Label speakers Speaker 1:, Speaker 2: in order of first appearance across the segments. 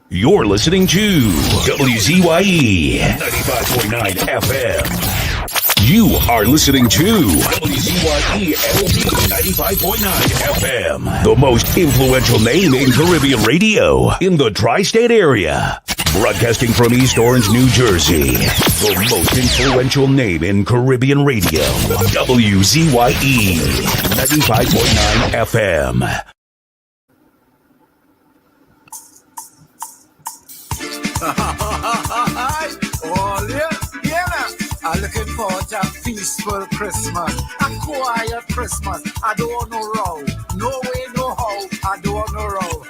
Speaker 1: You're listening to WZYE 95.9 FM. You are listening to WZYE 95.9 FM, the most influential name in Caribbean radio in the tri-state area. Broadcasting from East Orange, New Jersey, the most influential name in Caribbean radio. WZYE 95.9 FM.
Speaker 2: Oh, yeah. I'm looking forward to a peaceful Christmas, a quiet Christmas. I don't want no row, no way, no how. I don't want no row.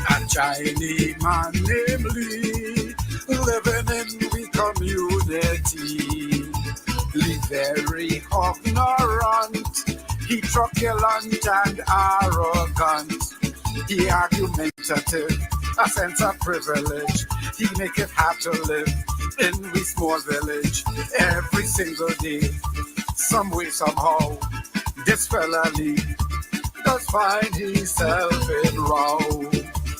Speaker 2: A Chinese man named Lee, living in we community. Lee very ignorant, he truculent and arrogant. He argumentative, a sense of privilege. He make it hard to live in we small village every single day. Some way, somehow, this fella Lee does find himself in row.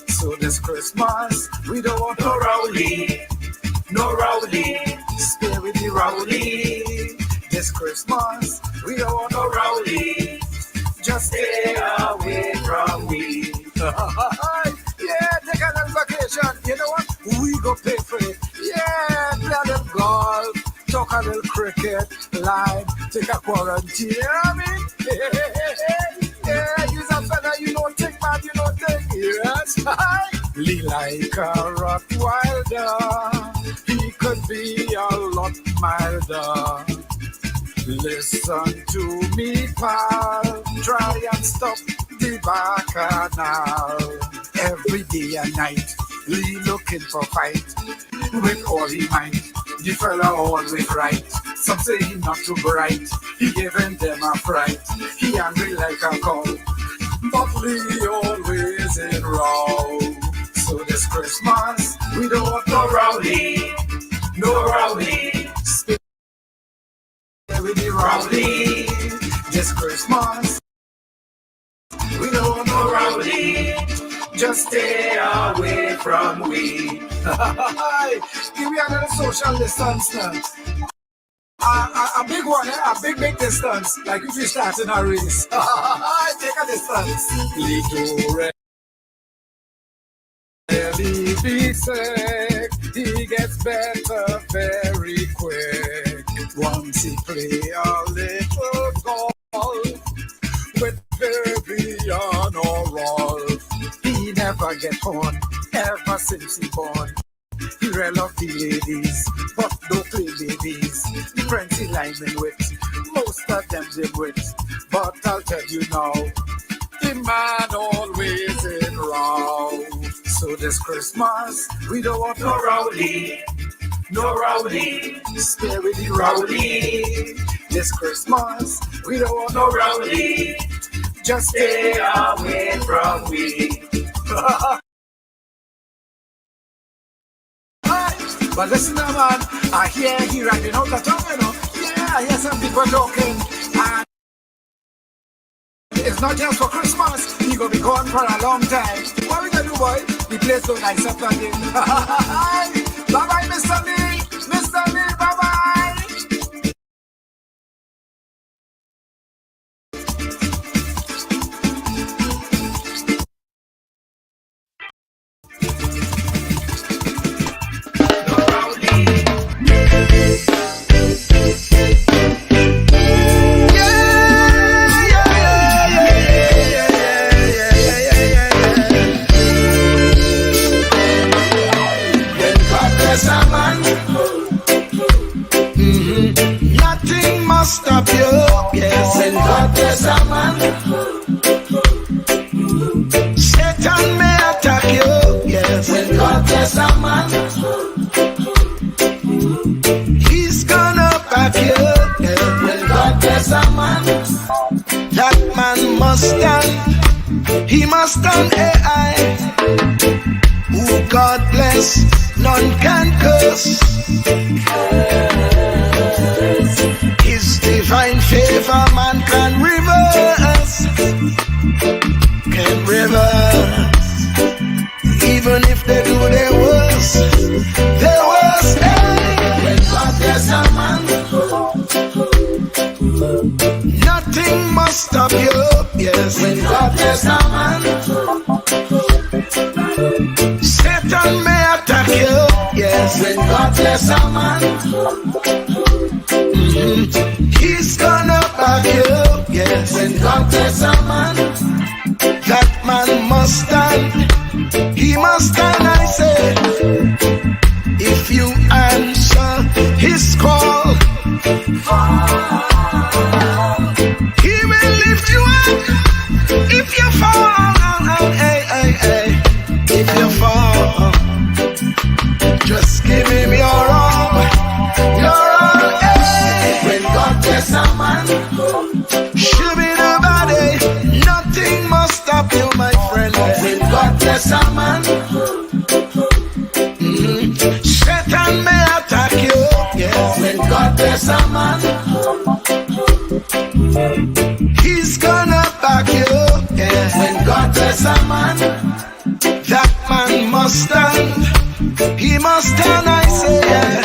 Speaker 2: So this Christmas, we don't want no rowdy, no rowdy. Stay with the rowdy. This Christmas, we don't want no rowdy. Just stay away from me. Yeah, take a little vacation. You know what? We go pay for it. Yeah, play a little golf, talk a little cricket, line, take a quarantine. You know what I mean? Yeah, you's a fella, you don't think, man, you don't think. Yes, Lee like a Rottweiler. He could be a lot milder. Listen to me, pal. Try and stop the bacchanal. Every day and night, Lee looking for fight. With all he might, the fella always right. Some say he not too bright. He giving them a fright. He angry like a cow, but Lee always in row. So this Christmas, we don't want no rowdy, no rowdy. With the rowdy, this Christmas, we don't want no rowdy. Just stay away from we. Give me another social distance now. A big one, a big distance. Like if you start in a race. Take a distance. Little really be sick. He gets better very quick. Once he play a little golf with Vivian or Rolf. He never get on ever since he born. He real love the ladies, but don't play babies. The friends he lining with, most of them they with. But I'll tell you now, the man always in row. So this Christmas, we don't want no rowdy, no rowdy. Stay with the rowdy. This Christmas, we don't want no rowdy. Just stay away from me. But listen now, man, I hear he riding out the tongue, you know. Yeah, I hear some people talking. And it's not just for Christmas, he gonna be gone for a long time. What we gonna do, boy? The place so nice up again. Bye-bye, Mr. Lee. Mr. Lee, bye-bye.
Speaker 3: Nothing must stop you, yes. When God bless a man, Satan may attack you, yes. When God bless a man, he's gonna back you, yes. When God bless a man, that man must stand, he must stand AI. Who God bless, none can curse. His divine favor man can reverse. Can reverse. even if they do their worst, hey. When God bless a man, nothing must stop you, yes. When God bless a man, Satan may attack you, yes. When God bless a man, he's gonna back you, yes. When God bless a man, that man must stand. He must stand, I say. If you answer his call, he will lift you up. If you fall, hey. If you fall, just give him your all, hey. When God bless a man, should be nobody, nothing must stop you, my friend. When God bless a man, Satan may attack you, yes. When God bless a man, he's gonna back you, yes. When God bless a man, that man must stand. He must stand, I say, yeah.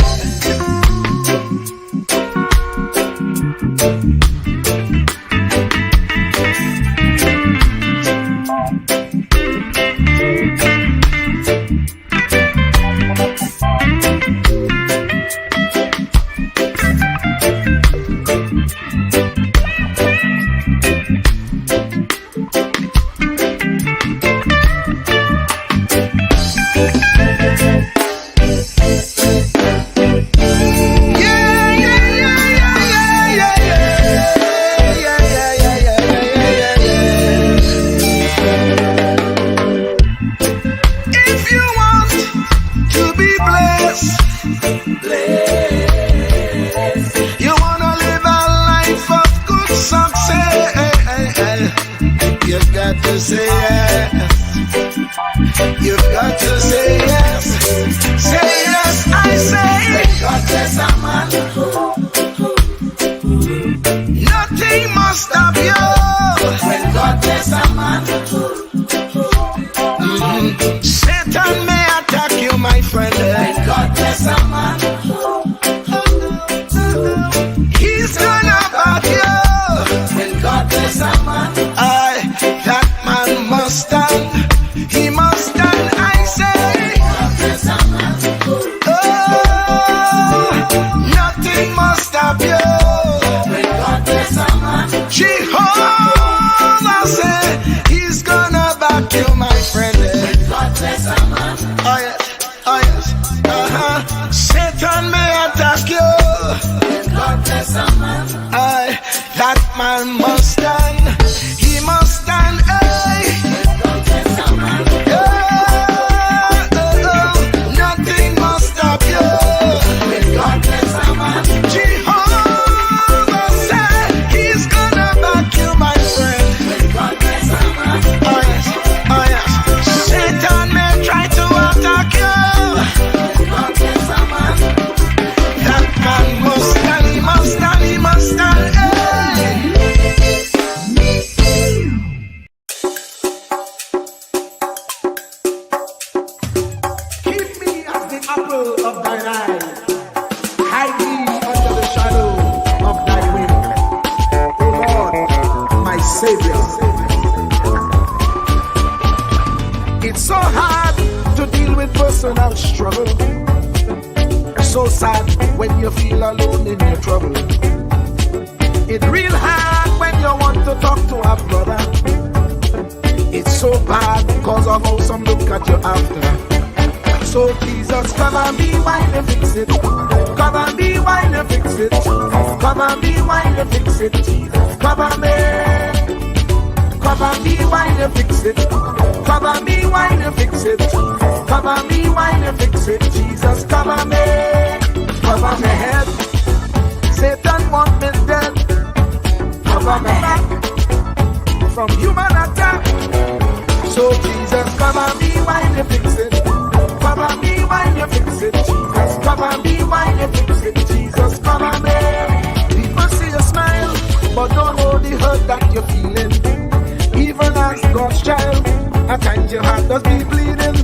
Speaker 4: God's child, at times your heart does be bleeding.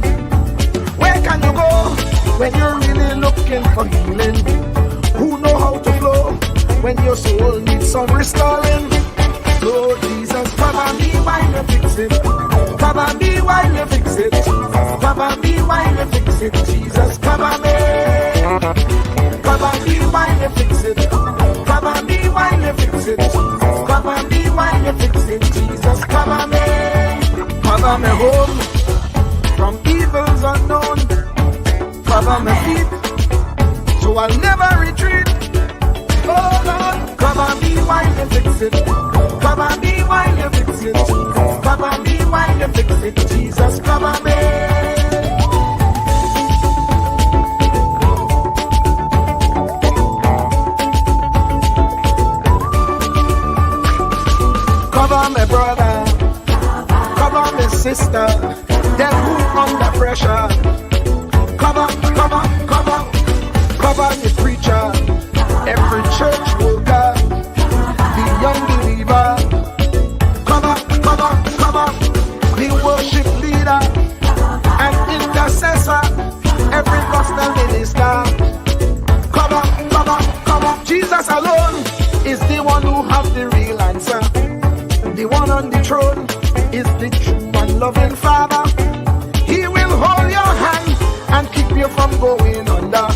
Speaker 3: for healing, who know how to flow when your soul needs some restoring. So Jesus, cover me while you fix it. Cover me while you fix it. Cover me while you fix it. Jesus, cover me. Cover me while you fix it. Cover me while you fix it. Cover me while you fix it. Jesus, cover me. Cover me home from evils unknown. Cover my feet so I'll never retreat. Oh Lord, cover me while you fix it. Cover me while you fix it. Cover me while you fix it. Jesus, cover me. Cover my brother, cover my sister, them who under pressure. Cover the preacher, every church worker, the young believer. Cover the worship leader and intercessor, every gospel minister. Cover. Jesus alone is the one who has the real answer. The one on the throne is the true and loving Father. He will hold your hand and keep you from going under.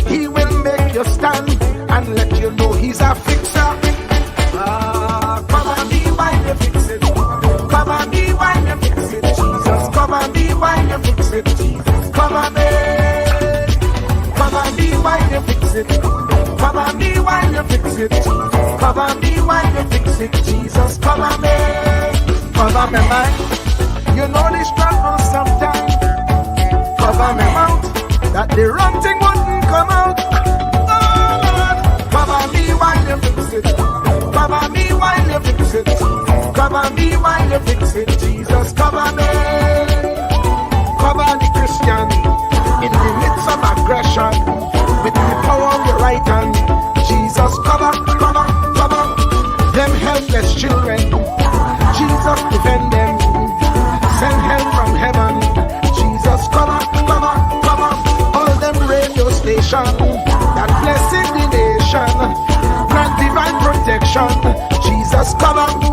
Speaker 3: He will make you stand and let you know he's a fixer. Cover me while you fix it. Cover me while you fix it. Jesus, cover me while you fix it. Jesus, cover me. Cover me while you fix it. Cover me while you fix it. Cover me while you fix it. Jesus, cover me. Cover me mind. You know the struggle sometimes. Cover me mouth, that the wrong thing wouldn't come out. Oh Lord, cover me while you fix it. Cover me while you fix it. Cover me while you fix it. Jesus, cover me. Cover the Christian in the midst of aggression with the power of your right hand. Jesus, cover them helpless children. Jesus, defend them. Send help from heaven. Jesus, cover all them radio stations that blessing the nation. Grant divine protection. Jesus, cover me.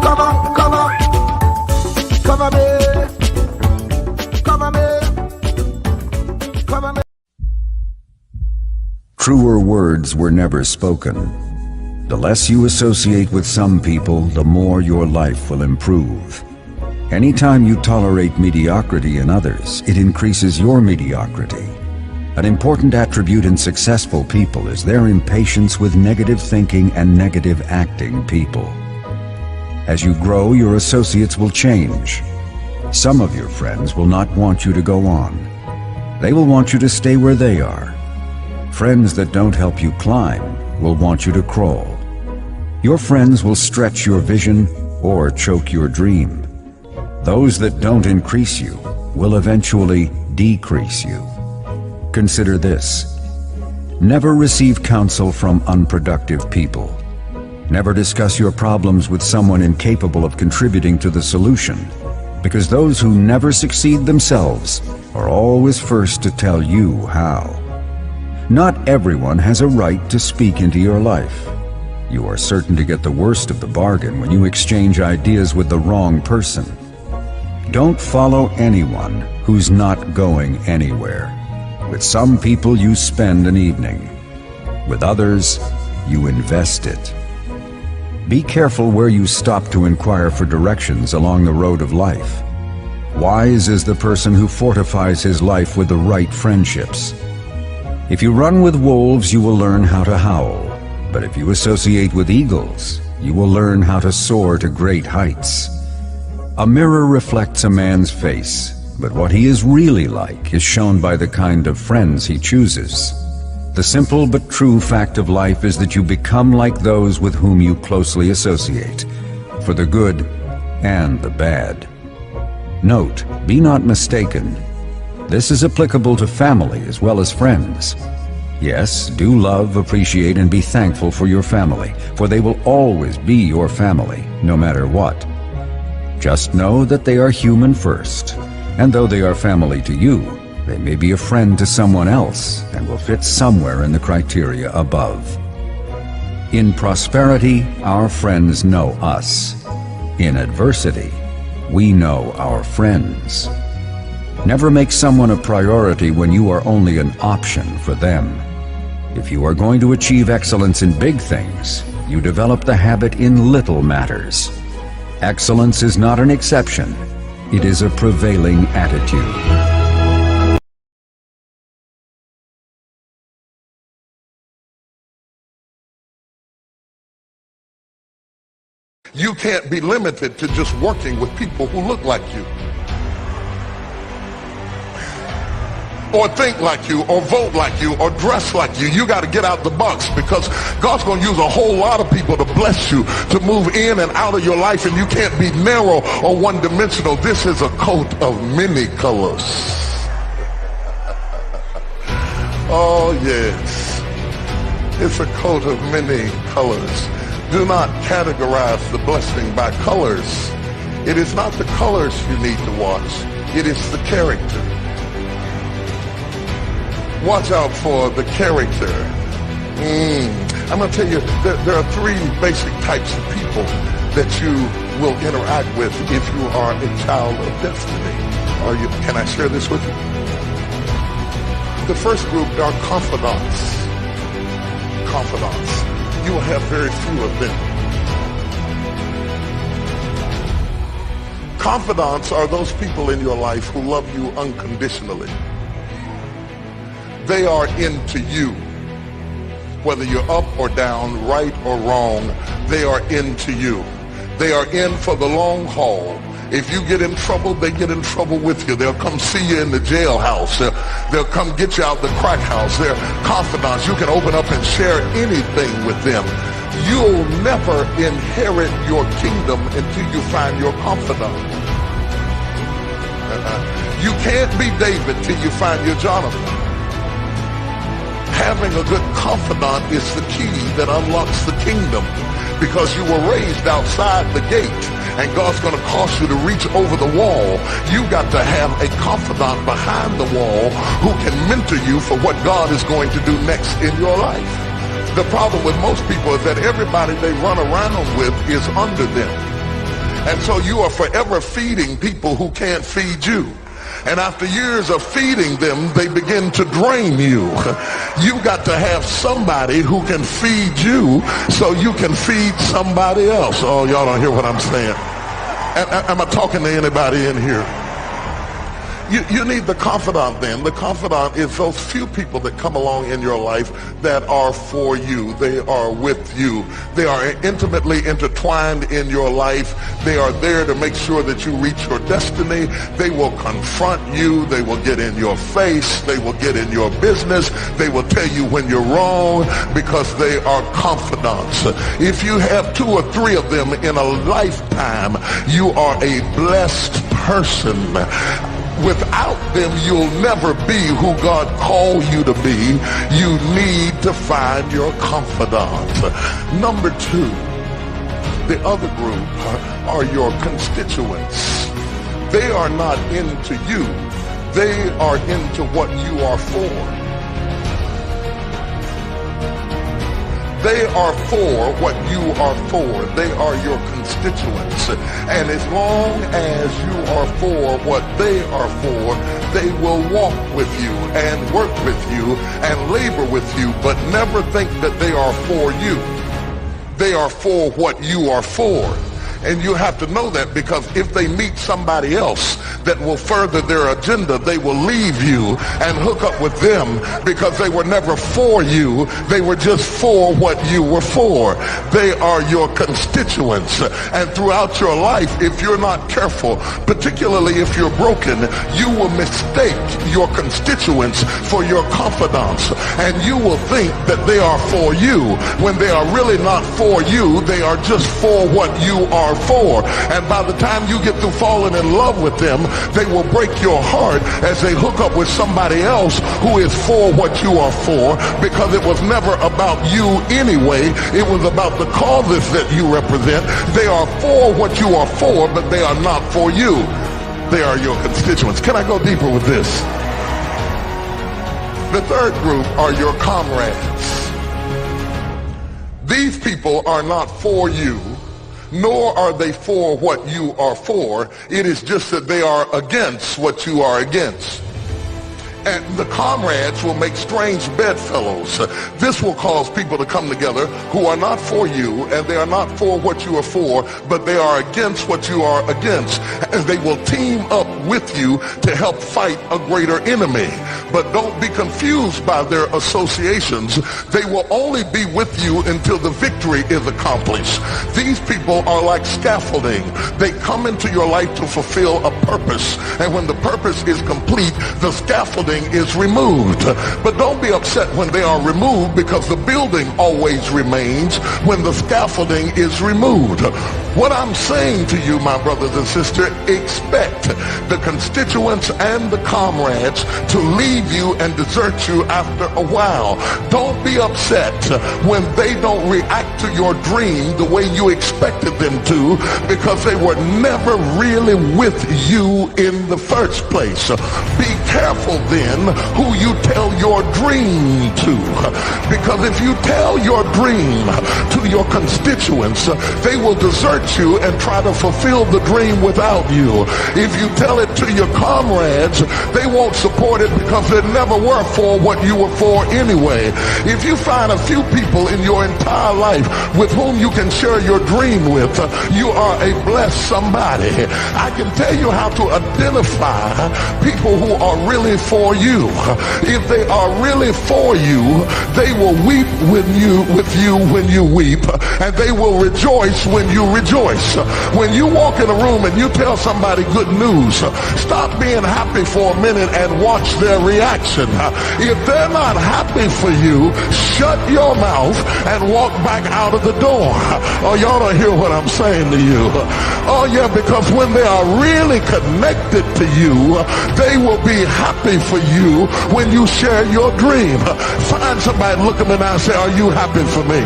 Speaker 1: Truer words were never spoken. The less you associate with some people, the more your life will improve. Anytime you tolerate mediocrity in others, it increases your mediocrity. An important attribute in successful people is their impatience with negative thinking and negative acting people. As you grow, your associates will change. Some of your friends will not want you to go on. They will want you to stay where they are. Friends that don't help you climb will want you to crawl. Your friends will stretch your vision or choke your dream. Those that don't increase you will eventually decrease you. Consider this. Never receive counsel from unproductive people. Never discuss your problems with someone incapable of contributing to the solution, because those who never succeed themselves are always first to tell you how. Not everyone has a right to speak into your life. You are certain to get the worst of the bargain when you exchange ideas with the wrong person. Don't follow anyone who's not going anywhere. With some people you spend an evening. With others, you invest it. Be careful where you stop to inquire for directions along the road of life. Wise is the person who fortifies his life with the right friendships. If you run with wolves, you will learn how to howl. But if you associate with eagles, you will learn how to soar to great heights. A mirror reflects a man's face, but what he is really like is shown by the kind of friends he chooses. The simple but true fact of life is that you become like those with whom you closely associate, for the good and the bad. Note, be not mistaken. This is applicable to family as well as friends. Yes, do love, appreciate, and be thankful for your family, for they will always be your family, no matter what. Just know that they are human first, and though they are family to you,
Speaker 4: They may be a friend to someone else and will fit somewhere in the criteria above. In prosperity, our friends know us. In adversity, we know our friends. Never make someone a priority when you are only an option for them. If you are going to achieve excellence in big things, you develop the habit in little matters. Excellence is not an exception. It is a prevailing attitude.
Speaker 5: You can't be limited to just working with people who look like you, or think like you, or vote like you, or dress like you. You got to get out the box, because God's going to use a whole lot of people to bless you, to move in and out of your life, and you can't be narrow or one-dimensional. This is a coat of many colors. Oh yes, it's a coat of many colors. Do not categorize the blessing by colors. It is not the colors you need to watch. It is the character. Watch out for the character. I'm going to tell you, there are three basic types of people that you will interact with if you are a child of destiny. Can I share this with you? The first group are confidants. Confidants. You will have very few of them. Confidants are those people in your life who love you unconditionally. They are into you. Whether you're up or down, right or wrong, they are into you. They are in for the long haul. If you get in trouble, they get in trouble with you. They'll come see you in the jailhouse. They'll come get you out the crack house. They're confidants. You can open up and share anything with them. You'll never inherit your kingdom until you find your confidant. You can't be David till you find your Jonathan. Having a good confidant is the key that unlocks the kingdom, because you were raised outside the gate, and God's going to cause you to reach over the wall. You got to have a confidant behind the wall who can mentor you for what God is going to do next in your life. The problem with most people is that everybody they run around with is under them. And so you are forever feeding people who can't feed you. And after years of feeding them, they begin to drain you. You got to have somebody who can feed you so you can feed somebody else. Oh, y'all don't hear what I'm saying. Am I talking to anybody in here? You need the confidant then. The confidant is those few people that come along in your life that are for you. They are with you. They are intimately intertwined in your life. They are there to make sure that you reach your destiny. They will confront you. They will get in your face. They will get in your business. They will tell you when you're wrong, because they are confidants. If you have 2 or 3 of them in a lifetime, you are a blessed person. Without them, you'll never be who God called you to be. You need to find your confidant. Number 2, the other group are your constituents. They are not into you. They are into what you are for. They are for what you are for. They are your constituents. And as long as you are for what they are for, they will walk with you and work with you and labor with you, but never think that they are for you. They are for what you are for. And you have to know that, because if they meet somebody else that will further their agenda, they will leave you and hook up with them, because they were never for you. They were just for what you were for. They are your constituents. And throughout your life, if you're not careful, particularly if you're broken, you will mistake your constituents for your confidants. And you will think that they are for you when they are really not for you. They are just for what you are for. And by the time you get through falling in love with them, they will break your heart as they hook up with somebody else who is for what you are for, because it was never about you anyway. It was about the causes that you represent. They are for what you are for, but they are not for you. They are your constituents. Can I go deeper with this? The third group are your comrades. These people are not for you, nor are they for what you are for. It is just that they are against what you are against. And the comrades will make strange bedfellows. This will cause people to come together who are not for you, and they are not for what you are for, but they are against what you are against. And they will team up with you to help fight a greater enemy. But don't be confused by their associations. They will only be with you until the victory is accomplished. These people are like scaffolding. They come into your life to fulfill a purpose. And when the purpose is complete, the scaffolding is removed. But don't be upset when they are removed, because the building always remains when the scaffolding is removed. What I'm saying to you, my brothers and sisters, expect the constituents and the comrades to leave you and desert you after a while. Don't be upset when they don't react to your dream the way you expected them to, because they were never really with you in the first place. Be careful then who you tell your dream to, because if you tell your dream to your constituents, they will desert you and try to fulfill the dream without you. If you tell it to your comrades, they won't support it because they never were for what you were for anyway. If you find a few people in your entire life with whom you can share your dream with, you are a blessed somebody. I can tell you how to identify people who are really for you. If they are really for you, they will weep with you when you weep, and they will rejoice when you rejoice. When you walk in a room and you tell somebody good news, stop being happy for a minute and watch their reaction. If they're not happy for you, shut your mouth and walk back out of the door. Oh, y'all don't hear what I'm saying to you. Oh yeah, because when they are really connected to you, they will be happy for you when you share your dream. Find somebody, look them in the eye and say, are you happy for me?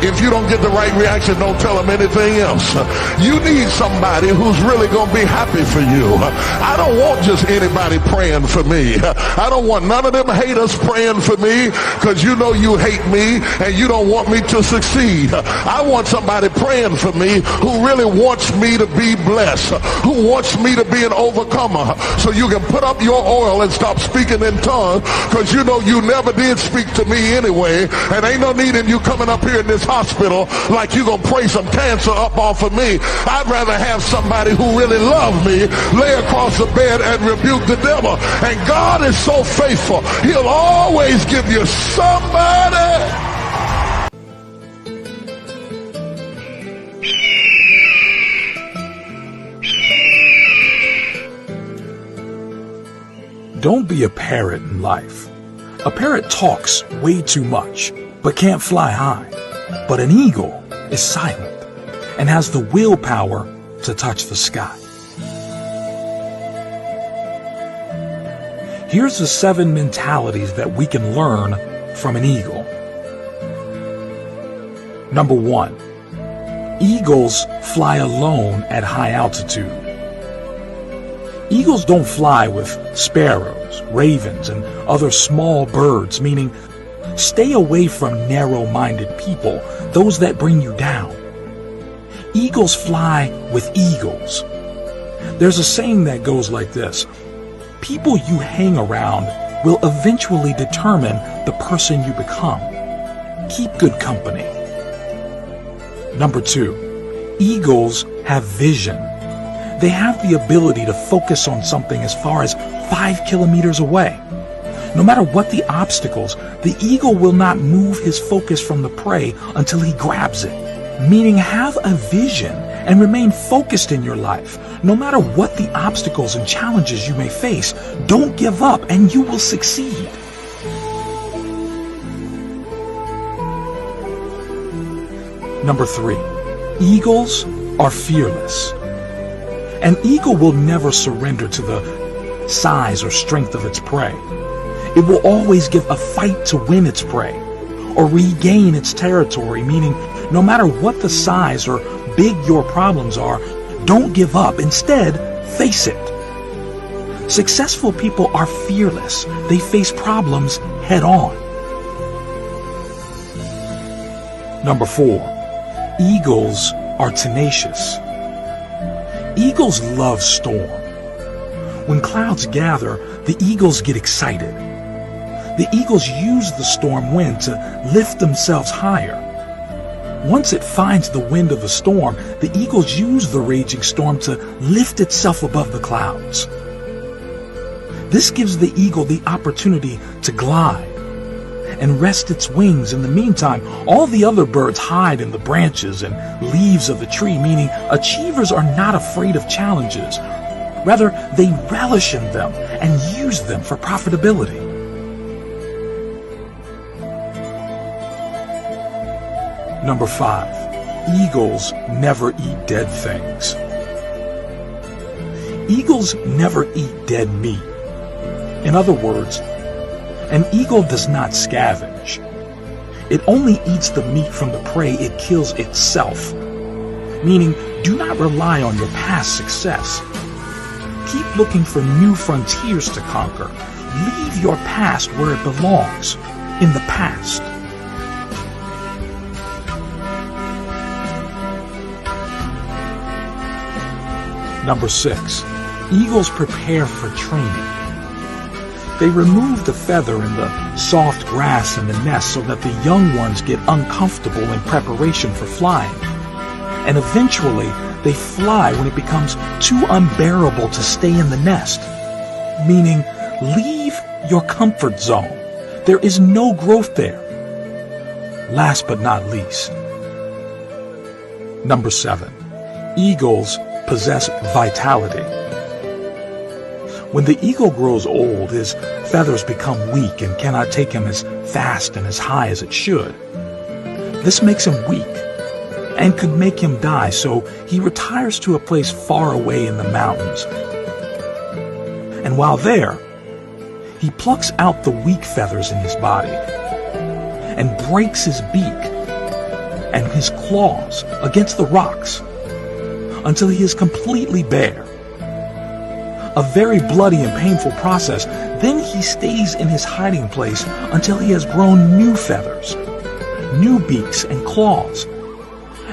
Speaker 5: If you don't get the right reaction, don't tell them anything else. You need somebody who's really going to be happy for you. I don't want just anybody praying for me. I don't want none of them haters praying for me, because you know you hate me and you don't want me to succeed. I want somebody praying for me who really wants me to be blessed, who wants me to be an overcomer, so you can put up your oil and stop speaking in tongues, because you know you never did speak to me anyway, and ain't no need in you coming up here in this hospital like you gonna pray some cancer up off of me. I'd rather have somebody who really loves me lay across the bed and rebuke the devil. And God is so faithful, he'll always give you somebody.
Speaker 6: Don't be a parrot in life. A parrot talks way too much, but can't fly high. But an eagle is silent and has the willpower to touch the sky. Here's the 7 mentalities that we can learn from an eagle. Number 1, eagles fly alone at high altitude. Eagles don't fly with sparrows, ravens, and other small birds, meaning stay away from narrow-minded people, those that bring you down. Eagles fly with eagles. There's a saying that goes like this: people you hang around will eventually determine the person you become. Keep good company. Number 2, eagles have vision. They have the ability to focus on something as far as 5 kilometers away. No matter what the obstacles, the eagle will not move his focus from the prey until he grabs it. Meaning, have a vision and remain focused in your life. No matter what the obstacles and challenges you may face, don't give up and you will succeed. Number 3, eagles are fearless. An eagle will never surrender to the size or strength of its prey. It will always give a fight to win its prey or regain its territory, meaning no matter what the size or big your problems are, don't give up. Instead, face it. Successful people are fearless. They face problems head on. Number 4, eagles are tenacious. Eagles love storm. When clouds gather, the eagles get excited. The eagles use the storm wind to lift themselves higher. Once it finds the wind of the storm, the eagles use the raging storm to lift itself above the clouds. This gives the eagle the opportunity to glide and rest its wings. In the meantime, all the other birds hide in the branches and leaves of the tree, meaning achievers are not afraid of challenges. Rather, they relish in them and use them for profitability. Number 5, eagles never eat dead things. Eagles never eat dead meat. In other words, an eagle does not scavenge. It only eats the meat from the prey it kills itself. Meaning, do not rely on your past success. Keep looking for new frontiers to conquer. Leave your past where it belongs, in the past. Number 6, eagles prepare for training. They remove the feather and the soft grass in the nest so that the young ones get uncomfortable in preparation for flying. And eventually, they fly when it becomes too unbearable to stay in the nest. Meaning, leave your comfort zone. There is no growth there. Last but not least, number 7, eagles possess vitality. When the eagle grows old, his feathers become weak and cannot take him as fast and as high as it should. This makes him weak and could make him die, so he retires to a place far away in the mountains. And while there, he plucks out the weak feathers in his body and breaks his beak and his claws against the rocks until he is completely bare. A very bloody and painful process. Then he stays in his hiding place until he has grown new feathers, new beaks and claws,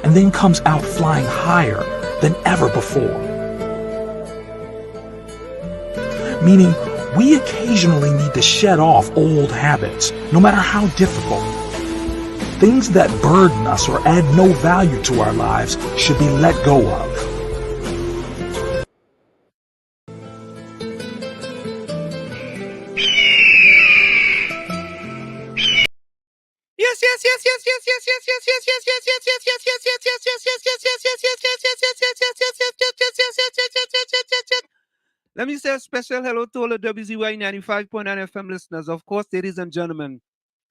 Speaker 6: and then comes out flying higher than ever before. Meaning, we occasionally need to shed off old habits, no matter how difficult. Things that burden us or add no value to our lives should be let go of.
Speaker 7: Let me say a special hello to all the WZYE 95.9 FM listeners. Of course, ladies and gentlemen,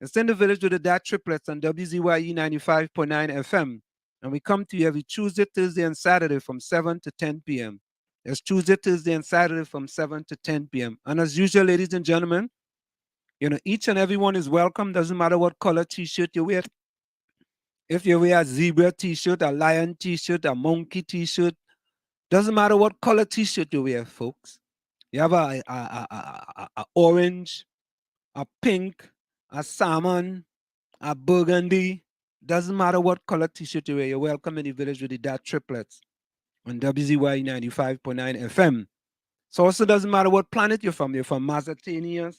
Speaker 7: it's in the village with the DAT Triplets on WZYE 95.9 FM. And we come to you every Tuesday, Thursday, and Saturday from 7 to 10 p.m. It's Tuesday, Thursday, and Saturday from 7 to 10 p.m. And as usual, ladies and gentlemen, each and everyone is welcome. Doesn't matter what color t-shirt you wear. If you wear a zebra t-shirt, a lion t-shirt, a monkey t-shirt, doesn't matter what color t-shirt you wear, folks. You have a orange, a pink, a salmon, a burgundy. Doesn't matter what color t-shirt you wear. You're welcome in the village with the DAT Triplets on WZYE 95.9 FM. So also doesn't matter what planet you're from. You're from Mazatanias,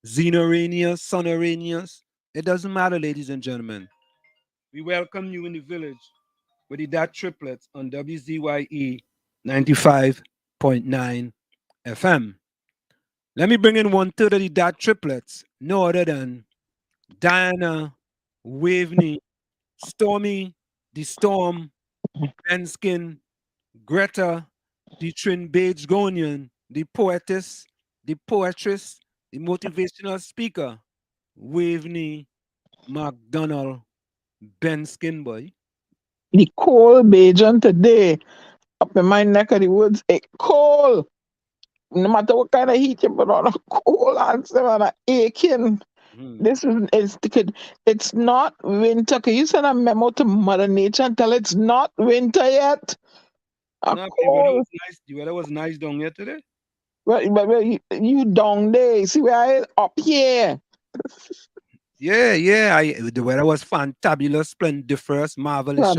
Speaker 7: Xenoranias, Sonoranias. It doesn't matter, ladies and gentlemen. We welcome you in the village with the DAT Triplets on WZYE 95.9 FM. Let me bring in 1/3 of the DAT Triplets, no other than Diana, Waveney, Stormy, the Storm, Benskin, Greta, the Trinbagonian, the poetess, the poetress, the motivational speaker, Waveney McDonald Benskin, boy.
Speaker 8: The cold Bajan today, up in my neck of the woods, it cold. No matter what kind of heat you put on, a cold answer and a aching. This it's not winter. Can you send a memo to Mother Nature and tell it's not winter yet?
Speaker 7: The weather was nice down here today.
Speaker 8: Well, you down there. See where I up here.
Speaker 7: Yeah, the weather was fantabulous, splendiferous, marvelous,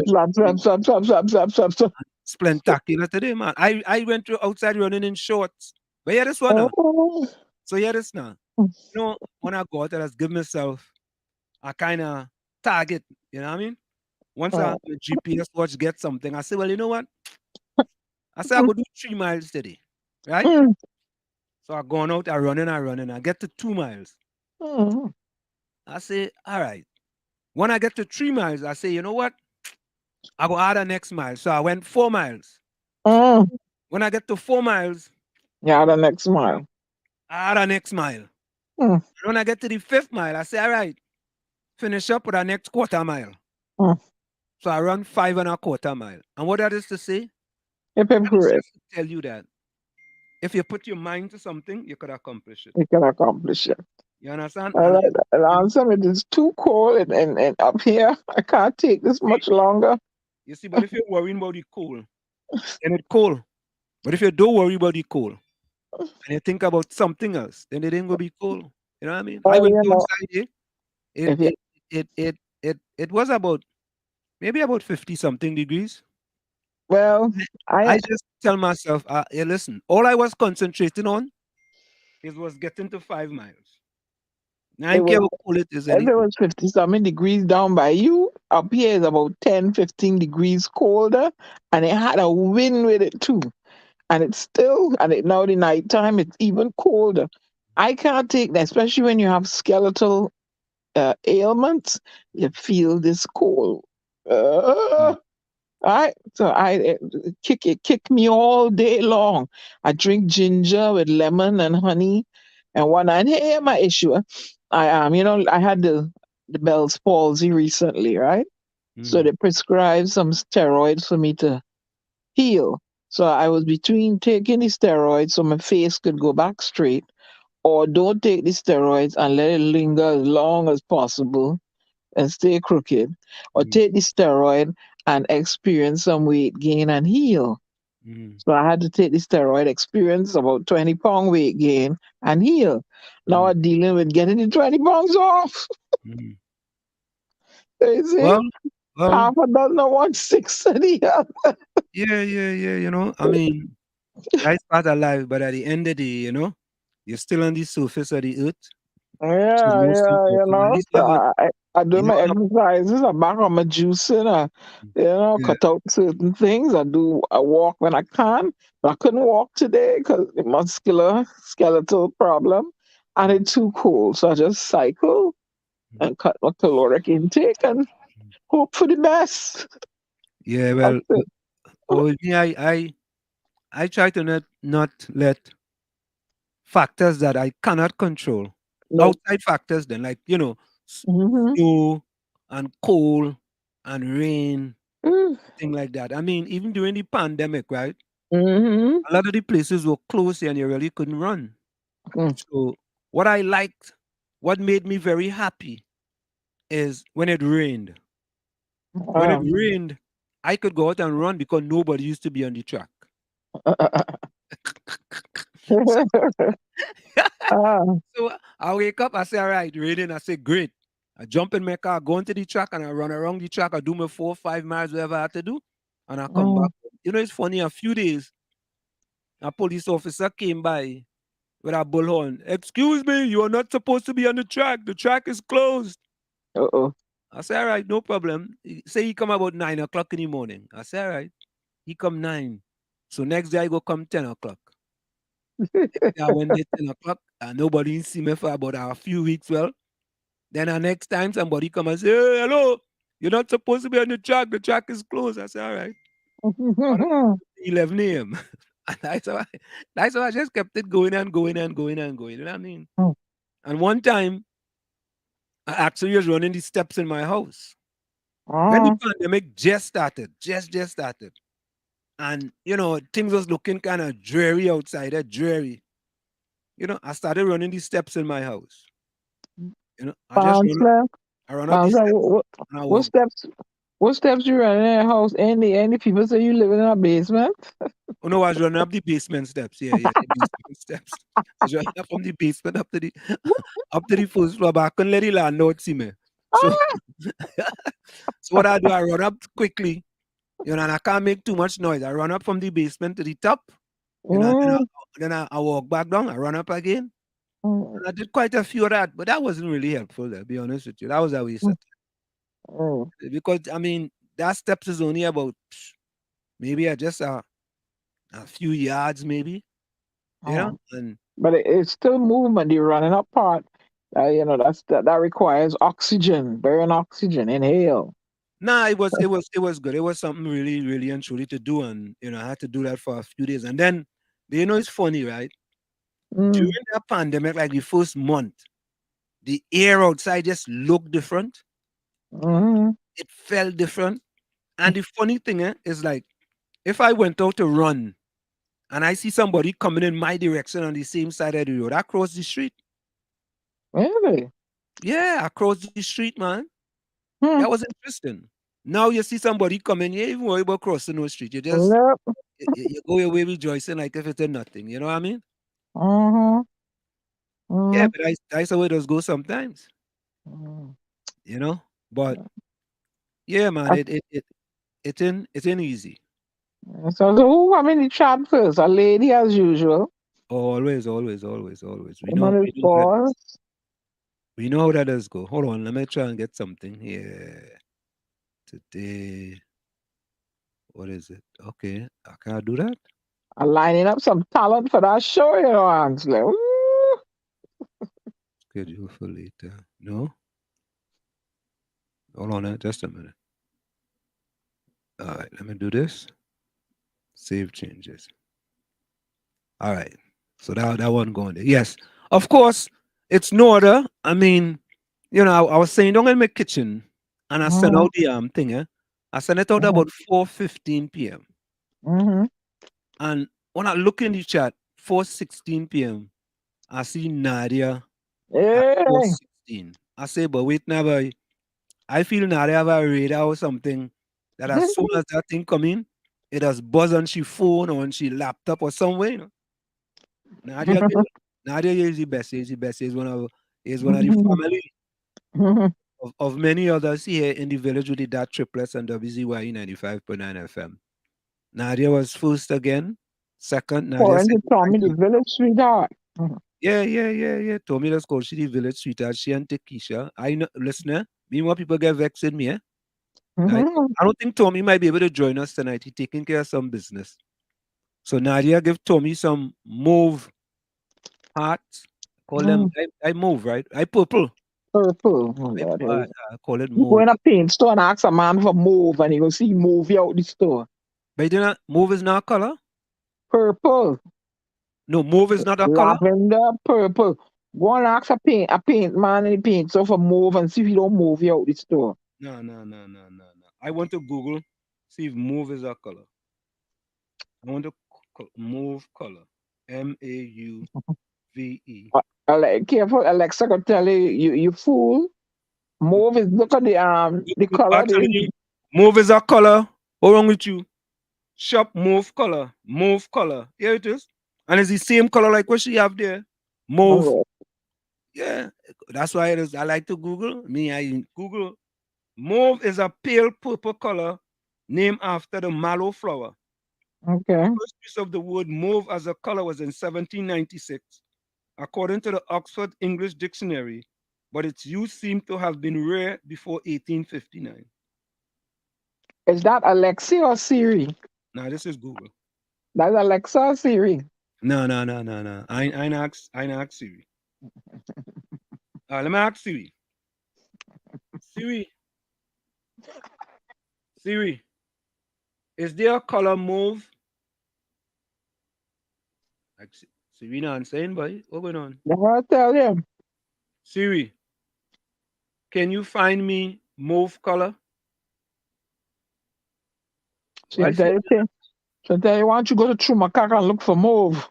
Speaker 7: splentacular today, man. I went outside running in shorts. But yeah, this one now.
Speaker 8: Oh.
Speaker 7: So yeah, this now. You know, when I go out, I just give myself a kind of target. You know what I mean? Once the GPS watch gets something, I say, well, you know what? I say I go do 3 miles today, right? So I gone out, I running. I get to 2 miles. I say, all right. When I get to 3 miles, I say, you know what? I go add the next mile. So I went 4 miles. When I get to 4 miles,
Speaker 8: yeah, the next mile.
Speaker 7: I add the next mile. When I get to the 5th mile, I say, all right, finish up with the next quarter mile. So I run 5 1/4 mile. And what that is to say,
Speaker 8: to
Speaker 7: tell you that if you put your mind to something, you could accomplish it.
Speaker 8: You can accomplish it.
Speaker 7: You understand?
Speaker 8: It is too cold and up here. I can't take this much longer.
Speaker 7: You see, but if you're worrying about the cold, then it's cold. But if you don't worry about the cold and you think about something else, then it ain't gonna be cold. You know what I mean? I went outside here. It was about maybe about 50 something degrees.
Speaker 8: Well,
Speaker 7: I just tell myself, hey, listen, all I was concentrating on was getting to 5 miles. Now, I don't care how cold it is.
Speaker 8: If it was 50 something degrees down by you, up here is about 10, 15 degrees colder, and it had a wind with it too. And it's still, now the nighttime, it's even colder. I can't take that, especially when you have skeletal ailments, you feel this cold. Right? So it kick me all day long. I drink ginger with lemon and honey. And here my issue. I had the Bell's palsy recently, right? So they prescribed some steroids for me to heal. So I was between taking the steroids so my face could go back straight, or don't take the steroids and let it linger as long as possible and stay crooked, or take the steroid and experience some weight gain and heal. So I had to take the steroid, experience about 20-pound weight gain and heal. Now I'm dealing with getting the 20 pounds off. You see?
Speaker 7: Well,
Speaker 8: half a dozen of 1/6 of the other.
Speaker 7: Yeah. You know, I mean, that's part of life, but at the end of the day, you know, you're still on the surface of the earth.
Speaker 8: Yeah, you know. So I do my exercises. I back on my juicing. Cut out certain things. I walk when I can, but I couldn't walk today because the skeletal problem, and it's too cold. So I just cycle and cut my caloric intake and hope for the best.
Speaker 7: Yeah, well, I try to not let factors that I cannot control, outside factors, then like snow and cold and rain, thing like that. I mean, even during the pandemic, right? A lot of the places were closed and you really couldn't run. So what made me very happy is when it rained. When it rained, I could go out and run because nobody used to be on the track. So I wake up, I say, all right, raining. I say, great. I jump in my car, go into the track, and I run around the track. I do my 4 or 5 miles, whatever I have to do, and I come back. You know, it's funny, a few days, a police officer came by with a bullhorn. Excuse me, you are not supposed to be on the track. The track is closed. I say, all right, no problem. Say he come about 9 o'clock in the morning. I say, all right. He come 9. So next day I go come 10 o'clock. I went there 10 o'clock and nobody see me for about a few weeks. Well, then the next time somebody come and say, hey, hello, you're not supposed to be on the track is closed. I say, all right. 11 a.m. And that's how I just kept it going and going. You know what I mean? And one time, I actually was running the steps in my house. When the pandemic just started. And, things was looking kind of dreary outside, dreary. I started running the steps in my house. I just run up the steps.
Speaker 8: What steps? What steps you running in the house? Any people say you living in a basement?
Speaker 7: Oh no, I was running up the basement steps. Yeah, the basement steps. I was running up from the basement up to the up to the first floor, but I couldn't let the landlord see me. So, so what I do, I run up quickly, and I can't make too much noise. I run up from the basement to the top,
Speaker 8: Mm,
Speaker 7: then I walk back down. I run up again.
Speaker 8: mm,
Speaker 7: And I did quite a few of that, but that wasn't really helpful, to be honest with you. That was a waste of
Speaker 8: mm.
Speaker 7: time. Because, I mean, that steps is only about maybe just a few yards, maybe, and
Speaker 8: But it's still movement. You're running up part. That requires oxygen. Burn oxygen. Inhale.
Speaker 7: nah, it was good. It was something really, really and truly to do, and I had to do that for a few days. And then, it's funny, right?
Speaker 8: Mm,
Speaker 7: During that pandemic, like the first month, the air outside just looked different.
Speaker 8: mm,
Speaker 7: It felt different. And the funny thing is like if I went out to run and I see somebody coming in my direction on the same side of the road, I cross the street.
Speaker 8: really?
Speaker 7: Yeah, I cross the street, man.
Speaker 8: Hmm.
Speaker 7: That was interesting. Now you see somebody coming, you ain't even worry about crossing no street. You just
Speaker 8: Yep.
Speaker 7: you go away rejoicing like if it's nothing. You know what I mean?
Speaker 8: Mm-hmm.
Speaker 7: Yeah,
Speaker 8: Mm-hmm.
Speaker 7: but that's how it does go sometimes.
Speaker 8: Mm.
Speaker 7: You know? But yeah, man,
Speaker 8: I-
Speaker 7: it ain't easy.
Speaker 8: So who come in the chat first? A lady as usual.
Speaker 7: Always, always, always, always. We know
Speaker 8: Woman is
Speaker 7: we know how that
Speaker 8: boss.
Speaker 7: we know how that does go. Hold on, let me try and get something here. Today, what is it? Okay, I can't do that.
Speaker 8: Lining up some talent for that show, Angela. Woo.
Speaker 7: Schedule for later. No? Hold on, just a minute. All right, let me do this. Save changes. All right. So that one going there. Yes. Of course, it's no other. I mean, I was saying down in my kitchen and I sent
Speaker 8: Mm-hmm.
Speaker 7: out the thing, I sent it out about 4:15 p.m.
Speaker 8: Mm-hmm.
Speaker 7: And when I look in the chat, 4:16 p.m., I see Nadia at
Speaker 8: Hey.
Speaker 7: 4:16. I say, but wait now, boy. I feel Nadia have a radar or something that as soon as that thing come in, it has buzz on she phone or on she laptop or somewhere. Nadia, Nadia is the best. Is the best. Is one of the family of many others here in the village with the DAT Triplets and WZYE 95.9 FM. Nadia was first again. Second, Nadia
Speaker 8: Pouring
Speaker 7: said,
Speaker 8: to Tommy, the village sweetheart.
Speaker 7: yeah, yeah, yeah, yeah. Told me let's call she the village sweetheart. She and Tekisha. I know, listener, meanwhile people get vexed with me, eh? Right?
Speaker 8: Mm-hmm.
Speaker 7: I don't think Tommy might be able to join us tonight. He's taking care of some business. So Nadia give Tommy some mauve hearts. Call them, I mauve, right? I purple.
Speaker 8: Purple. Oh,
Speaker 7: I,
Speaker 8: Lord,
Speaker 7: I, I call it
Speaker 8: you go
Speaker 7: mauve.
Speaker 8: in a paint store and ask a man for mauve and you go see mauve out the store.
Speaker 7: But you know, mauve is not a color.
Speaker 8: Purple.
Speaker 7: No, mauve is not a color.
Speaker 8: Lavender, purple. Go and ask a paint man in the paint store for mauve and see if you don't mauve you out the store.
Speaker 7: No, no, no, no, no, no. I want to Google, see if mauve is a color. I want to mauve color. MAUVE.
Speaker 8: Careful, Alexa could tell you fool. Mauve is look at the
Speaker 7: Look, I'm
Speaker 8: color.
Speaker 7: telling you, mauve is a color. What's wrong with you? Shop mauve color. Mauve color. Here it is. And it's the same color like what she have there. Mauve.
Speaker 8: Oh,
Speaker 7: Yeah. That's why it is. I like to Google. I Google. Mauve is a pale purple color named after the mallow flower.
Speaker 8: okay.
Speaker 7: First use of the word mauve as a color was in 1796, according to the Oxford English Dictionary, but its use seemed to have been rare before 1859.
Speaker 8: Is that Alexa or Siri?
Speaker 7: Now this is Google.
Speaker 8: That's Alexa or Siri?
Speaker 7: No, no, no, no, no. I ask Siri. Let me ask Siri. Siri, is there a color mauve? Like, Siri not saying, boy. What's going on?
Speaker 8: I'm gonna tell you.
Speaker 7: Siri, can you find me mauve color? Why
Speaker 8: She'll tell you, why don't you go to Chumacaka and look for mauve?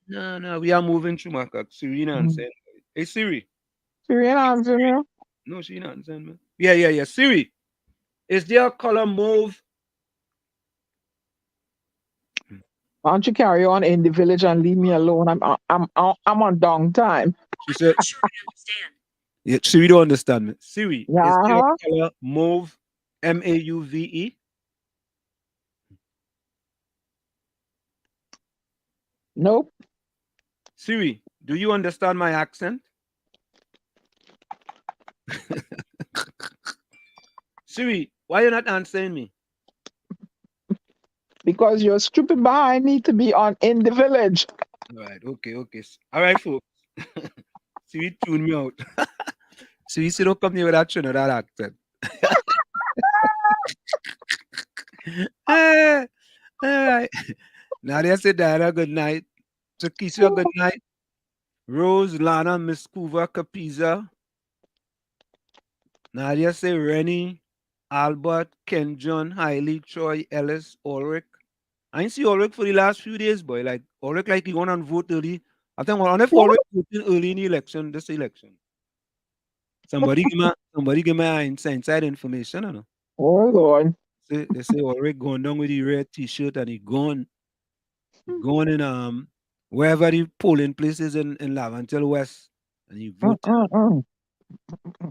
Speaker 7: No, we are moving through my cut. Siri not saying. Hey Siri.
Speaker 8: Siri ain't answering you.
Speaker 7: No, she not saying, man. Yeah. Siri, is there a color mauve?
Speaker 8: Why don't you carry on in the village and leave me alone? I'm on downtime.
Speaker 7: She said, yeah, Siri don't understand me. Siri, is there
Speaker 8: Yeah.
Speaker 7: a color mauve? Mauve?
Speaker 8: Nope.
Speaker 7: Siri, do you understand my accent? Siri, why you not answering me?
Speaker 8: Because you're stupid behind me to be on in the village.
Speaker 7: All right, okay. All right, folks. Siri tune me out. Siri, don't come here with that Trinidad accent. All right. Nadia said, Diana, good night. Takisha, good night. Rose, Lana, Miss Cuva, Capiza. Nadia said, Rennie, Albert, Ken John, Hailey, Troy, Ellis, Ulrich. I ain't see Ulrich for the last few days, boy. Like, Ulrich, like, he went and vote early. I think one if Ulrich voting early in the election, this election. Somebody give me inside information, you know.
Speaker 8: Oh Lord.
Speaker 7: They say Ulrich going down with the red t-shirt and he going in wherever the polling place is in Lavantel West and he voted.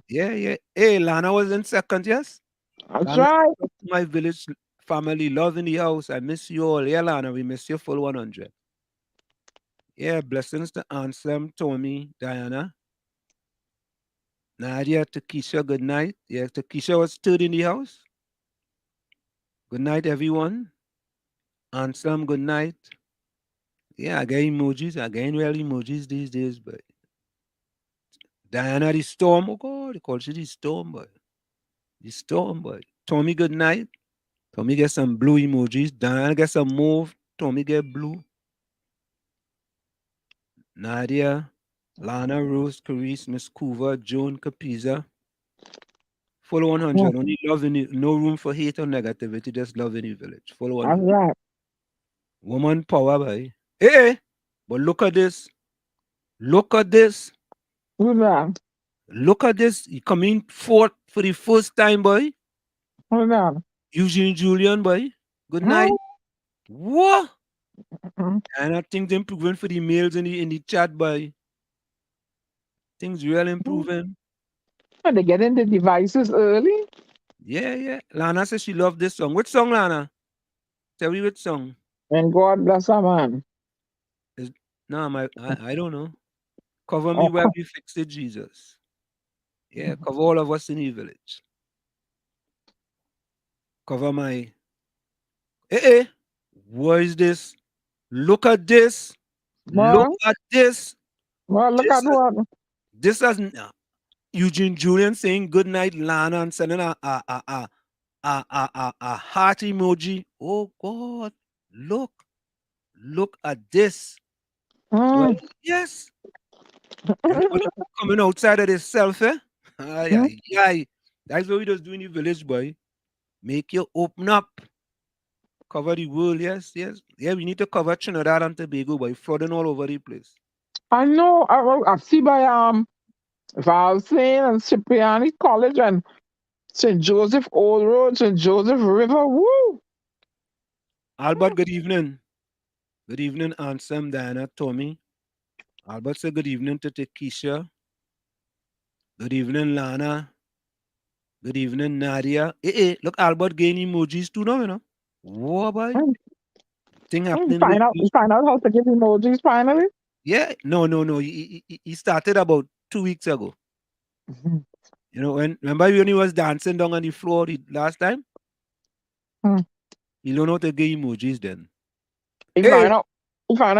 Speaker 7: Yeah. Hey, Lana was in second, yes?
Speaker 8: That's
Speaker 7: Lana
Speaker 8: right.
Speaker 7: said, my village family, love in the house. I miss you all. Yeah, Lana, we miss you full 100. Yeah, blessings to Anselm, Tommy, Diana. Nadia, Takisha, good night. Yeah, Takisha was stood in the house. Good night, everyone. Anselm, good night. Yeah, I get emojis. I get real emojis these days, but Diana, the storm. Oh God, they call she the storm, boy. The storm, boy. Tommy, good night. Tommy get some blue emojis. Diana get some mauve. Tommy get blue. Nadia, Lana, Rose, Carice, Miss Coover, Joan, Capiza. Full 100. Only love in it. No room for hate or negativity. Just love in the village. Full
Speaker 8: That's
Speaker 7: 100.
Speaker 8: right.
Speaker 7: Woman power, boy. Hey, but look at this. Look at this.
Speaker 8: Who's that?
Speaker 7: Look at this. He coming forth for the first time, boy.
Speaker 8: Who's that?
Speaker 7: Eugene Julian, boy. Good night. What? And I think they're improving for the males in the chat, boy. Things really improving.
Speaker 8: Are they getting the devices early?
Speaker 7: Yeah. Lana says she loved this song. Which song, Lana? Tell me which song.
Speaker 8: And God bless her, man.
Speaker 7: I don't know. Cover me where we fixed it, Jesus. Yeah, cover all of us in the village. Cover my. Hey, what is this? Look at this. Look at this.
Speaker 8: Well, look at what.
Speaker 7: This is Eugene Julian saying good night, Lana, and sending a heart emoji. Oh God, look at this. Well, yes. Everybody coming outside of this self, eh? That's what we just do in the village, boy. Make you open up. Cover the world, yes. Yeah, we need to cover Trinidad and Tobago, boy. Flooding all over the place.
Speaker 8: I know. I see by Valsane and Cipriani College and St. Joseph Old Road, St. Joseph River. Woo!
Speaker 7: Albert, good evening. Good evening, Ansem, Diana, Tommy. Albert said good evening to Keisha. Good evening, Lana. Good evening, Nadia. Hey, look, Albert getting emojis too now, you know. What, boy? Thing happening.
Speaker 8: Find out how to give emojis finally?
Speaker 7: Yeah. No. He started about 2 weeks ago. You know, remember when he was dancing down on the floor the last time? He learned how to get emojis then.
Speaker 8: He find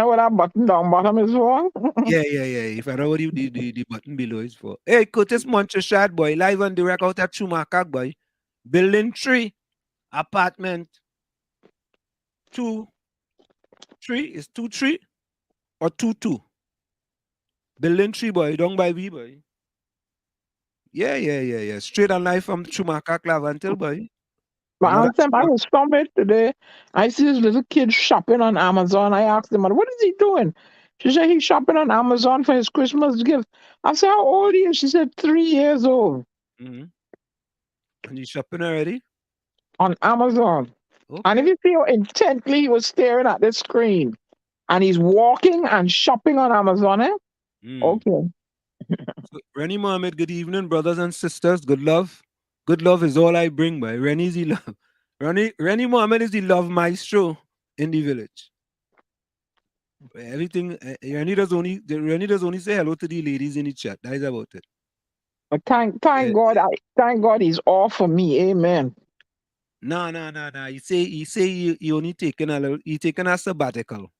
Speaker 8: out what that button down bottom is for?
Speaker 7: Yeah. He find out what the button below is for. Hey, Curtis Montrechard, boy, live and direct out at Chumakak, boy. Building 3, apartment 2, 3 is 2-3 or 2-2. Building 3, boy, down by V, boy. Yeah. Straight and live from Chumakak, Lavantel, boy.
Speaker 8: But I was somewhere today. I see this little kid shopping on Amazon. I asked him, what is he doing? She said he's shopping on Amazon for his Christmas gift. I said, how old are you? She said 3 years old.
Speaker 7: And you shopping already?
Speaker 8: On Amazon. And if
Speaker 7: Okay.
Speaker 8: you see how intently he was staring at the screen, and he's walking and shopping on Amazon, eh?
Speaker 7: Mm.
Speaker 8: Okay.
Speaker 7: So, Rennie Mohammed, good evening, brothers and sisters. Good love. Good love is all I bring, boy. Rennie's the love. Rennie Mohammed is the love maestro in the village. Everything Rennie does only say hello to the ladies in the chat. That is about it.
Speaker 8: But thank thank God he's all for me. Amen.
Speaker 7: No. He say he only taking he taking a sabbatical.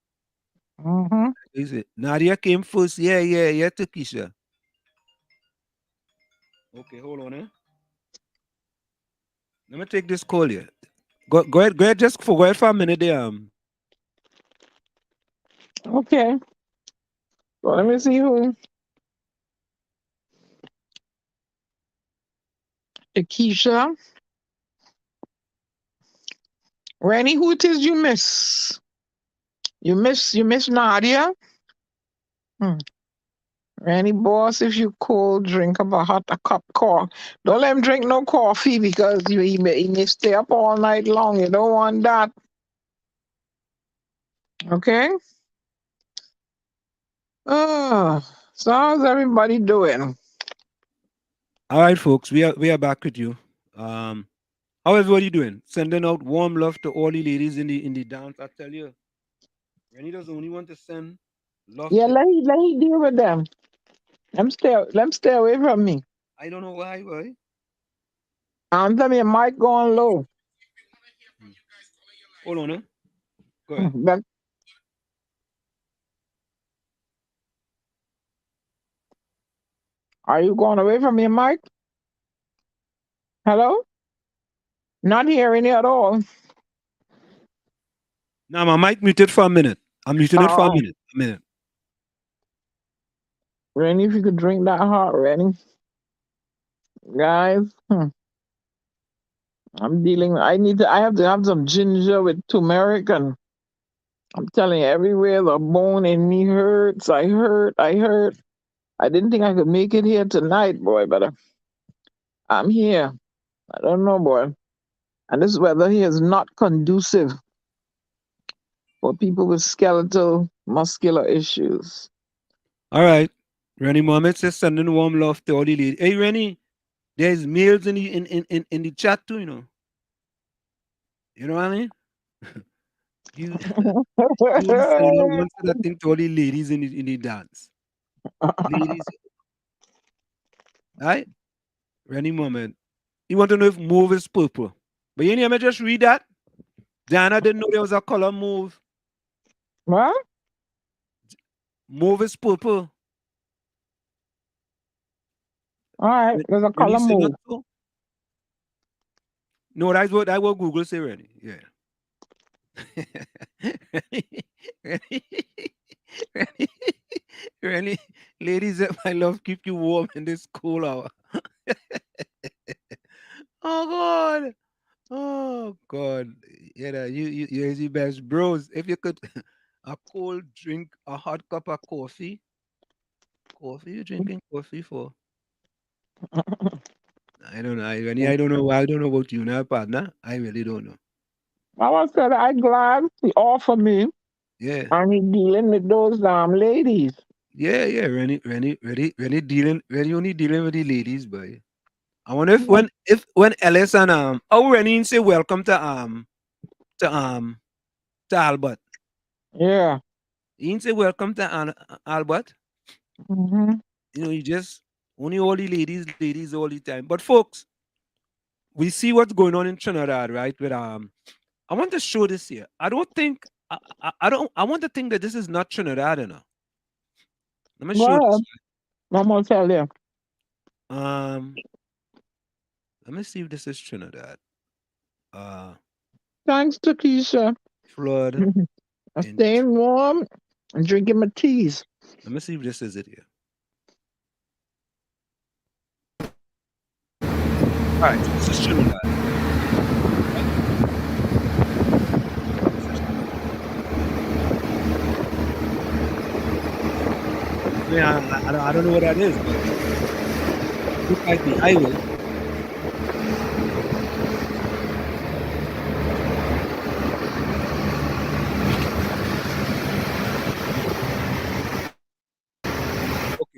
Speaker 8: Mm-hmm.
Speaker 7: Is it? Nadia came first. Yeah, to Keisha. Okay, hold on, eh? Let me take this call here. Go ahead, just go ahead for a minute there.
Speaker 8: Okay. So let me see who. Keisha. Rennie, who it is you miss? You miss Nadia? Rennie boss, if you cold, drink up a cup coffee. Don't let him drink no coffee because he may stay up all night long. You don't want that. Okay? So how's everybody doing?
Speaker 7: All right, folks, we are back with you. How everybody doing? Sending out warm love to all the ladies in the dance. I tell you, Rennie doesn't only want to send love
Speaker 8: Yeah,
Speaker 7: to.
Speaker 8: let he deal with them. Let him stay away from me.
Speaker 7: I don't know why, boy.
Speaker 8: Tell me, mic going low.
Speaker 7: Hold on, eh? Go ahead.
Speaker 8: But are you going away from your mic? Hello? Not hearing you at all.
Speaker 7: Now my mic muted for a minute. I'm muting it for a minute.
Speaker 8: Rennie, if you could drink that hot, Rennie. Guys, I have to have some ginger with turmeric, and I'm telling you, everywhere the bone in me hurts. I hurt. I didn't think I could make it here tonight, boy, but I'm here. I don't know, boy. And this weather here is not conducive for people with skeletal muscular issues.
Speaker 7: All right. Rennie Mohammed says sending warm love to all the ladies. Hey Rennie, there's males in the chat too, you know. You know what I mean? You only sending out one sort of thing to all the ladies in the dance. Ladies. Right? Rennie Mohammed. You want to know if mauve is purple. But you need me just read that? Diana didn't know there was a color mauve.
Speaker 8: What?
Speaker 7: Mauve is purple.
Speaker 8: All right, there's a color move.
Speaker 7: So? No, that's what Google say, Rennie. Yeah. Rennie, ladies, my love, keep you warm in this cool hour. Oh God. Yeah, you're the best, bros. If you could a cold drink, a hot cup of coffee. Coffee? You drinking coffee for? I don't know. I don't know. I don't know about you now, partner. I really don't know.
Speaker 8: I said I'm glad he offered me.
Speaker 7: Yeah.
Speaker 8: And he dealing with those ladies.
Speaker 7: Yeah. Rennie only dealing with the ladies, boy. I wonder if when Ellis and Rennie say welcome to Albert.
Speaker 8: Yeah.
Speaker 7: He didn't say welcome to Albert.
Speaker 8: Mm-hmm.
Speaker 7: You know, you just only all the ladies all the time. But folks, we see what's going on in Trinidad, right? With I want to show this here. I don't think I want to think that this is not Trinidad enough. Let me show this.
Speaker 8: I'm gonna tell you.
Speaker 7: Let me see if this is Trinidad.
Speaker 8: Thanks to Keisha.
Speaker 7: Flood.
Speaker 8: I'm staying warm and drinking my teas.
Speaker 7: Let me see if this is it here. All right, so this is Trinidad. I don't know what that is, but it looks like the highway.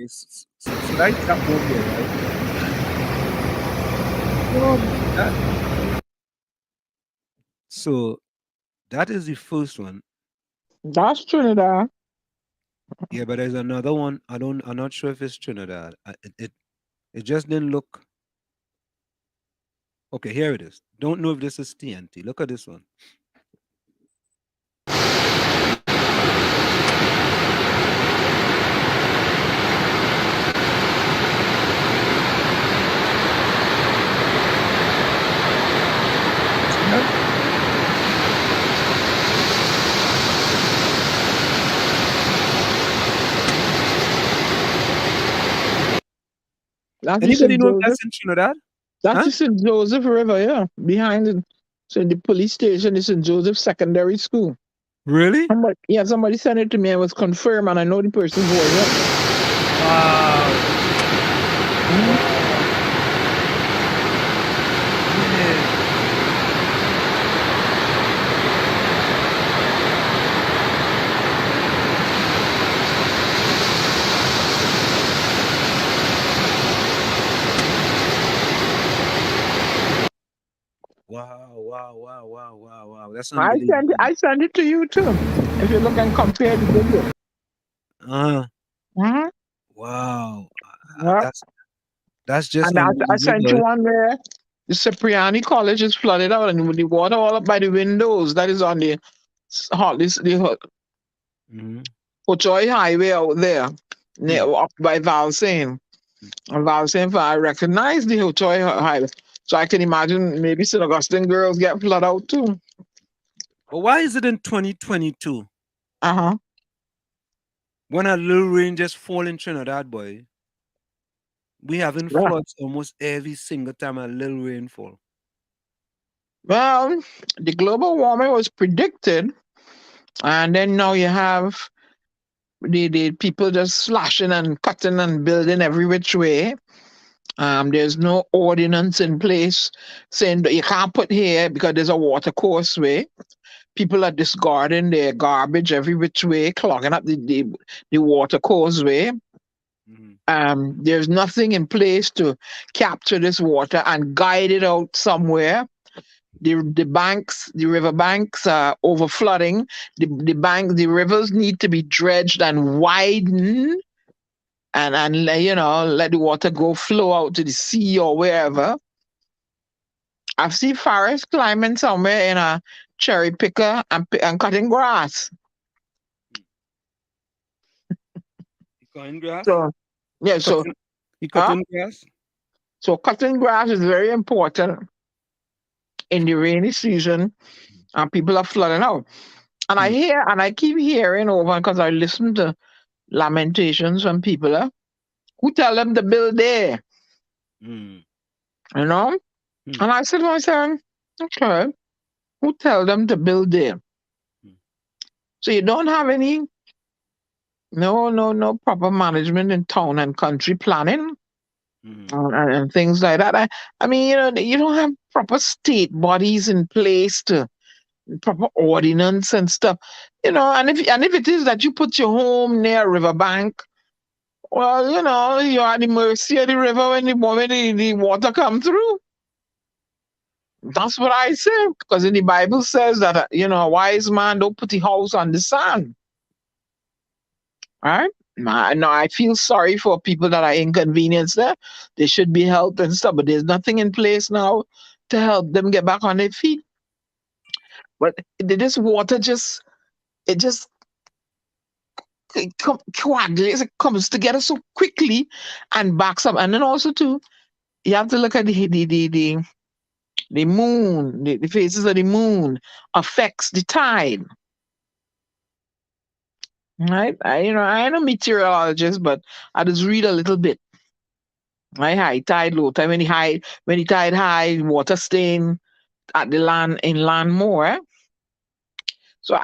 Speaker 7: Okay, so that's that one there, right? So that is the first one.
Speaker 8: That's Trinidad.
Speaker 7: Yeah, but there's another one. I'm not sure if it's Trinidad. It just didn't look. Okay, here it is. Don't know if this is TNT. Look at this one.
Speaker 8: That's the
Speaker 7: Anybody
Speaker 8: St.
Speaker 7: know if
Speaker 8: Joseph.
Speaker 7: that's in Trinidad?
Speaker 8: That's
Speaker 7: Huh?
Speaker 8: the St. Joseph River, yeah. Behind it. So the police station is St. Joseph Secondary School.
Speaker 7: Really?
Speaker 8: Somebody sent it to me. I was confirmed, and I know the person's voice. Yeah.
Speaker 7: Wow. Wow. That's unbelievable.
Speaker 8: I sent it to you too. If you look and compare the video.
Speaker 7: Wow.
Speaker 8: Yeah.
Speaker 7: That's just
Speaker 8: And I sent you
Speaker 7: unbelievable.
Speaker 8: one where the Cipriani College is flooded out, and with the water all up by the windows. That is on the Ochoy Highway out there, up by Valsain. And Valsain, I recognize the Ochoy Highway. So I can imagine maybe St. Augustine girls get flooded out too.
Speaker 7: But why is it in 2022?
Speaker 8: Uh-huh.
Speaker 7: When a little rain just fall in Trinidad, boy, we having floods almost every single time a little rain fall.
Speaker 8: Well, the global warming was predicted, and then now you have the people just slashing and cutting and building every which way. There's no ordinance in place saying that you can't put here because there's a water causeway. People are discarding their garbage every which way, clogging up the water causeway. There's nothing in place to capture this water and guide it out somewhere. The river banks are over flooding. The rivers need to be dredged and widened, and let the water flow out to the sea or wherever. I've seen Forrest climbing somewhere in a cherry picker and cutting grass.
Speaker 7: Cutting grass?
Speaker 8: So, yeah,
Speaker 7: you cutting grass?
Speaker 8: So cutting grass is very important in the rainy season, and people are flooding out. And I keep hearing over, because I listen to lamentations from people who tell them to build there. And I said to myself, okay, who tell them to build there? So you don't have any no proper management in town and country planning and things like that. I mean, you don't have proper state bodies in place to proper ordinance and stuff, and if it is that you put your home near a riverbank, well, you're at the mercy of the river when the water come through. That's what I say, because in the Bible says that a wise man don't put the house on the sand. Right? Now I feel sorry for people that are inconvenienced there. They should be helped and stuff, but there's nothing in place now to help them get back on their feet. But this water coagulates, it comes together so quickly and backs up. And then also too, you have to look at the moon, the phases of the moon affects the tide. Right? I'm a meteorologist, but I just read a little bit. Right? High tide, low tide. When the tide high, water staying at the land inland more. So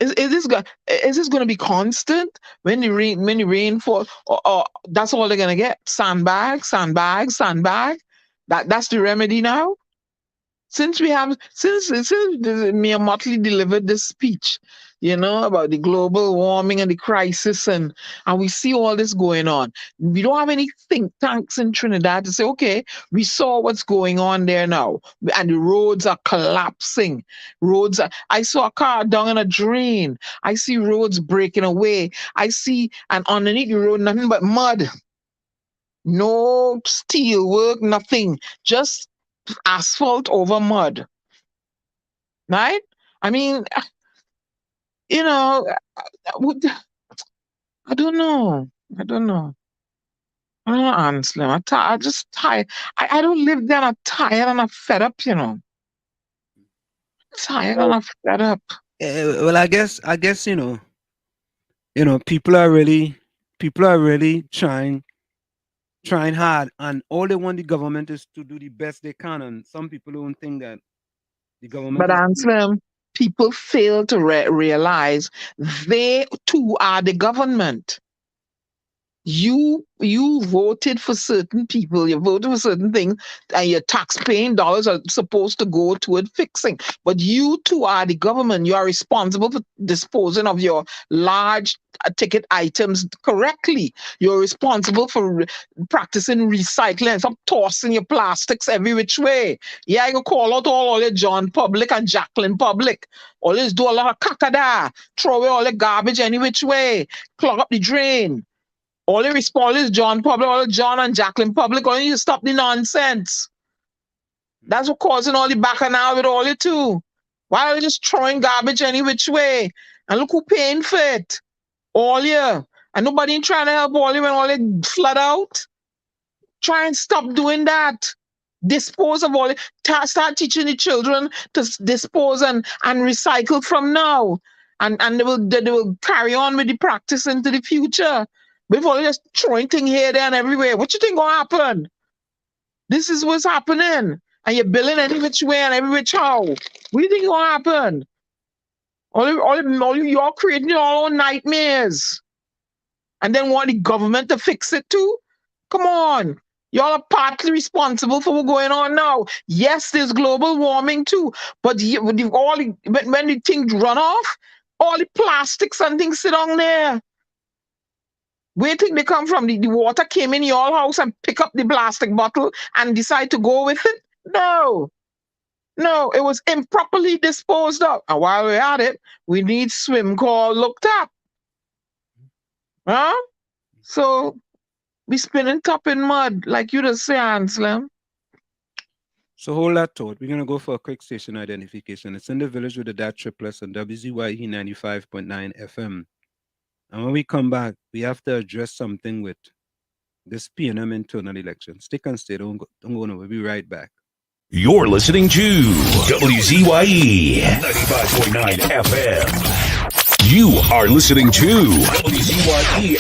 Speaker 8: is this going to be constant when the rain falls? Or that's all they're gonna get? Sandbag. That's the remedy now. Since Mayor Motley delivered this speech about the global warming and the crisis, and we see all this going on. We don't have any think tanks in Trinidad to say, okay, we saw what's going on there now, and the roads are collapsing. I saw a car down in a drain. I see roads breaking away. I see, and underneath the road, nothing but mud. No steel work, nothing. Just asphalt over mud. Right? I mean, I don't know. I don't know, honestly. I just tired. I don't live there. I'm tired and I'm fed up, Tired and I'm fed up.
Speaker 7: Well, I guess, people are really trying hard, and all they want the government is to do the best they can. And some people don't think that the government
Speaker 8: But
Speaker 7: is.
Speaker 8: Anselm, people fail to realize they too are the government. You voted for certain people, you voted for certain things, and your tax-paying dollars are supposed to go toward fixing. But you too are the government. You are responsible for disposing of your large ticket items correctly. You're responsible for practicing recycling. Stop tossing your plastics every which way. Yeah, you call out all your John Public and Jacqueline Public. Always do a lot of kakada. Throw away all the garbage any which way. Clog up the drain. All the response is John Public, all John and Jacqueline Public. All you need to stop the nonsense. That's what causing all the bacchanal with all you too. Why are you just throwing garbage any which way? And look who paying for it. All you. And nobody trying to help all you when all they flood out. Try and stop doing that. Dispose of all it. Start teaching the children to dispose and recycle from now. And they will carry on with the practice into the future. Before just throwing things here, there, and everywhere. What you think gonna happen? This is what's happening. And you're billing any which way and every which how. What do you think gonna happen? You're creating your own nightmares. And then want the government to fix it too? Come on. Y'all are partly responsible for what's going on now. Yes, there's global warming too. But when the things run off, all the plastics and things sit on there. Where do you think they come from? The water came in your house and pick up the plastic bottle and decide to go with it? No, it was improperly disposed of. And while we're at it, we need swim call looked at. Huh? So we spinning top in mud, like you just say, Anselm.
Speaker 7: So hold that thought. We're gonna go for a quick station identification. It's in the village with the DAT Triplets on WZYE 95.9 FM. And when we come back, we have to address something with this PNM internal election. Stick and stay. Don't go nowhere. We'll be right back.
Speaker 1: You're listening to WZYE 95.9 FM. You are listening to WZYE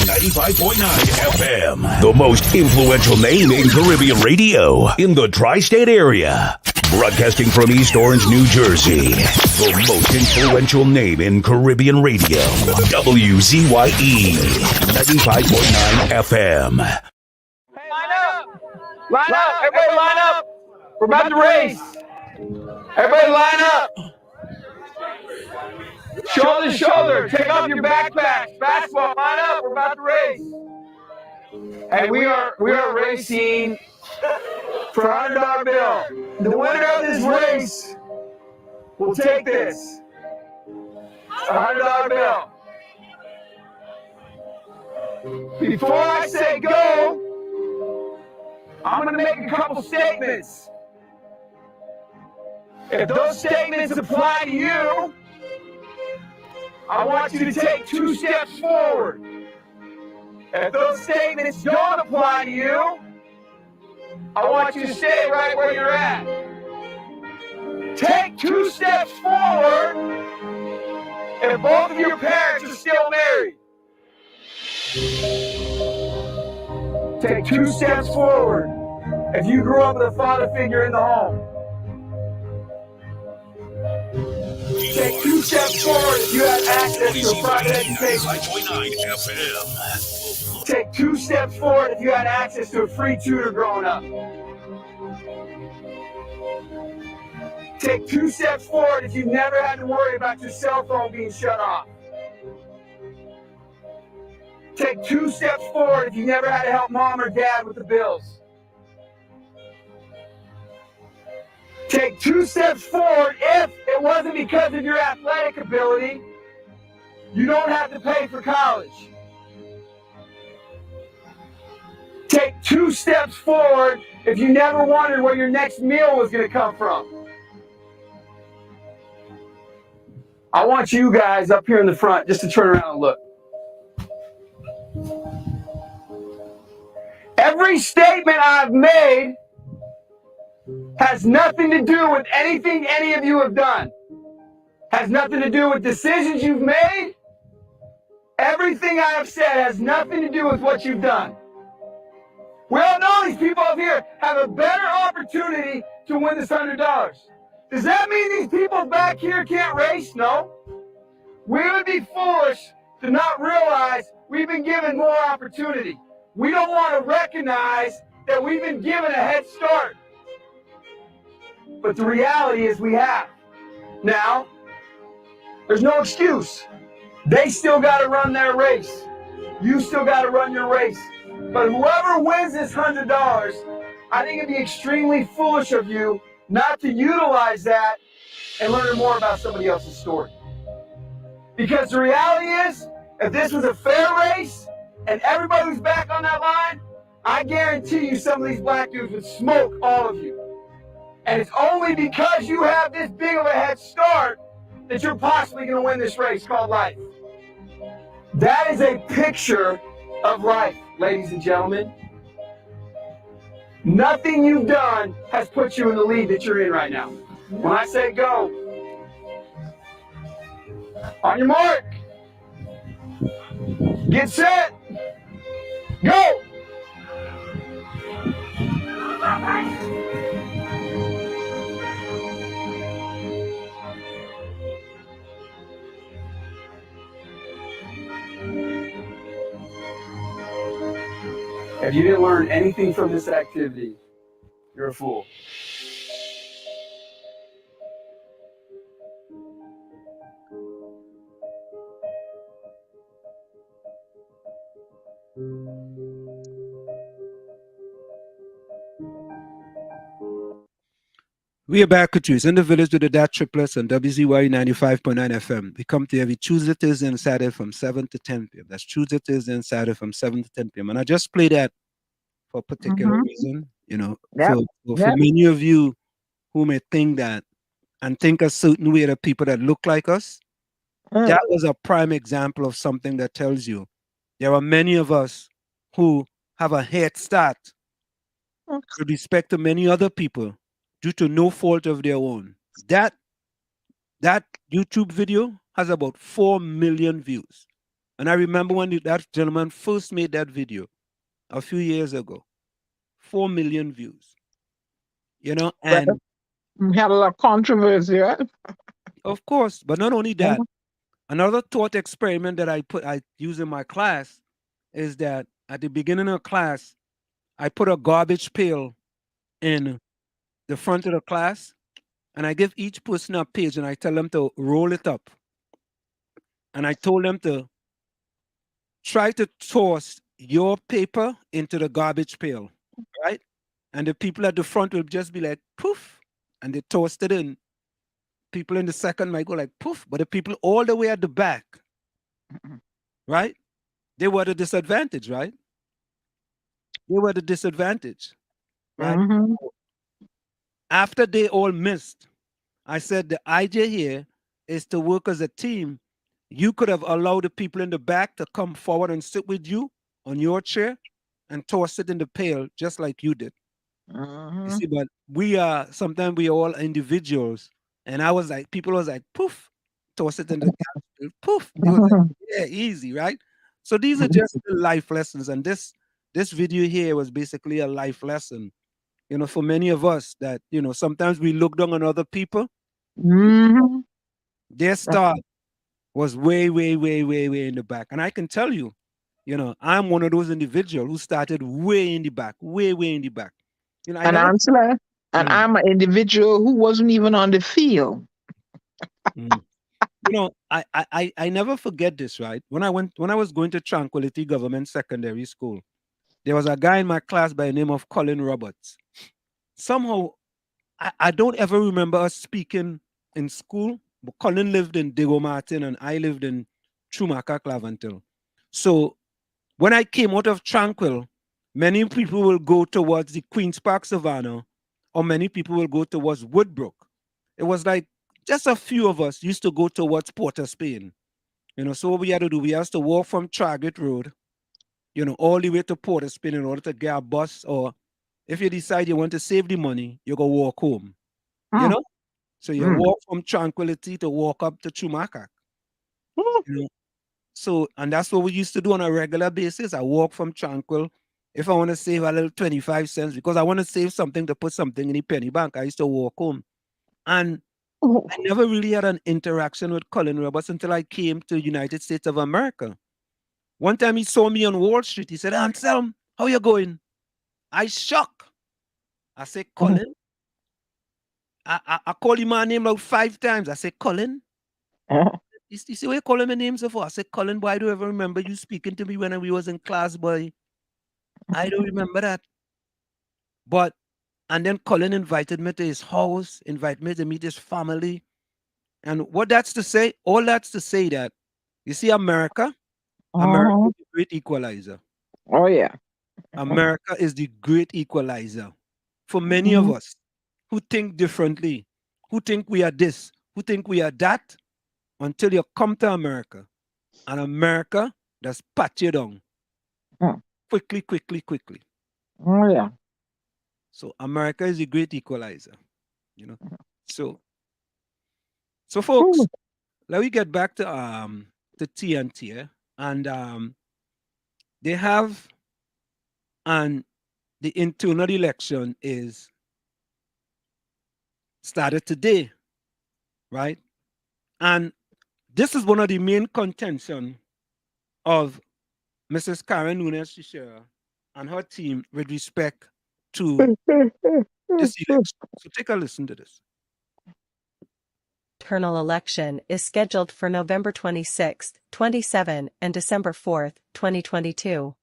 Speaker 1: 95.9 FM, the most influential name in Caribbean radio in the tri-state area. Broadcasting from East Orange, New Jersey, the most influential name in Caribbean radio, WZYE 95.9 FM.
Speaker 9: Hey, line up! Line up! Everybody line up! We're about to race! Everybody line up! Shoulder to shoulder, take off your backpacks. Basketball, line up, we're about to race. And we are racing for a $100 bill. The winner of this race will take this. A $100 bill. Before I say go, I'm going to make a couple statements. If those statements apply to you, I want you to take 2 steps forward. If those statements don't apply to you, I want you to stay right where you're at. Take 2 steps forward if both of your parents are still married. Take 2 steps forward if you grew up with a father figure in the home. Take 2 steps forward if you have access to a private education. Take 2 steps forward if you had access to a free tutor growing up. Take 2 steps forward if you've never had to worry about your cell phone being shut off. Take 2 steps forward if you never had to help mom or dad with the bills. Take 2 steps forward if it wasn't because of your athletic ability. You don't have to pay for college. Take 2 steps forward if you never wondered where your next meal was going to come from. I want you guys up here in the front just to turn around and look. Every statement I've made has nothing to do with anything any of you have done. Has nothing to do with decisions you've made. Everything I have said has nothing to do with what you've done. We all know these people up here have a better opportunity to win this $100. Does that mean these people back here can't race? No. We would be foolish to not realize we've been given more opportunity. We don't want to recognize that we've been given a head start. But the reality is we have. Now, there's no excuse. They still got to run their race. You still got to run your race. But whoever wins this $100, I think it'd be extremely foolish of you not to utilize that and learn more about somebody else's story. Because the reality is, if this was a fair race and everybody was back on that line, I guarantee you some of these black dudes would smoke all of you. And it's only because you have this big of a head start that you're possibly going to win this race called life. That is a picture of life, ladies and gentlemen. Nothing you've done has put you in the lead that you're in right now. When I say go, on your mark, get set, go! If you didn't learn anything from this activity, you're a fool.
Speaker 7: We are back with you. It's in the village with the DAT Triplets on WZYE 95.9 FM. We come to you every Tuesday, Thursday, and Saturday from 7 to 10 p.m. That's Tuesday, Thursday, and Saturday from 7 to 10 p.m. And I just play that for a particular reason, you know, for many of you who may think that and think a certain way of people that look like us. That was a prime example of something that tells you there are many of us who have a head start with respect to many other people due to no fault of their own. That YouTube video has about 4 million views. And I remember when that gentleman first made that video a few years ago. 4 million views. You know, and
Speaker 8: we had a lot of controversy, right?
Speaker 7: Of course, but not only that. Another thought experiment that I use in my class is that at the beginning of class, I put a garbage pail in the front of the class, and I give each person a page, and I tell them to roll it up. And I told them to try to toss your paper into the garbage pail, right? And the people at the front will just be like, poof, and they tossed it in. People in the second might go like, poof, but the people all the way at the back, right? They were the disadvantage, right? They were the disadvantage, right? After they all missed, I said the idea here is to work as a team. You could have allowed the people in the back to come forward and sit with you on your chair and toss it in the pail just like you did. You see, but sometimes we are all individuals. And I was like, people was like, poof, toss it in the pail, poof. It was like, yeah, easy, right? So these are just life lessons. And this video here was basically a life lesson. You know, for many of us that, you know, sometimes we look down on other people. Their start was way, way, way, way, way in the back. And I can tell you, you know, I'm one of those individuals who started way in the back, way, way in the back. You know,
Speaker 8: and And I'm an individual who wasn't even on the field.
Speaker 7: You know, I never forget this, right? When I was going to Tranquility Government Secondary School, there was a guy in my class by the name of Colin Roberts. Somehow, I don't ever remember us speaking in school, but Colin lived in Diego Martin and I lived in Chumaka, Clavantil. So when I came out of Tranquil, many people will go towards the Queen's Park Savannah, or many people will go towards Woodbrook. It was like just a few of us used to go towards Port of Spain. You know, so what we had to do, we had to walk from Target Road, you know, all the way to Port of Spain in order to get a bus, or if you decide you want to save the money, you go walk home. You know? So you walk from Tranquility to walk up to Chumaka. You know? So, and that's what we used to do on a regular basis. I walk from Tranquil. If I want to save a little 25 cents, because I want to save something to put something in the penny bank, I used to walk home. And I never really had an interaction with Colin Roberts until I came to the United States of America. One time he saw me on Wall Street. He said, Anselm, how you going? I shocked. I said, Colin? I called him my name like 5 times. I said, Colin? You see what you call him my name so far? I said, Colin, boy, I don't ever remember you speaking to me when we was in class, boy. I don't remember that. But, and then Colin invited me to his house, invited me to meet his family. And what that's to say, all that's to say that, you see, America is the great equalizer.
Speaker 8: Oh, yeah.
Speaker 7: America is the great equalizer. For many of us who think differently, who think we are this, who think we are that, until you come to America, and America just pat you down. Quickly, quickly, quickly.
Speaker 8: Oh, yeah.
Speaker 7: So America is the great equalizer, you know. So folks, let me get back to TNT, and they have, and the internal election is started today, right? And this is one of the main contention of Mrs. Karen Nunes-Teixeira and her team with respect to this election. So take a listen to this.
Speaker 10: Internal election is scheduled for November 26, 27, and December 4, 2022.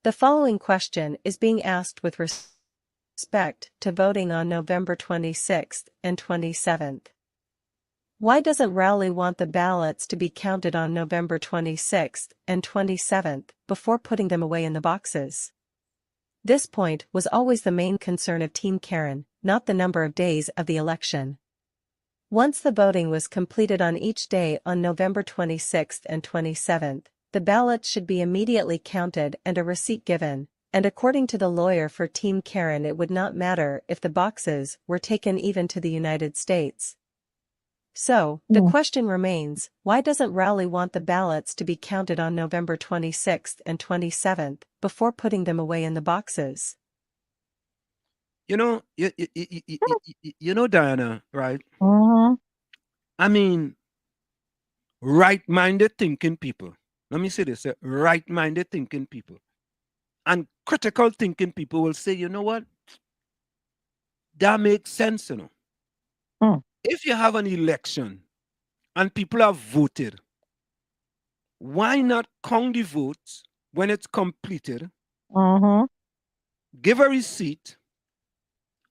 Speaker 10: The following question is being asked with respect to voting on November 26th and 27th. Why doesn't Rowley want the ballots to be counted on November 26th and 27th before putting them away in the boxes? This point was always the main concern of Team Karen, not the number of days of the election. Once the voting was completed on each day on November 26th and 27th, the ballots should be immediately counted and a receipt given, and according to the lawyer for Team Karen, it would not matter if the boxes were taken even to the United States. So, the question remains, why doesn't Rowley want the ballots to be counted on November 26th and 27th before putting them away in the boxes?
Speaker 7: You know, you know, Diana, right? I mean, right-minded thinking people. Let me say this, right-minded thinking people. And critical thinking people will say, you know what? That makes sense, you know. If you have an election and people have voted, why not count the votes when it's completed, give a receipt,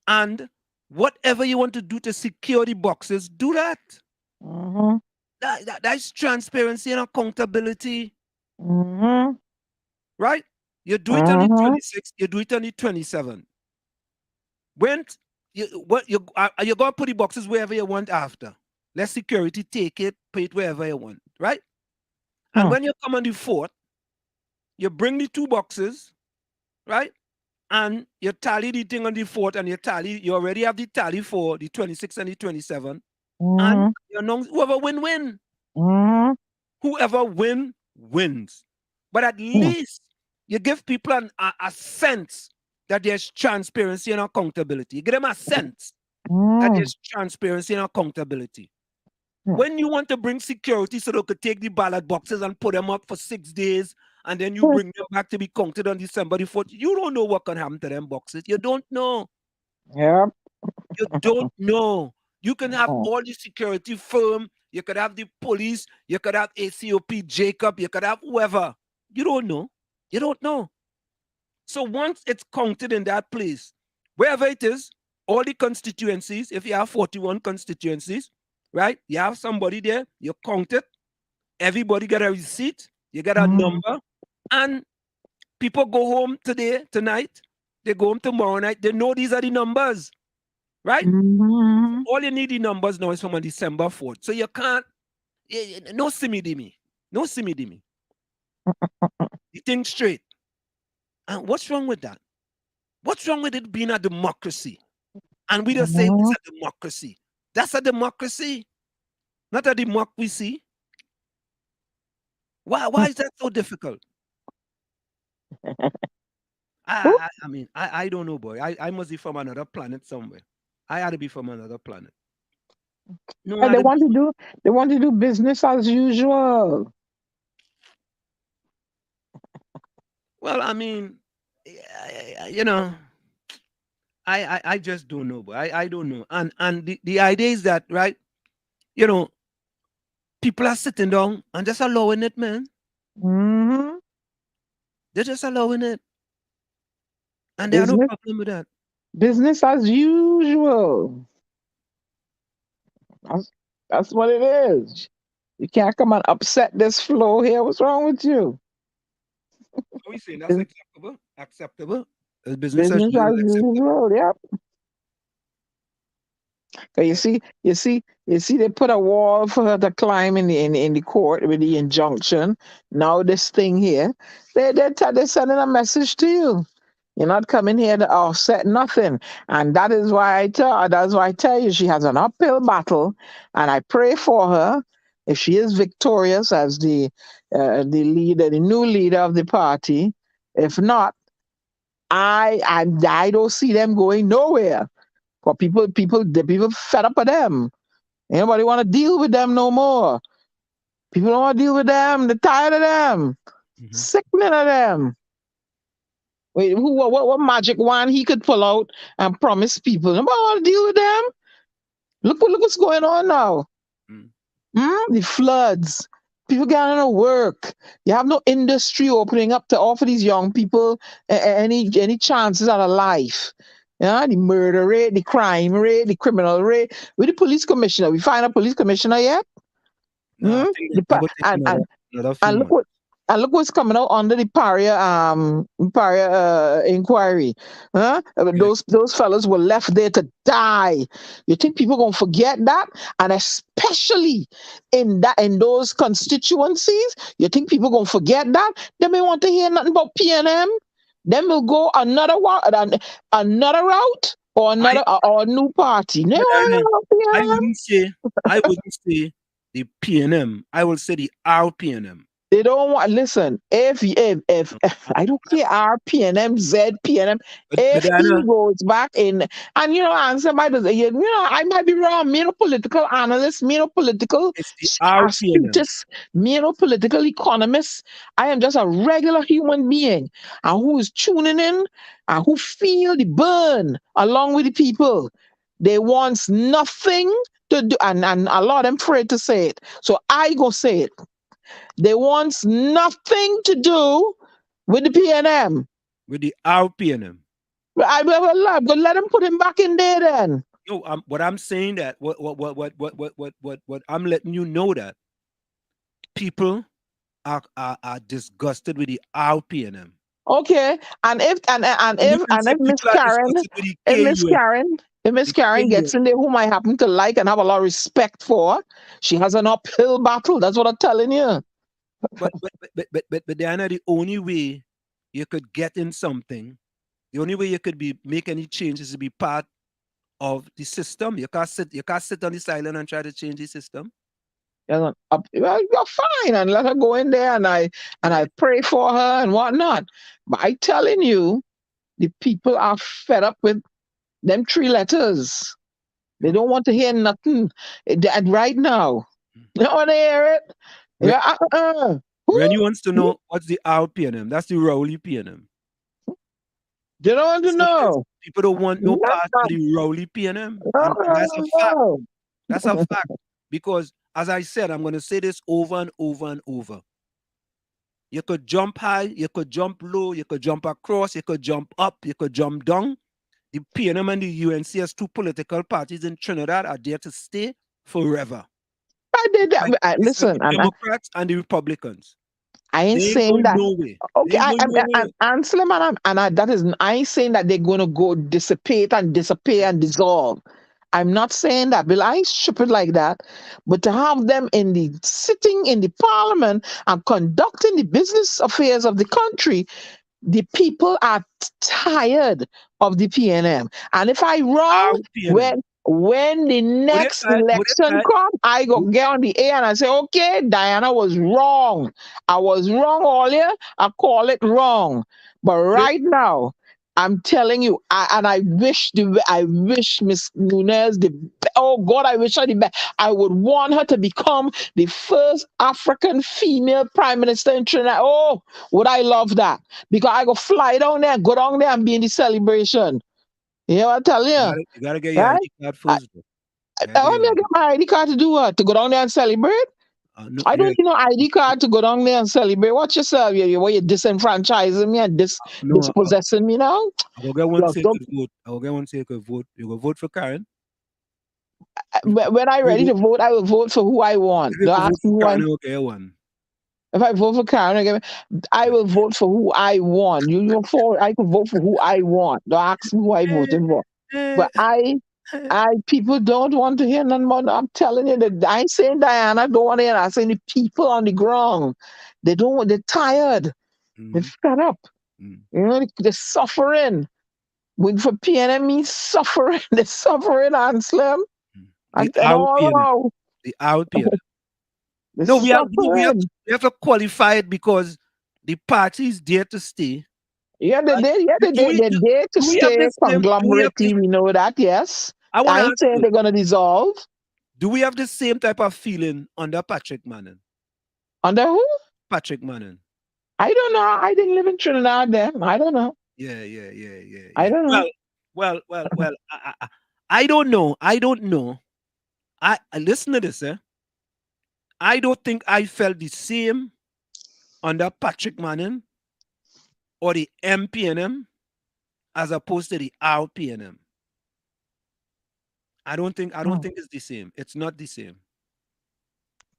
Speaker 7: and whatever you want to do to secure the boxes, do that. That's transparency and accountability. Right? You do it on the 26th, you do it on the 27th. When you're going to put the boxes wherever you want after. Let security take it, put it wherever you want, right? And when you come on the 4th, you bring the 2 boxes, right? And you tally the thing on the 4th, and you already have the tally for the 26th and the 27th. And you announce whoever win. Whoever wins. But at least you give people a sense that there's transparency and accountability. You give them a sense that there's transparency and accountability. When you want to bring security so they could take the ballot boxes and put them up for 6 days, and then you bring them back to be counted on December the 4th, you don't know what can happen to them boxes. You don't know.
Speaker 8: Yep.
Speaker 7: You don't know. You can have all the security firm. You could have the police. You could have ACOP Jacob. You could have whoever. You don't know. You don't know. So once it's counted in that place, wherever it is, all the constituencies, if you have 41 constituencies, right? You have somebody there, you count it, everybody get a receipt, you get a number, and people go home today, tonight, they go home tomorrow night, they know these are the numbers, right? All you need the numbers now is from on December 4th. So you can't, no simmy-dimmy, no simmy-dimmy. You think straight. And what's wrong with that? What's wrong with it being a democracy? And we just say it's a democracy. That's a democracy, not a democracy. Why is that so difficult? I mean, I don't know, boy. I must be from another planet somewhere. I had to be from another planet. No,
Speaker 8: And they want to do business as usual.
Speaker 7: Well, I mean, you know, I just don't know, but I don't know. And the idea is that, right, you know, people are sitting down and just allowing it, man. They're just allowing it. And they have no problem with that.
Speaker 8: Business as usual. That's what it is. You can't come and upset this flow here. What's wrong with you?
Speaker 7: Are we saying that's acceptable? Acceptable? Business as
Speaker 8: usual, yep. You see, they put a wall for her to climb in the court with the injunction. Now this thing here, they're sending a message to you. You're not coming here to offset nothing, and that is why I tell you she has an uphill battle, and I pray for her. If she is victorious as the leader, the new leader of the party, if not, I don't see them going nowhere. For the people fed up with them. Anybody want to deal with them no more? People don't want to deal with them. They're tired of them. Sickening of them. Wait, what magic wand he could pull out and promise people? Nobody want to deal with them. Look what's going on now. The floods. People getting to work. You have no industry opening up to offer these young people any chances at a life. Yeah, the murder rate, the crime rate, the criminal rate. With the police commissioner, we find a police commissioner yet?
Speaker 7: No,
Speaker 8: and look what's coming out under the Paria inquiry. Huh? Those fellas were left there to die. You think people gonna forget that? And especially in those constituencies, you think people gonna forget that? They may want to hear nothing about PNM. Then we'll go another route or or a new party. No,
Speaker 7: I wouldn't say the PNM. I will say the RPNM.
Speaker 8: They don't want listen. If I don't care RPNM, ZPNM, if he goes back in and answer by the I might be wrong. Me no political analyst, me no political astutist, me no political economist. I am just a regular human being and who is tuning in and who feel the burn along with the people. They want nothing to do, and a lot of them afraid to say it. So I go say it. They want nothing to do with the PNM.
Speaker 7: With the RPNM.
Speaker 8: I will let them put him back in there then.
Speaker 7: No, what I'm saying that what I'm letting you know that people are disgusted with the RPNM.
Speaker 8: Okay, and if Miss Karen gets in there, whom I happen to like and have a lot of respect for, she has an uphill battle. That's what I'm telling you.
Speaker 7: But Diana, the only way you could get in something, the only way you could make any changes is to be part of the system. You can't sit on this island and try to change the system.
Speaker 8: Well, you're fine, and let her go in there, and I pray for her and whatnot. But I telling you, the people are fed up with them 3 letters. They don't want to hear nothing right now. They don't want to hear it.
Speaker 7: Rennie wants to know what's the RPNM. That's the Rowley PNM.
Speaker 8: They don't want to know.
Speaker 7: People don't want no part of the Rowley PNM. And that's a fact.
Speaker 8: No.
Speaker 7: That's a fact. Because, as I said, I'm going to say this over and over and over. You could jump high, you could jump low, you could jump across, you could jump up, you could jump down. The PNM and the UNC as two political parties in Trinidad are there to stay forever.
Speaker 8: Listen,
Speaker 7: the Democrats and the Republicans.
Speaker 8: I ain't saying that. Okay, Anselm, I ain't saying that they're going to go dissipate and disappear and dissolve. I'm not saying that. Bill, I ain't stupid like that. But to have them sitting in the parliament and conducting the business affairs of the country, the people are tired of the PNM. And if I wrong, when the next election comes, I go get on the air and I say, okay, Diana was wrong. I was wrong all year. I call it wrong. But right now, I'm telling you, I wish Miss Nunez I wish her the best. I would want her to become the first African female prime minister in Trinidad. Oh, would I love that? Because I go fly down there, go down there and be in the celebration. You know what I tell you?
Speaker 7: You gotta get your ID card first.
Speaker 8: I want to get my ID card to do what? To go down there and celebrate? I don't need no ID card to go down there and celebrate. Watch yourself. You're disenfranchising me and dispossessing me now.
Speaker 7: I will get one second vote. I will get one second vote. You will vote for Karen?
Speaker 8: When I'm ready to vote, I will vote for who I want.
Speaker 7: If I
Speaker 8: vote for Karen, I will vote for who I want. I can vote for who I want. Don't ask me who I voted for. But people don't want to hear nothing more. I'm telling you that I ain't saying Diana don't want to hear. I'm saying the people on the ground. They're tired. They're fed up. You know, they're suffering. For PNM means suffering. They're suffering, Anselm.
Speaker 7: The out PNM. No, we have to qualify it because the party is there to stay.
Speaker 8: Yeah, they're there to stay conglomerately. We know that, yes. I ain't saying they're going to dissolve.
Speaker 7: Do we have the same type of feeling under Patrick Manning?
Speaker 8: Under who?
Speaker 7: Patrick Manning.
Speaker 8: I don't know. I didn't live in Trinidad then. I don't know.
Speaker 7: Yeah.
Speaker 8: I don't know.
Speaker 7: Well. I don't know. I listen to this, I don't think I felt the same under Patrick Manning or the MPNM as opposed to the RPNM. I don't think it's the same. It's not the same.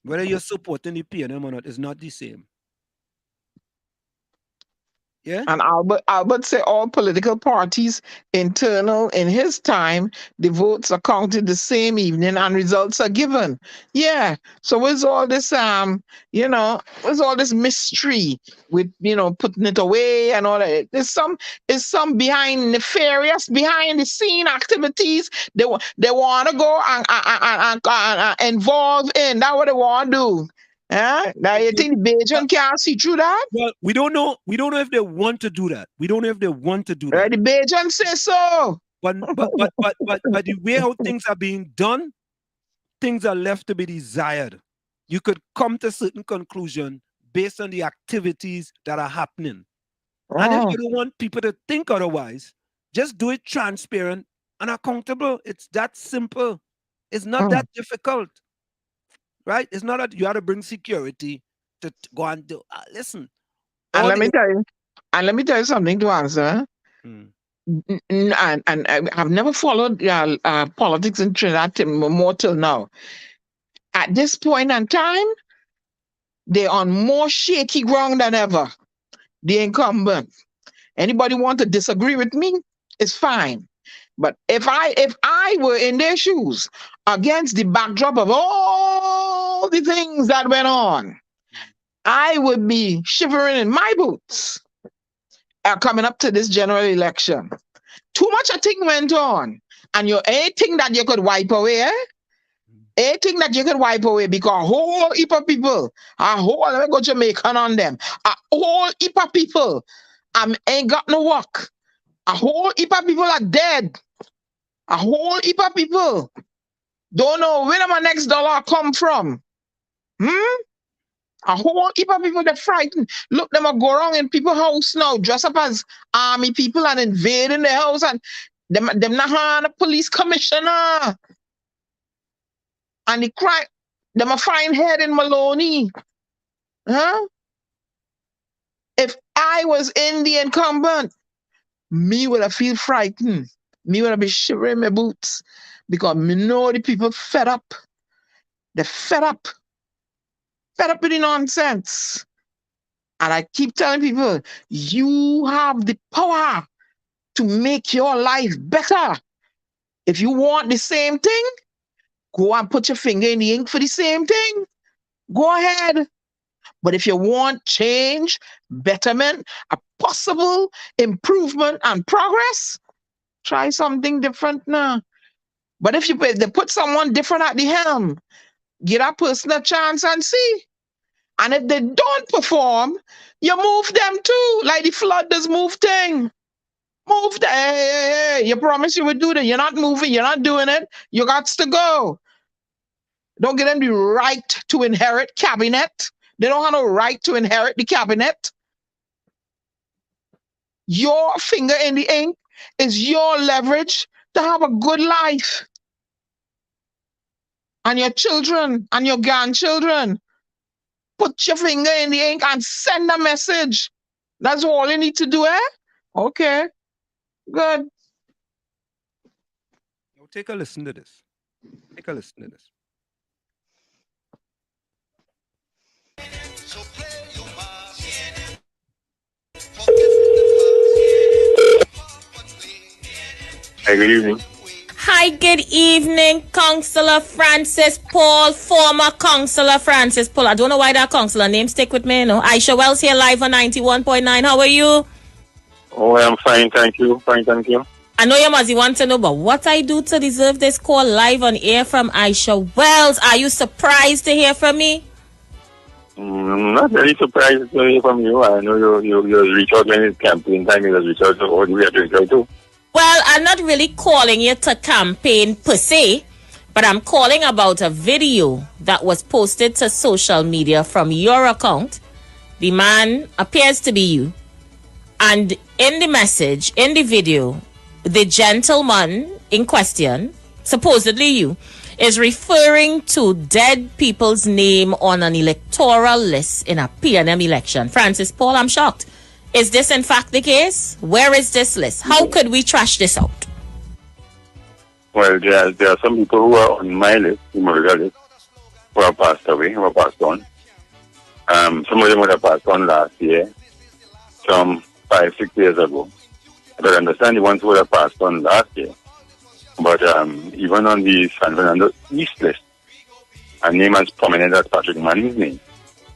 Speaker 7: Whether you're supporting the PNM or not, it's not the same. Yeah.
Speaker 8: And Albert say all political parties internal in his time, the votes are counted the same evening and results are given. Yeah. So where's all this where's all this mystery with putting it away and all that? There's some nefarious behind the scene activities they want to go and involve in. That's what they want to do. Now you think Beijing can't see through that?
Speaker 7: Well, we don't know if they want to do that. We don't know if they want to do that.
Speaker 8: Right, the Beijing say so.
Speaker 7: But the way how things are being done, things are left to be desired. You could come to a certain conclusion based on the activities that are happening. And if you don't want people to think otherwise, just do it transparent and accountable. It's that simple. It's not that difficult. Right? It's not that you have to bring security to go and do. Listen.
Speaker 8: And let me tell you something to answer. And I've never followed politics in Trinidad more till now. At this point in time, they're on more shaky ground than ever. The incumbent. Anybody want to disagree with me? It's fine. But if I were in their shoes against the backdrop of all the things that went on, I would be shivering in my boots coming up to this general election. Too much a thing went on. And a thing that you could wipe away, A thing that you can wipe away because a whole heap of people, let me go Jamaican on them, a whole heap of people ain't got no work. A whole heap of people are dead. A whole heap of people don't know where my next dollar come from. A whole heap of people that frightened. Look, them a go around in people's house now, dress up as army people and invade in their house. And Them not harm the police commissioner. And the crime, them a fine head in Maloney. Huh? If I was in the incumbent, me would have feel frightened. Me would have been shivering my boots. Because me know the people fed up. They're fed up. Fed up with the nonsense. And I keep telling people, you have the power to make your life better. If you want the same thing, go and put your finger in the ink for the same thing. Go ahead. But if you want change, betterment, a possible improvement and progress, try something different now. But if they put someone different at the helm, give that person a chance and see. And if they don't perform, you move them too, like the flooders move thing. Move them. Hey, you promise you would do that. You're not moving. You're not doing it. You got to go. Don't give them the right to inherit cabinet. They don't have no right to inherit the cabinet. Your finger in the ink is your leverage to have a good life. And your children and your grandchildren. Put your finger in the ink and send a message. That's all you need to do, eh? Okay. Good.
Speaker 7: Now take a listen to this. Take a listen to this.
Speaker 11: Hey, good evening.
Speaker 12: Hi, good evening, Councillor Francis Paul, former Councillor Francis Paul. I don't know why that councillor name stick with me, you know. Aisha Wells here live on 91.9. How are you?
Speaker 11: Oh, I'm fine, thank you. Fine, thank you.
Speaker 12: I know you must want to know, but what I do to deserve this call live on air from Aisha Wells? Are you surprised to hear from me?
Speaker 11: Not very surprised to hear from you. I know you reach out when it's campaign time. You reach out to all we have to reach out to.
Speaker 12: Well, I'm not really calling you to campaign per se, but I'm calling about a video that was posted to social media from your account. The man appears to be you. And in the message, in the video, the gentleman in question, supposedly you, is referring to dead people's name on an electoral list in a PNM election. Francis Paul, I'm shocked. Is this in fact the case? Where is this list? How could we trash this out?
Speaker 11: Well, there are some people who are on my list, the murder list, who have passed away, who have passed on. Some of them would have passed on last year, some 5-6 years ago. I don't understand the ones who would have passed on last year. But even on the San Fernando East list, a name as prominent as Patrick Manning's name.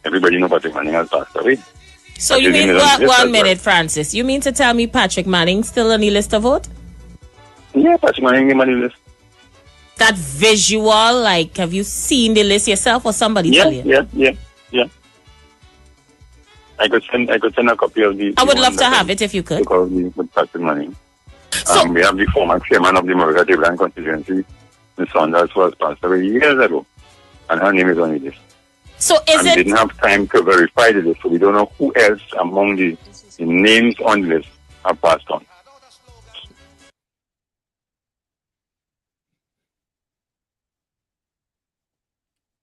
Speaker 11: Everybody knows Patrick Manning has passed away.
Speaker 12: So you mean, one minute, Francis, you mean to tell me Patrick Manning still on the list of vote?
Speaker 11: Yeah, Patrick Manning is on the list.
Speaker 12: That visual, like, have you seen the list yourself or somebody tell you?
Speaker 11: Yeah. I could send a copy of the...
Speaker 12: I would love to have it if you could.
Speaker 11: Because with Patrick Manning. So, we have the former chairman of the Morgan Tabland constituency, Ms. Saunders, who has passed away years ago. And her name is on the list.
Speaker 12: So is it...
Speaker 11: We didn't have time to verify the list, so we don't know who else among the names on the list have passed on.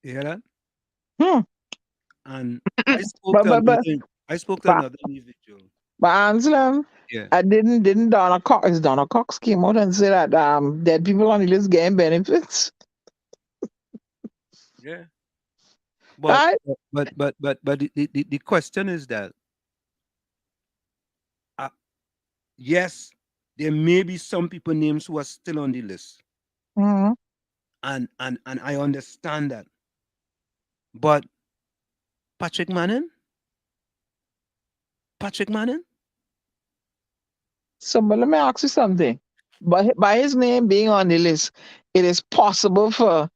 Speaker 7: You hear that? And
Speaker 8: I
Speaker 7: spoke to another individual.
Speaker 8: But Anselm,
Speaker 7: yeah.
Speaker 8: I didn't Donna Cox came out and said that dead people on the list getting benefits.
Speaker 7: Yeah. But the question is that yes, there may be some people names who are still on the list.
Speaker 8: Mm-hmm.
Speaker 7: And I understand that. But Patrick Manning?
Speaker 8: So, but let me ask you something. By his name being on the list, it is possible for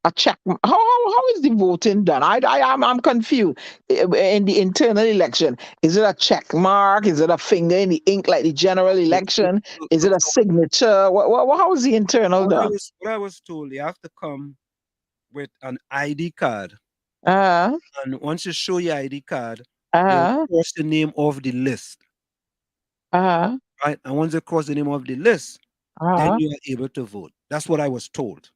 Speaker 8: a check. How is the voting done? I'm confused. In the internal election, is it a check mark? Is it a finger in the ink like the general election? Is it a signature? How is the internal done?
Speaker 7: What I was told, you have to come with an ID card.
Speaker 8: And
Speaker 7: once you show your ID card, you cross the name of the list.
Speaker 8: Right?
Speaker 7: And once you cross the name of the list, then you are able to vote. That's what I was told.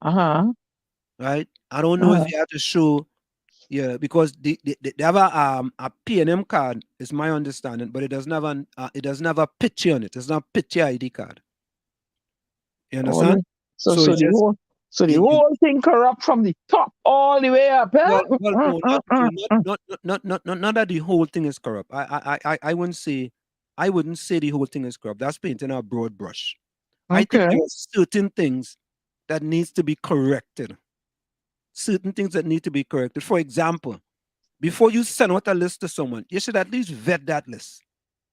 Speaker 7: Right? I don't know if you have to show, because they have a PNM card, is my understanding, but it doesn't have a picture on it. It's not a picture ID card. You understand?
Speaker 8: So the whole thing corrupt from the top all the way up.
Speaker 7: Well, no, not that the whole thing is corrupt. I wouldn't say the whole thing is corrupt. That's painting a broad brush. I think there are certain things that needs to be corrected. Certain things that need to be corrected. For example, before you send out a list to someone, you should at least vet that list.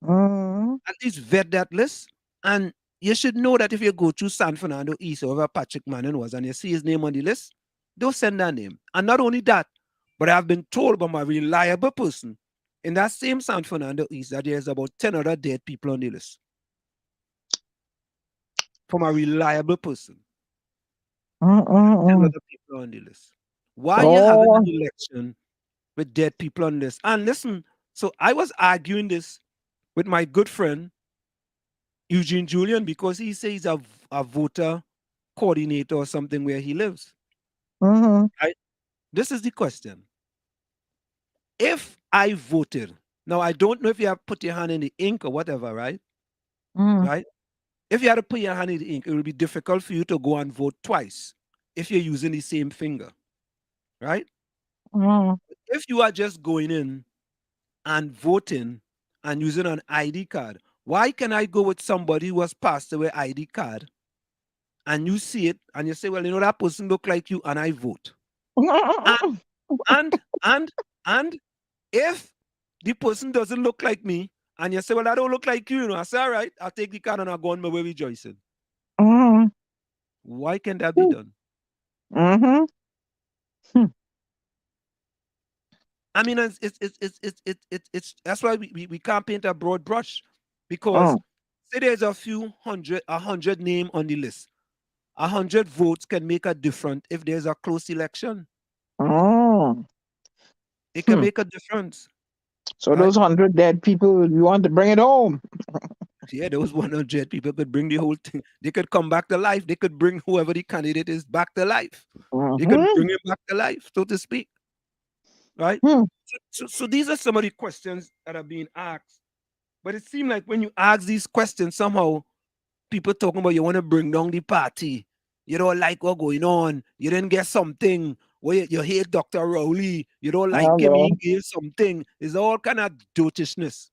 Speaker 7: At least vet that list, and you should know that if you go to San Fernando East, or wherever Patrick Manning was, and you see his name on the list, don't send that name. And not only that, but I've been told by my reliable person in that same San Fernando East that there's about 10 other dead people on the list. From a reliable person. 10 other people on the list. Why you having an election with dead people on this? And listen, so I was arguing this with my good friend Eugene Julian, because he says he's a voter coordinator or something where he lives. This is the question. If I voted, now I don't know if you have put your hand in the ink or whatever, right? Right? If you had to put your hand in the ink, it will be difficult for you to go and vote twice if you're using the same finger, right? If you are just going in and voting and using an ID card, why can I go with somebody who has passed away ID card and you see it and you say, well, you know, that person look like you, and I vote? And if the person doesn't look like me and you say, well, I don't look like you, I say, all right, I'll take the card and I'll go on my way rejoicing. Why can that be done? I mean, it's that's why we can't paint a broad brush, because say there's a 100 name on the list. 100 votes can make a difference if there's a close election. It can make a difference.
Speaker 8: So right? Those 100 dead people, you want to bring it home?
Speaker 7: Yeah, those 100 people could bring the whole thing. They could come back to life. They could bring whoever the candidate is back to life. They could bring him back to life, so to speak. Right? So these are some of the questions that are being asked. But it seems like when you ask these questions, somehow people talking about you want to bring down the party. You don't like what's going on. You didn't get something. Well, you hate Dr. Rowley. You don't like him. He gave something. It's all kind of dotishness.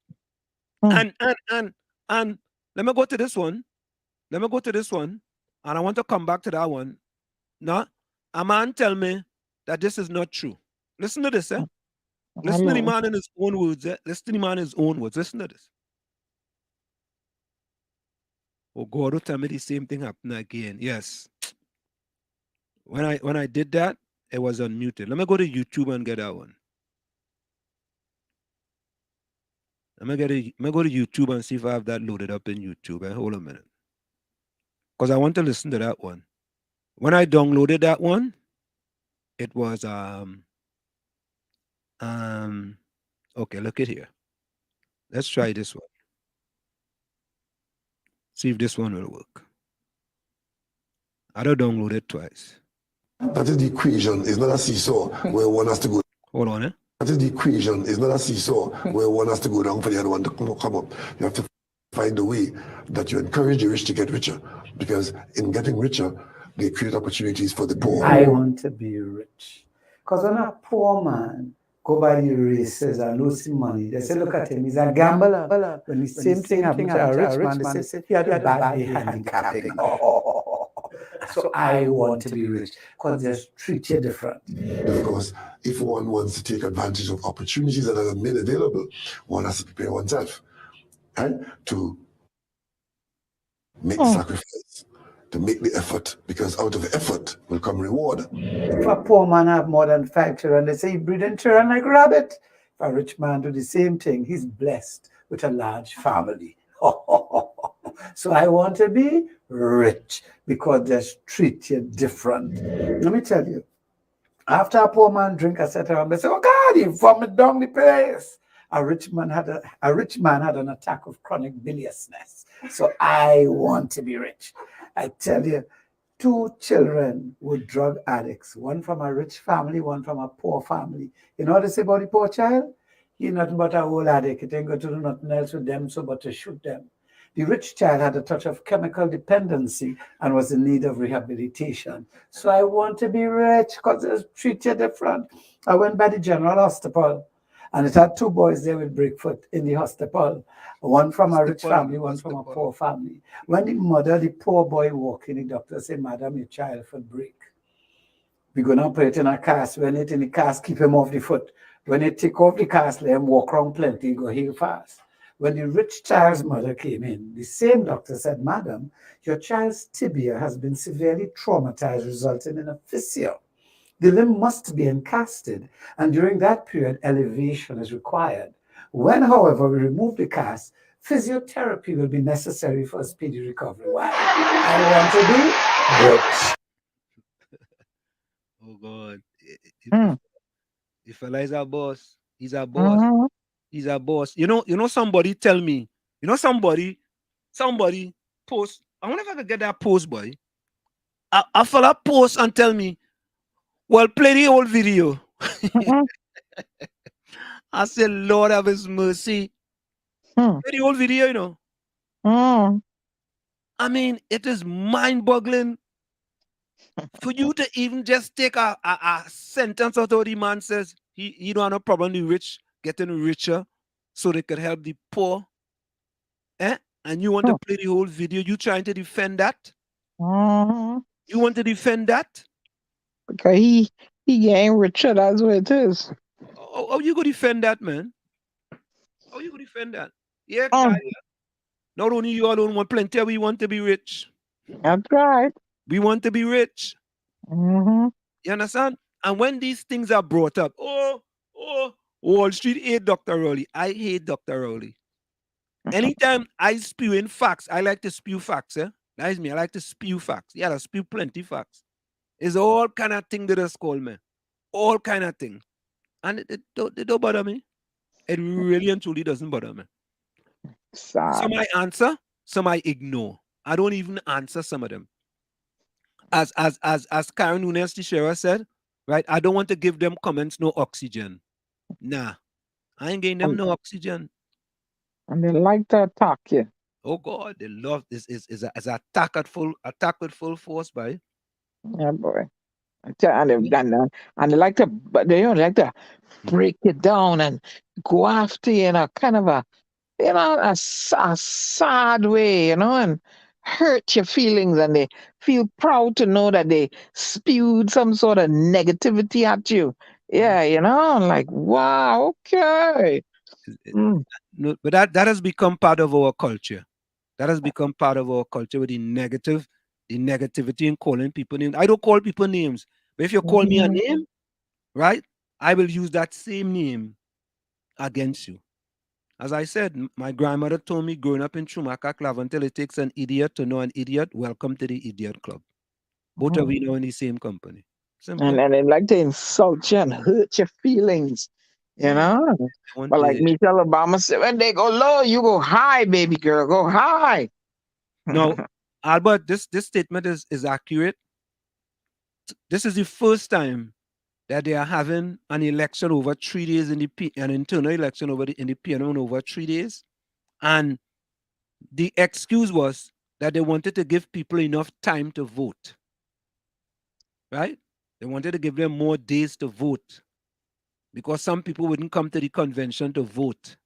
Speaker 7: And let me go to this one. And I want to come back to that one. Now, a man tell me that this is not true. Listen to this, eh? Listen to the man in his own words. Listen to the man in his own words. Listen to this. Oh, God will tell me the same thing happened again. Yes. When I did that, it was unmuted. Let me go to YouTube and get that one. Let me go to YouTube and see if I have that loaded up in YouTube. Hold a minute. Because I want to listen to that one. When I downloaded that one, it was okay, look at here. Let's try this one. See if this one will work. I don't download it twice.
Speaker 13: That is the equation. It's not a seesaw where one has to go.
Speaker 7: Hold on, eh?
Speaker 13: That is the equation. It's not a seesaw where one has to go down for the other one to come up. You have to find a way that you encourage the rich to get richer, because in getting richer, they create opportunities for the poor.
Speaker 14: I want to be rich. Because when a poor man go by the races and lose money, they say, look at him, he's a gambler. When the same thing happens to a rich man, they say, he had a bad handicapping. So I want to be rich, because they treat you different.
Speaker 13: Because if one wants to take advantage of opportunities that are made available, one has to prepare oneself, right? To make sacrifice, to make the effort, because out of effort will come reward.
Speaker 14: If a poor man have more than 5 children, they say he breeding children like rabbit. If a rich man do the same thing, he's blessed with a large family. So I want to be rich, because they treat you different. Let me tell you, after a poor man drink a certain, they say, oh God, he vomit down the place. a rich man had an attack of chronic biliousness. So I want to be rich. I tell you, 2 children were drug addicts, one from a rich family, one from a poor family. You know what they say about the poor child? He's nothing but a old addict. He ain't going to do nothing else with them, so but to shoot them. The rich child had a touch of chemical dependency and was in need of rehabilitation. So I want to be rich because it's treated different. I went by the General Hospital, and it had 2 boys there with breakfoot in the hospital. One from a rich family, one from a poor family. When the mother, the poor boy walk in, the doctor said, "Madam, your child foot break. We're going to put it in a cast. When it in the cast, keep him off the foot. When it take off the cast, let him walk around plenty, go heal fast." When the rich child's mother came in, the same doctor said, "Madam, your child's tibia has been severely traumatized, resulting in a fissure. The limb must be encasted, and during that period, elevation is required. When, however, we remove the cast, physiotherapy will be necessary for a speedy recovery." Why? I want to be rich.
Speaker 7: Oh God. If fella is a boss, he's a boss. He's a boss. You know, somebody tell me, somebody post. I wonder if I could get that post, boy. A fella post and tell me, "Well, play the old video." I said, "Lord have his mercy." Play the old video, you know. I mean, it is mind-boggling for you to even just take a sentence out of the man says he don't have no problem the rich getting richer so they could help the poor. And you want to play the whole video? You trying to defend that? You want to defend that?
Speaker 8: Because he getting richer, that's what it is.
Speaker 7: How you go defend that, man? How you go defend that? Yeah, not only you alone want plenty, we want to be rich.
Speaker 8: That's right.
Speaker 7: We want to be rich. You understand? And when these things are brought up, Wall Street hate Dr. Rowley. I hate Dr. Rowley. Anytime I spew in facts, I like to spew facts. That is me. I like to spew facts. Yeah, I spew plenty facts. It's all kind of thing that is called me. All kind of thing. And it don't bother me. It really and truly doesn't bother me. Some I answer, some I ignore. I don't even answer some of them. As Karen Nunes Teixeira said, right? I don't want to give them comments no oxygen. Nah. I ain't giving them no oxygen.
Speaker 8: And they like to attack you.
Speaker 7: Oh God, they love this is an attack with full force, boy.
Speaker 8: Yeah, boy. And they like to, but they don't like to break it down and go after you in a kind of a, a sad way, and hurt your feelings, and they feel proud to know that they spewed some sort of negativity at you. Yeah, like, wow, okay.
Speaker 7: No, but that has become part of our culture. That has become part of our culture with the negativity in calling people names. I don't call people names, but if you call me a name, right, I will use that same name against you. As I said, my grandmother told me growing up in Chumaka Club, until it takes an idiot to know an idiot, welcome to the idiot club. Both of we know in the same company. Simple.
Speaker 8: And they like to insult you and hurt your feelings, But like Michelle Obama said, when they go low, you go high, baby girl, go high.
Speaker 7: No, Albert, this statement is accurate. This is the first time that they are having an election over 3 days an internal election in the PNM over 3 days. And the excuse was that they wanted to give people enough time to vote. Right? They wanted to give them more days to vote because some people wouldn't come to the convention to vote.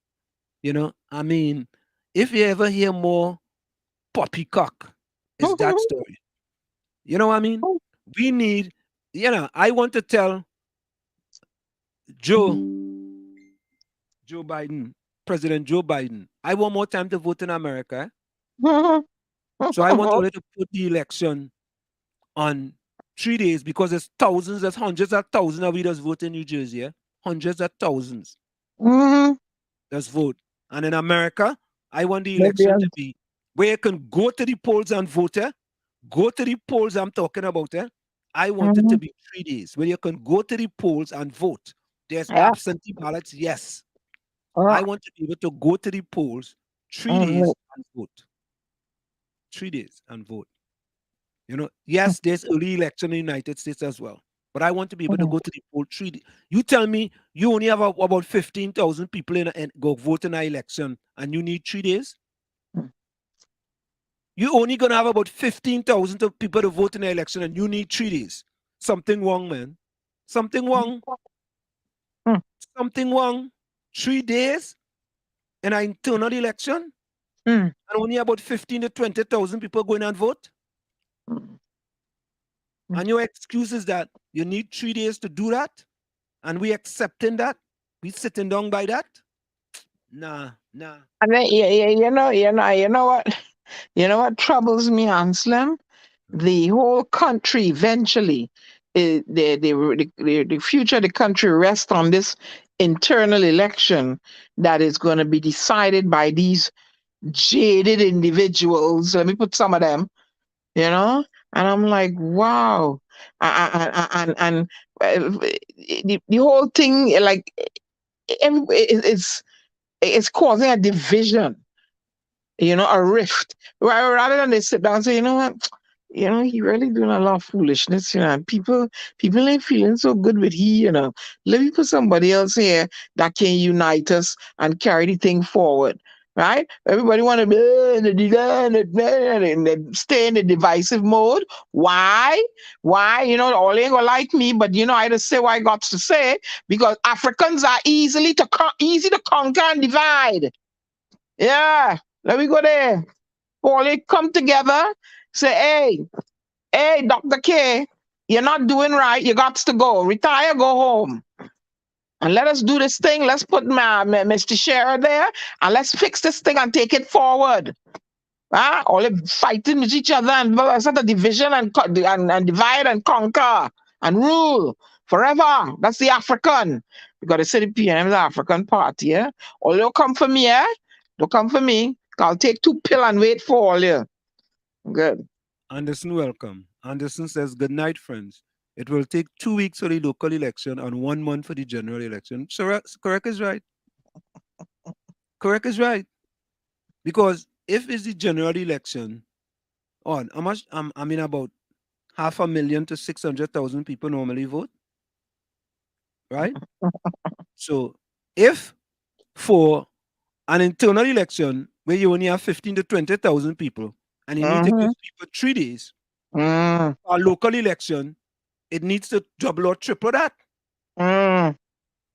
Speaker 7: I mean, if you ever hear more poppycock, it's that story. You know what I mean? We need, I want to tell Joe Biden, President Joe Biden, I want more time to vote in America. So I want to put the election on 3 days because there's hundreds of thousands of leaders vote in New Jersey. Yeah? Hundreds of thousands. Let's vote. And in America, I want the election to be where you can go to the polls and vote. Go to the polls I'm talking about. I want it to be 3 days where you can go to the polls and vote. There's absentee ballots, yes. I want to be able to go to the polls 3 days and vote. 3 days and vote. You know, yes, there's early election in the United States as well. But I want to be able to go to the poll 3 days. You tell me you only have about 15,000 people in go vote in an election and you need 3 days? You're only going to have about 15,000 people to vote in an election and you need 3 days. Something wrong, man. Something wrong. Something wrong. 3 days in an internal election and only about 15 to 20,000 people going and vote. And your excuse is that you need 3 days to do that, and we accepting that. We sitting down by that. Nah.
Speaker 8: And then, you know what? You know what troubles me, Anselm? The whole country eventually, the future of the country rests on this internal election that is going to be decided by these jaded individuals. Let me put some of them, and I'm like, wow. And the whole thing, like, it's causing a division, a rift. Rather than they sit down and say, you know what, he really doing a lot of foolishness, and people ain't feeling so good with he, let me put somebody else here that can unite us and carry the thing forward. Right? Everybody want to be stay in the divisive mode. Why? All ain't gonna like me, but I just say what I got to say, because Africans are easy to conquer and divide. Yeah, let me go there. All they come together, say, hey, Dr. K, you're not doing right. You got to go. Retire, go home. And let us do this thing. Let's put Mr. Scherer there, and let's fix this thing and take it forward. All they fighting with each other and sort of division and divide and conquer and rule forever. That's the African. Because they say the PNM is the African party. Yeah? All they'll come for me, Don't come for me. I'll take 2 pills and wait for all you. Good.
Speaker 7: Anderson, welcome. Anderson says, good night, friends. It will take 2 weeks for the local election and 1 month for the general election. So, correct is right. Correct is right. Because if it's the general election, how much? About 500,000 to 600,000 people normally vote. Right? So, if for an internal election where you only have 15 to 20,000 people and you need to give people 3 days, a local election, it needs to double or triple that.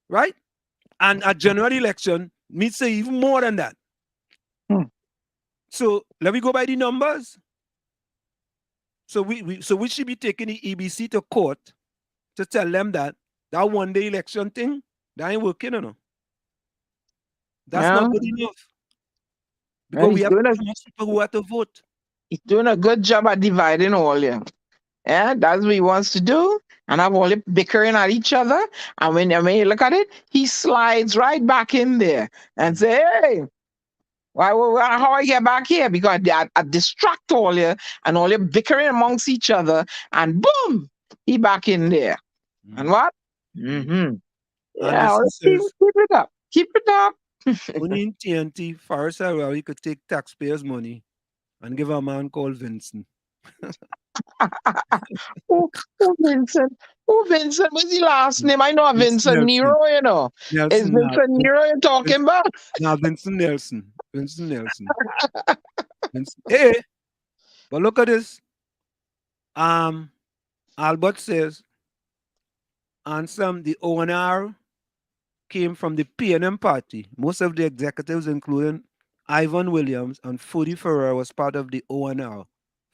Speaker 7: Right? And a general election needs to even more than that. So let me go by the numbers. So we should be taking the EBC to court to tell them that 1 day election thing, that ain't working, That's not good enough. Because we have too much people who have to vote.
Speaker 8: He's doing a good job at dividing all, yeah. Yeah, that's what he wants to do. And I'm all bickering at each other. And when you look at it, he slides right back in there and say, hey, how I get back here? Because I distract all you and all you bickering amongst each other. And boom, he back in there. And what? Yeah, keep it up. Keep it up.
Speaker 7: Only in TNT, Faris Arawi could take taxpayers' money and give a man called Vincent.
Speaker 8: Who Vincent? Who Vincent? What's his last name? I know Vincent Nero,
Speaker 7: Nelson,
Speaker 8: Is Vincent Nero you're talking about?
Speaker 7: No, Vincent Nelson. Hey, but look at this. Albert says, the ONR came from the PNM party. Most of the executives, including Ivan Williams and Fudi Ferrer, was part of the ONR.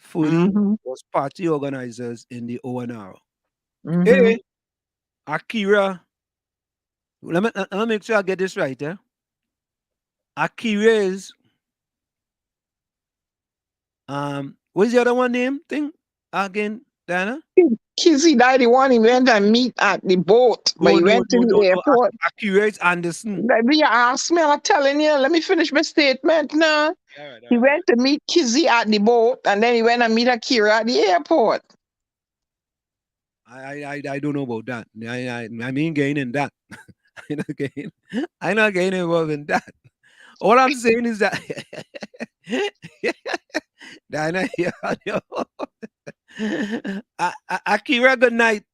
Speaker 7: Fudi was party organizers in the ONR. Hey, Akira, let me make sure I get this right. Akira is, what's the other one name thing again, Diana?
Speaker 8: Kizzy died the one he went and meet at the boat, but he went to the airport.
Speaker 7: Akira is Anderson.
Speaker 8: You asked me, I'm telling you, let me finish my statement now. He went to meet Kizzy at the boat, and then he went and meet Akira at the airport.
Speaker 7: I don't know about that. I mean, getting in that. I not getting involved in that. All I'm saying is that Diana, Akira, good night.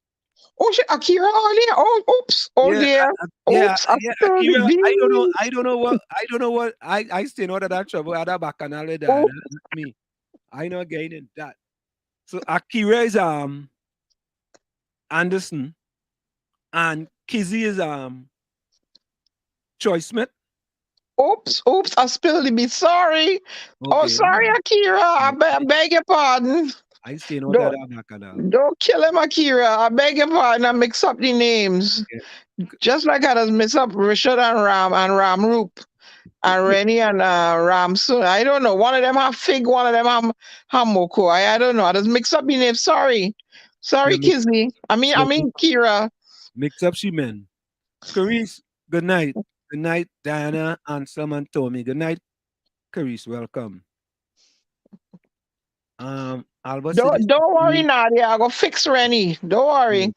Speaker 8: Oh, shit, Akira, oh, yeah. Oh, oops. Oh,
Speaker 7: Yeah,
Speaker 8: dear. Oops, I spilled the
Speaker 7: Akira.
Speaker 8: beans.
Speaker 7: I don't know what. I stay out of that trouble. Other bacchanal with
Speaker 8: Oh,
Speaker 7: Diana, not me. I not getting in that. So Akira is Anderson, and Kizzy is Troy Smith.
Speaker 8: oops, I spilled the beans. Sorry. Oh,
Speaker 7: Okay,
Speaker 8: sorry, Akira. I beg your pardon.
Speaker 7: I stay out of
Speaker 8: Don't,
Speaker 7: that bacchanal.
Speaker 8: don't kill him, Akira. I beg your pardon. I mix up the names.
Speaker 7: Yeah.
Speaker 8: Just like I just mix up Richard and Ramroop. And Rennie and Ramsun. I don't know. One of them have Fig, one of them have Moko. I don't know. I just mix up the names. Sorry. Sorry,
Speaker 7: Yeah,
Speaker 8: Kizzy. I mean Kira.
Speaker 7: mix up she men. Carice, good night. Good night, Diana, Ansel, and Tommy. Good night, Carice. Welcome. Albert said
Speaker 8: Don't worry, Nadia. I go fix Rennie. Don't worry.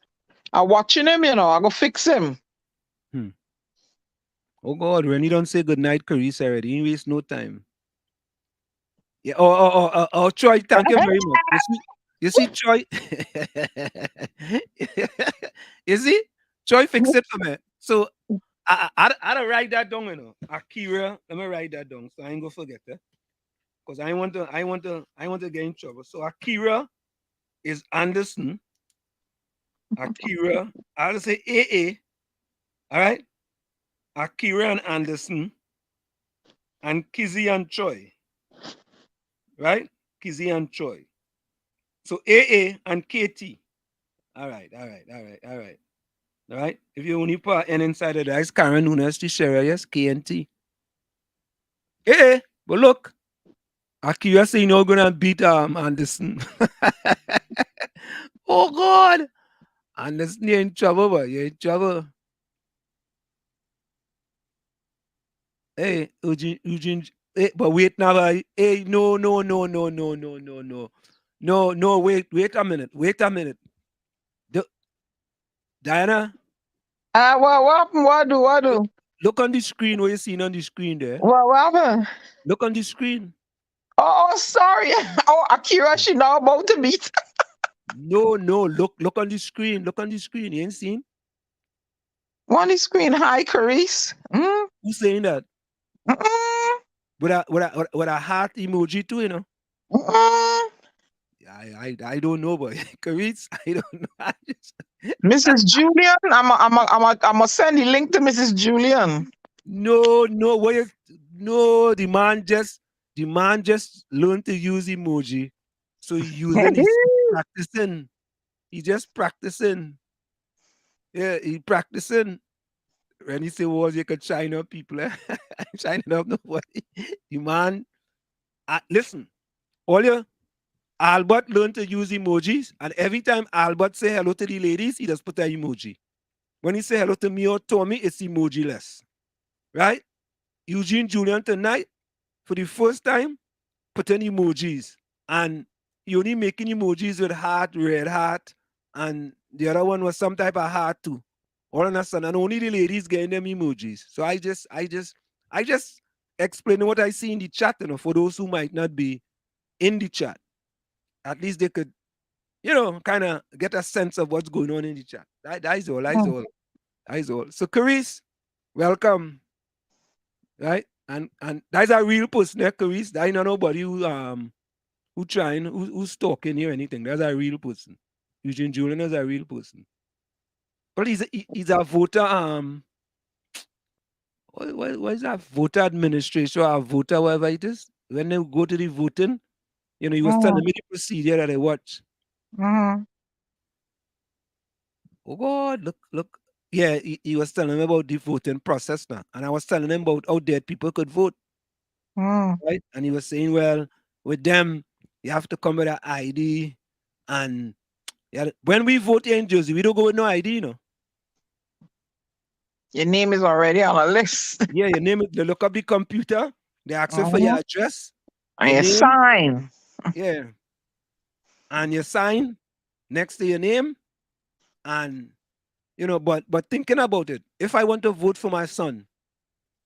Speaker 8: I'm watching him, I go fix him.
Speaker 7: Oh God, Rennie don't say good night, Carice already. He waste no time. Yeah. Oh, Troy, thank you very much. You see, Troy. You see, Troy fix it for me. So I don't write that down, Akira, let me write that down so I ain't gonna forget that. Because I want to get in trouble. So Akira is Anderson. Akira, I'll say AA. All right. Akira and Anderson. And Kizzy and Troy. Right? Kizzy and Troy. So AA and KT. All right. All right. If you only put N inside of that, it's Karen Nunes, Tishera, yes, KNT. AA. But look, Akira saying you're gonna beat Anderson. Oh God. Anderson, you're in trouble, but you're in trouble. Hey, Eugene, hey, but wait now, hey, no, wait a minute. Diana?
Speaker 8: What do?
Speaker 7: Look on the screen, what you seen on the screen there.
Speaker 8: What happened?
Speaker 7: Look on the screen.
Speaker 8: Oh, sorry. Oh, Akira, she now about to beat.
Speaker 7: No, look on the screen. You ain't seen?
Speaker 8: On the screen, hi, Carice.
Speaker 7: Who's saying that? With a heart emoji too, I don't know, but Carice, I don't know.
Speaker 8: Mrs. Julian, I'm a send the link to Mrs. Julian.
Speaker 7: No, the man just learned to use emoji. So he's practicing. He just practicing. Yeah, he practicing. When he say words, you can shine up people. Shining up nobody. The man, listen, Albert learned to use emojis, and every time Albert say hello to the ladies, he just put an emoji. When he say hello to me or Tommy, it's emoji-less. Right? Eugene Julian tonight, for the first time, put in emojis. And he only making emojis with heart, red heart, and the other one was some type of heart too. All of a sudden, and only the ladies getting them emojis. So I just explain what I see in the chat, for those who might not be in the chat. At least they could, kind of get a sense of what's going on in the chat. That is all. So Carice, welcome. Right? And that's a real person, Carice. That ain't nobody who's talking you or anything. That's a real person. Eugene Julian is a real person. But he's a voter, what is that? Voter administration or voter, whatever it is. When they go to the voting, he was telling me the procedure that I watch. Oh God, look. Yeah, he was telling me about the voting process now. And I was telling him about how dead people could vote. Right? And he was saying, well, with them, you have to come with an ID. And when we vote here in Jersey, we don't go with no ID,
Speaker 8: Your name is already on a list.
Speaker 7: Yeah, your name, they look up the computer, they ask you for your address.
Speaker 8: And your sign.
Speaker 7: Yeah. And your sign next to your name. And but thinking about it, if I want to vote for my son,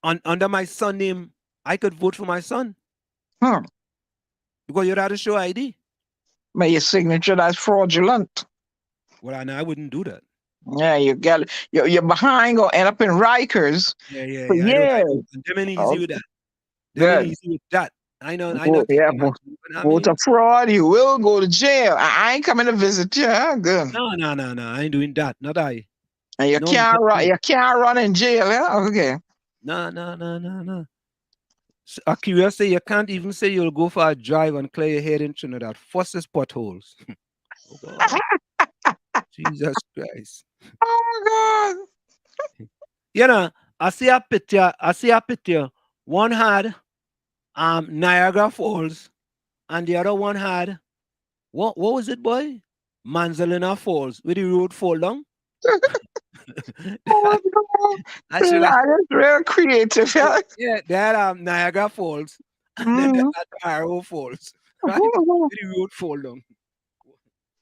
Speaker 7: under my son name, I could vote for my son. Because you'd have to show ID.
Speaker 8: But your signature, that's fraudulent.
Speaker 7: Well, I wouldn't do that.
Speaker 8: Yeah, you're behind, gonna end up in Rikers.
Speaker 7: Yeah.
Speaker 8: For years.
Speaker 7: Them ain't easy with that.
Speaker 8: Good.
Speaker 7: Easy with that. I know.
Speaker 8: Yeah, vote a fraud, you will go to jail. I ain't coming to visit you. Huh? Good.
Speaker 7: No. I ain't doing that. Not I.
Speaker 8: And you can't run in jail. Yeah? Okay.
Speaker 7: No. Akira say you can't even say you'll go for a drive and clear your head in Trinidad. Fastest potholes. Oh God. Jesus Christ.
Speaker 8: Oh
Speaker 7: my God. I see a picture. One had Niagara Falls, and the other one had what was it, boy? Manzanilla Falls, where the road fall down.
Speaker 8: Oh my God. That is real creative.
Speaker 7: Yeah, they had Niagara Falls, and then they had Arrow Falls. Right? Where the road fall down.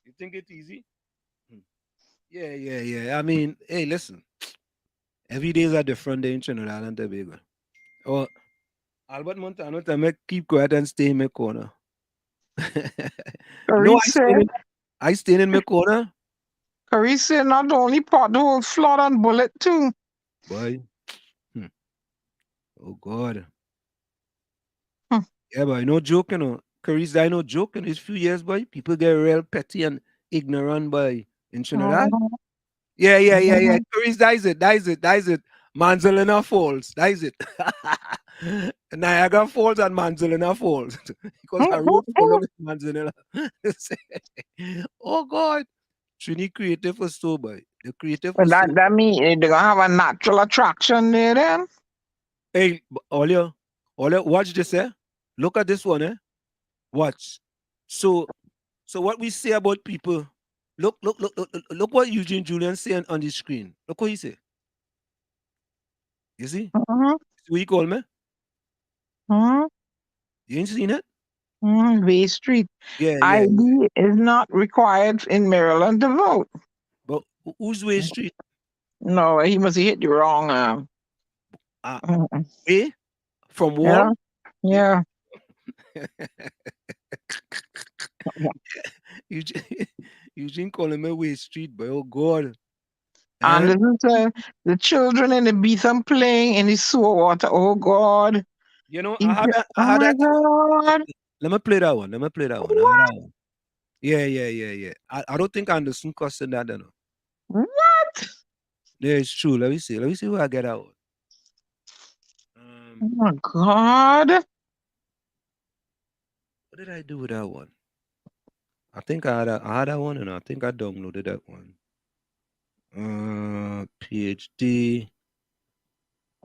Speaker 7: You think it's easy? Yeah. I mean, hey, listen. Every day is a different day in Trinidad and Tobago. Oh, Albert Montano tell me keep quiet and stay in my corner. No, I stay in my corner.
Speaker 8: Carice said not only pothole, flood and bullet too.
Speaker 7: Boy. Oh God. Yeah, boy, no joke, Carice, I no joke in these few years, boy. People get real petty and ignorant, boy, in Trinidad. Yeah. Carice, that is it. Manzanilla Falls, that is it. Niagara Falls and Manzanilla Falls. Because I wrote for Manzanilla. Oh God. Trini creative was so boy. The creative was
Speaker 8: that means they're gonna have a natural attraction there then.
Speaker 7: Hey, Olia, watch this, eh? Look at this one, eh? Watch. So what we say about people, look what Eugene Julian saying on the screen. Look what he say. You see? What you call me? You ain't seen it?
Speaker 8: Way Street.
Speaker 7: Yeah.
Speaker 8: ID is not required in Maryland to vote.
Speaker 7: But who's Way Street?
Speaker 8: No, he must have hit you wrong.
Speaker 7: Way? From Wall?
Speaker 8: Yeah.
Speaker 7: Eugene calling me Way Street, but oh God.
Speaker 8: And listen to the children in the Beetham playing in the sewer water. Oh God.
Speaker 7: I had that.
Speaker 8: God.
Speaker 7: Let me play that one. What? Yeah. I don't think Anderson costing that, though.
Speaker 8: What?
Speaker 7: Yeah, it's true. Let me see where I get out.
Speaker 8: Oh my God.
Speaker 7: What did I do with that one? I think I had that one, and I think I downloaded that one. PhD.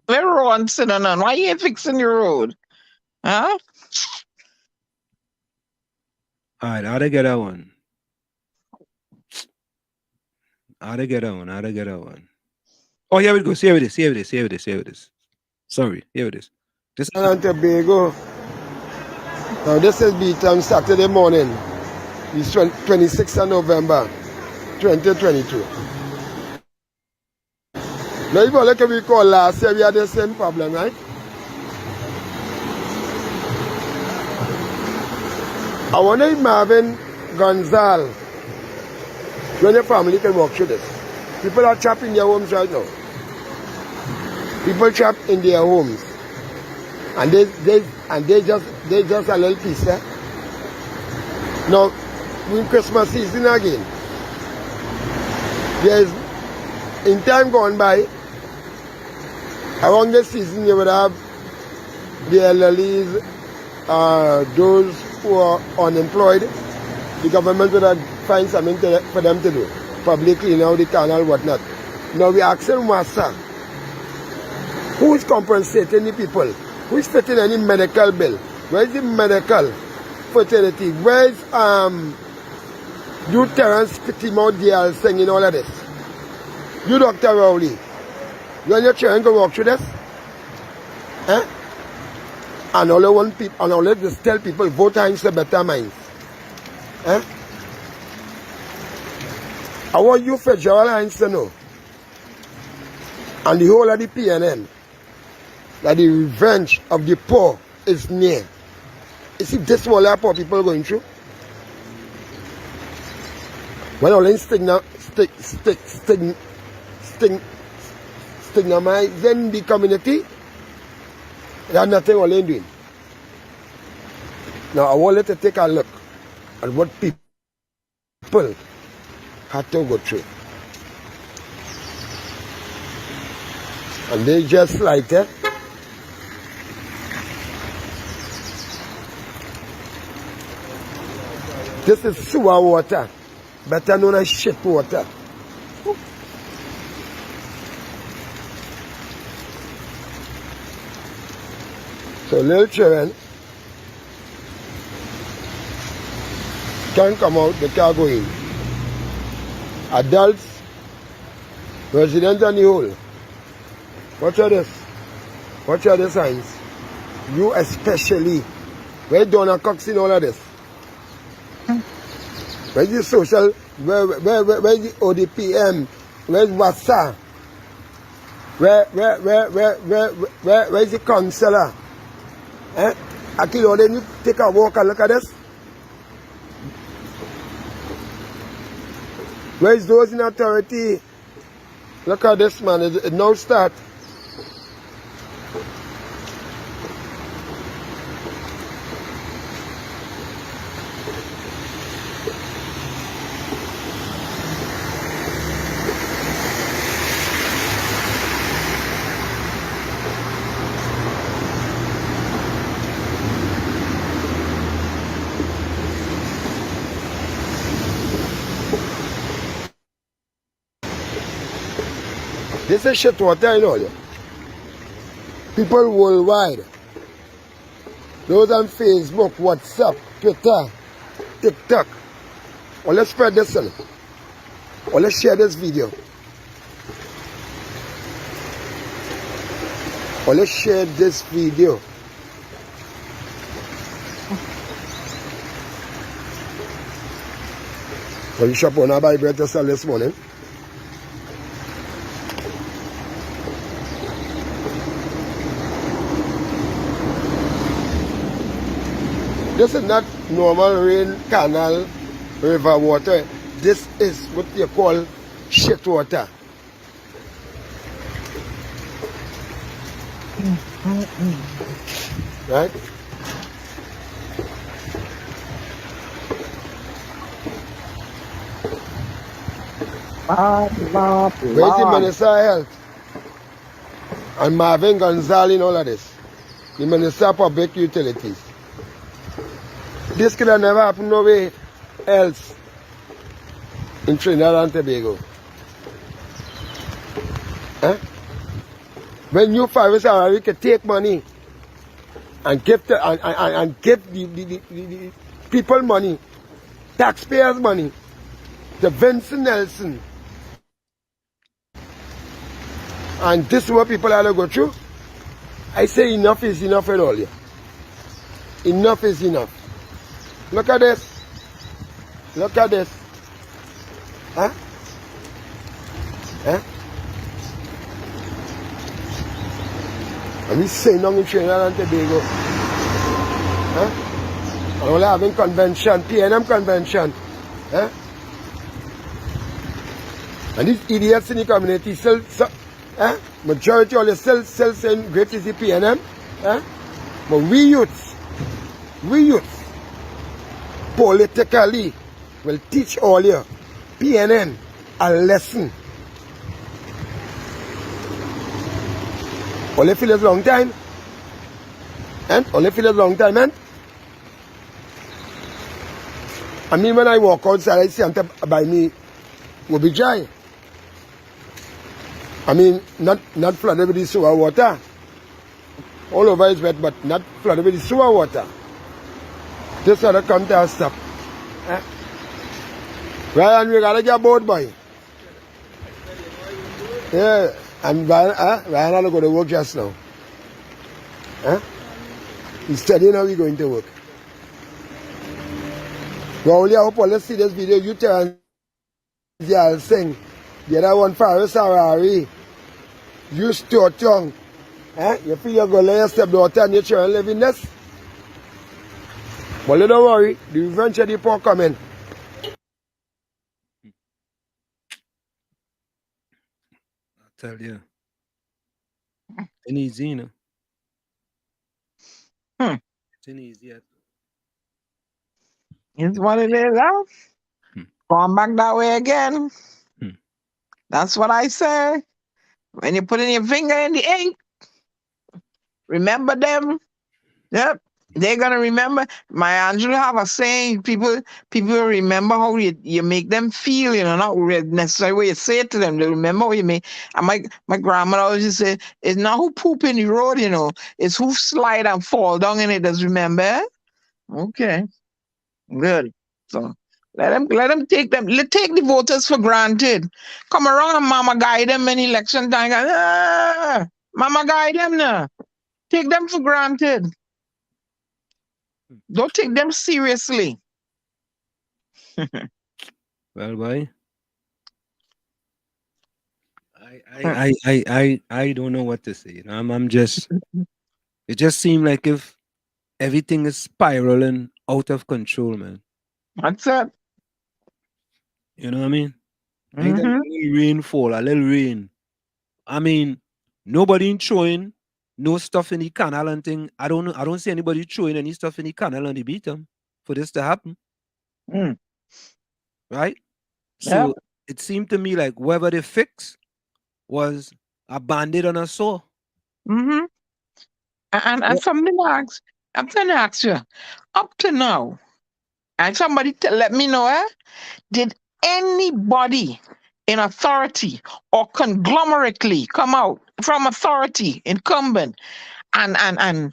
Speaker 8: Where road sitting on? Why you ain't fixing your road? Huh?
Speaker 7: All right, how'd I get that one? Oh, here it goes. Here it is. Sorry, here it is.
Speaker 15: This is Tobago. Now this is Beetham Saturday morning. It's 26th of November, 2022. Now if you look at what we call last year, we had the same problem, right? I wonder if Marvin Gonzal, when your family can walk through this. People are trapped in their homes right now. People trapped in their homes. And they just a little piece, eh? Now, in Christmas season again, there's, in time gone by, around this season you would have the elderlies, those who are unemployed. The government would have find something for them to do. Probably clean out the canal, whatnot. Now we asking Master, who is compensating the people? Who is fitting any medical bill? Where is the medical fertility? Where is you Terence Pitimo DL singing all of this? You Dr. Rowley, you and your children go walk through this? Eh? And all I want people, and all I just tell people, vote against the better minds. Eh? I want you federal lines to know and the whole of the PNM that the revenge of the poor is near. You see this all the poor people going through? When all in stigmatizing the community, they have nothing all in doing. Now I want you to take a look at what people had to go through. And they just like it. This is sewer water, better known as shit water. So little children can come out, they can't go in. Adults, residents on the whole. Watch out this. Watch out the signs. You especially. Where Donna Cox in all of this? Where's the social, where's the ODPM? Where's WhatsApp? Where's the councillor? Akil, then you take a walk and look at this. Where's those in authority? Look at this, man. It now start. This is shit water, you know. People worldwide, those on Facebook, WhatsApp, Twitter, TikTok, or let's spread this one, or let's share this video, or let's share this video. So you shop on a buy bread to sell this morning. This is not normal rain, canal, river water. This is what you call shit water. Right? Where's the Minister of Health? And Marvin Gonzalez and all of this. The Minister of Public Utilities. This could have never happened nowhere else in Trinidad and Tobago. When you farmers are can take money and give the people money, taxpayers money, to Vincent Nelson, and this is what people have to go through. I say enough is enough at all. Yeah. Enough is enough. Look at this. Look at this. Huh? Huh? And we say nothing in Trinidad and Tobago. Huh? And we're having convention, PNM convention. Huh? And these idiots in the community still, majority of them still saying great is the PNM. Huh? But we youths, politically will teach all you PNM a lesson. Only feel a long time. And only feel a long time, man. I mean, when I walk outside, I see Santa by me will be dry. I mean, not flooded with the sewer water. All over is wet, but not flooded with the sewer water. This other counter stop. Ryan, we gotta get boat, boy. Yeah, and Ryan will go to work just now. He's studying how we're going to work. Well, only I hope all let's see this video. You tell I'll sing. The other one, Faris Harari. You still young. You feel you're going to lay a step daughter and your children live in this? But don't worry, the revenge of the poor coming.
Speaker 7: I tell you. It's easy, you know. It's easy.
Speaker 8: It's what it is, huh? Going back that way again. That's what I say. When you put in your finger in the ink, remember them. Yep. They're gonna remember. My Angela have a saying, people remember how you make them feel, you know, not necessarily what you say it to them. They remember what you make. And my grandmother always used to say, it's not who poop in the road, you know, it's who slide and fall down in it. Does remember? Okay. Good. So let them take the voters for granted. Come around and mama guide them in election time. Mama guide them now. Take them for granted. Don't take them seriously.
Speaker 7: Well, boy. I don't know what to say. You know, I'm just. It just seems like if everything is spiraling out of control, man.
Speaker 8: That's it.
Speaker 7: You know what I mean? Like a little rainfall, a little rain. I mean, nobody throwing no stuff in the canal and thing. I don't see anybody throwing any stuff in the canal and the beat them for this to happen. Right? So it seemed to me like whoever they fixed was a bandit on a saw.
Speaker 8: And something I'm going to ask you, up to now, and somebody let me know, did anybody in authority or conglomerately come out from authority, incumbent, and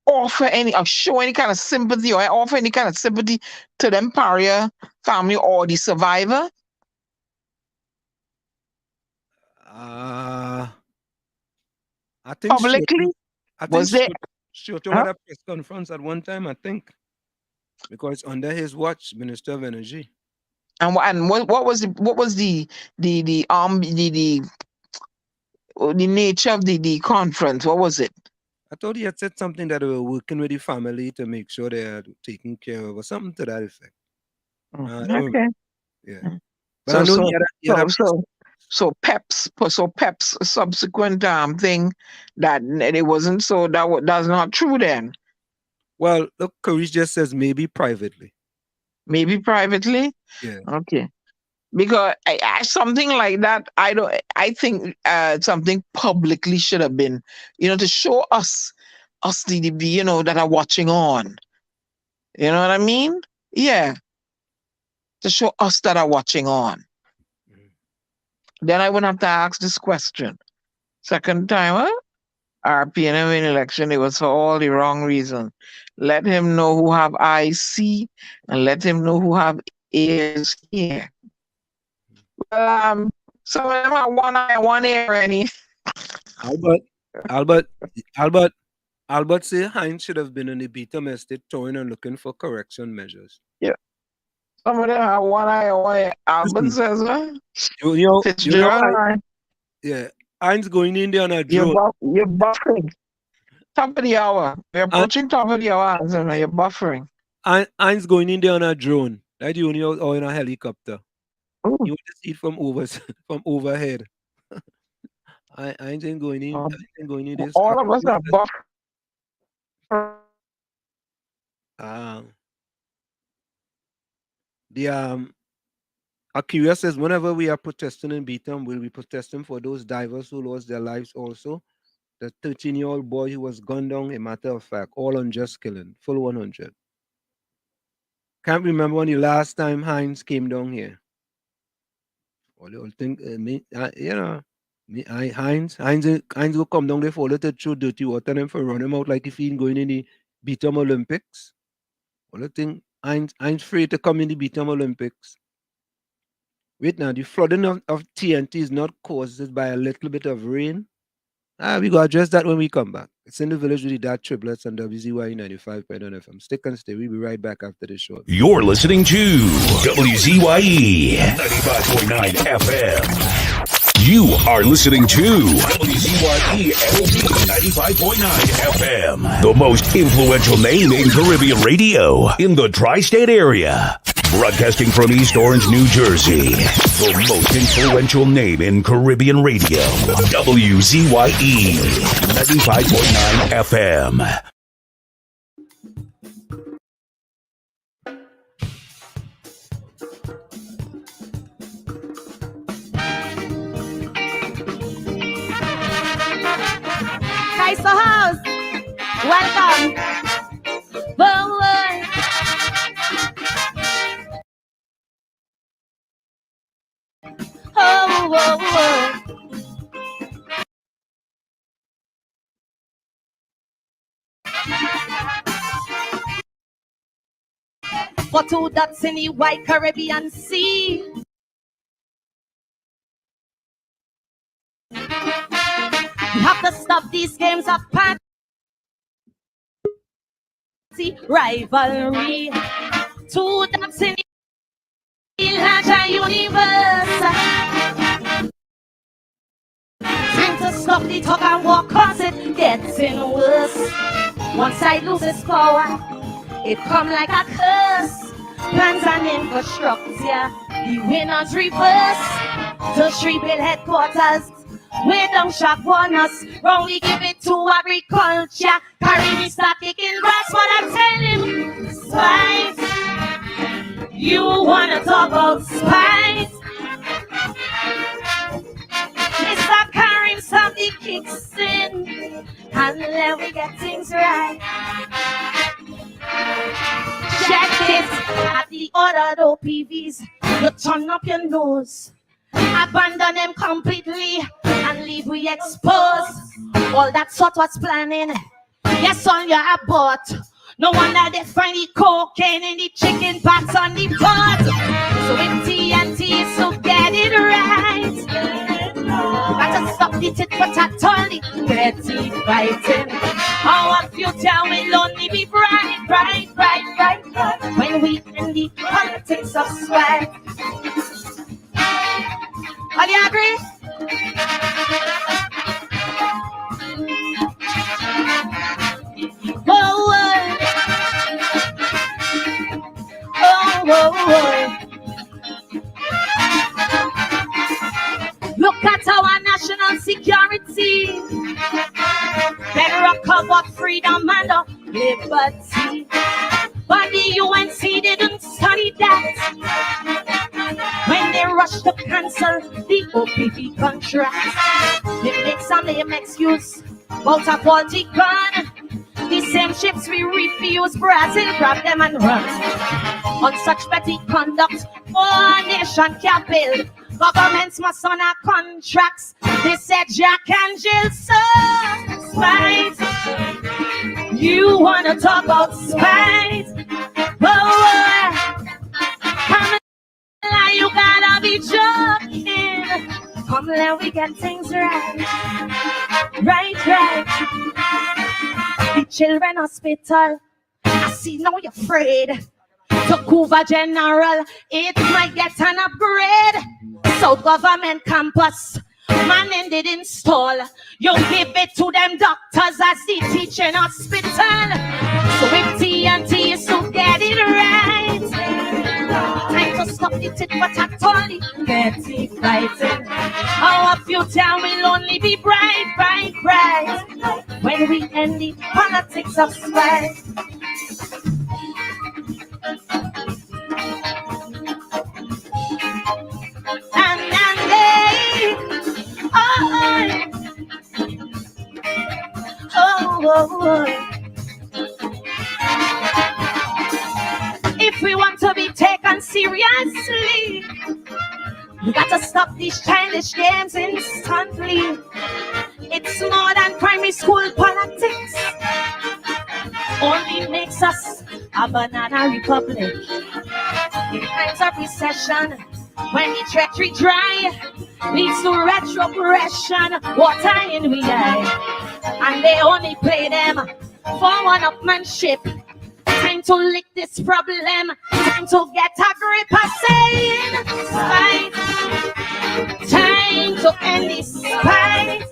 Speaker 8: offer any or show any kind of sympathy or offer any kind of sympathy to them pariah family or the survivor?
Speaker 7: I think
Speaker 8: publicly?
Speaker 7: Sure, had a press conference at one time, I think, because under his watch, Minister of Energy.
Speaker 8: And what was the nature of the conference? What was it?
Speaker 7: I thought he had said something that they were working with the family to make sure they are taken care of, or something to that effect.
Speaker 8: Okay.
Speaker 7: Yeah. But I know
Speaker 8: so Pep's subsequent thing that it wasn't, so that's not true then.
Speaker 7: Well, look, Carice just says maybe privately.
Speaker 8: Maybe privately?
Speaker 7: Yeah.
Speaker 8: Okay. Because something like that, I think something publicly should have been, to show us the that are watching on. You know what I mean? Yeah. To show us that are watching on. Then I wouldn't have to ask this question. Second time, our PNM election, it was for all the wrong reasons. Let him know who have eyes see, and let him know who have ears hear. Well, some of them are one eye, one ear, any.
Speaker 7: Albert say Hines should have been in the Beetham estate touring and looking for correction measures.
Speaker 8: Yeah. Some of them have one eye, one ear. Albert says,
Speaker 7: yeah. Hines going in there on a drone.
Speaker 8: You're buffering. Top of the hour. We're approaching top of the hour, and you're buffering.
Speaker 7: Hines going in there on a drone. That you or in a helicopter.
Speaker 8: Ooh.
Speaker 7: You want to see it from overhead. I ain't going in. I ain't going in this.
Speaker 8: All of us are buffering.
Speaker 7: Akira says whenever we are protesting in Beetham, we'll be protesting for those divers who lost their lives also. The 13-year-old boy who was gunned down, a matter of fact, all unjust killing, full 100. Can't remember when the last time Hines came down here. All you think, Hines will come down there for a little through dirty water and for run him out like if he ain't going in the Beetham Olympics. All you think, Hines free to come in the Beetham Olympics. Wait now, the flooding of TNT is not caused by a little bit of rain. We got to address that when we come back. It's in the village with the DAT Triplets and WZYE 95.9 FM. Stick and stay. We'll be right back after the show.
Speaker 1: You're listening to WZYE 95.9 FM. You are listening to WZYE 95.9 FM, the most influential name in Caribbean radio in the tri-state area. Broadcasting from East Orange, New Jersey, the most influential name in Caribbean radio. WZYE 95.9 FM.
Speaker 16: Nice house. Welcome. Boom. Oh. For 2 dots in the white Caribbean Sea. You have to stop these games of party rivalry. 2 dots in the larger universe. Time to stop the talk and walk, cause it gets worse. One side loses power, it come like a curse. Plans and infrastructure, the winners reverse. To rebuild headquarters, we don't shock on us. Wrong, we give it to agriculture. Carry me start kicking grass, what I tell him. Spice, you wanna talk about spice? Mr. Karim, something kicks in, and then we get things right. Check this, at the ordered OPVs, you turn up your nose. Abandon them completely and leave we exposed. All that sort was planning. Yes, on your abort. No wonder they find the cocaine in the chicken pots on the pot. So with TNT, so get it right. Gotta stop the tit for tat, only dirty fighting. Our future will only be bright. When we end the politics of swag. Are you agree? Look at our national security. Better recover freedom and liberty. But the UNC didn't study that. When they rush to cancel the OPV contract, they make some lame excuse about a faulty gun. The same ships we refuse, Brazil grab them and run. On such petty conduct, our nation can't build. Governments must honor contracts. They said Jack and Jill, so spite. You wanna talk about spite? Come on, you gotta be joking. Come let we get things right. The children hospital, I see now you're afraid. To Cuba General, it might get an upgrade. So government campus, man did install. You give it to them doctors as the teaching hospital. So with TNT, so get it right. Time to stop the tit for tat, only dirty fighting. Our future will only be bright. When we end the politics of strife. If we want to be taken seriously, we got to stop these childish games instantly. It's more than primary school politics. Only makes us a banana republic. In times of recession, when the treachery dry, leads to retrogression, water in we eye. And they only play them for one-upmanship. Time to lick this problem, time to get a grip of saying, fight. Time to end this fight.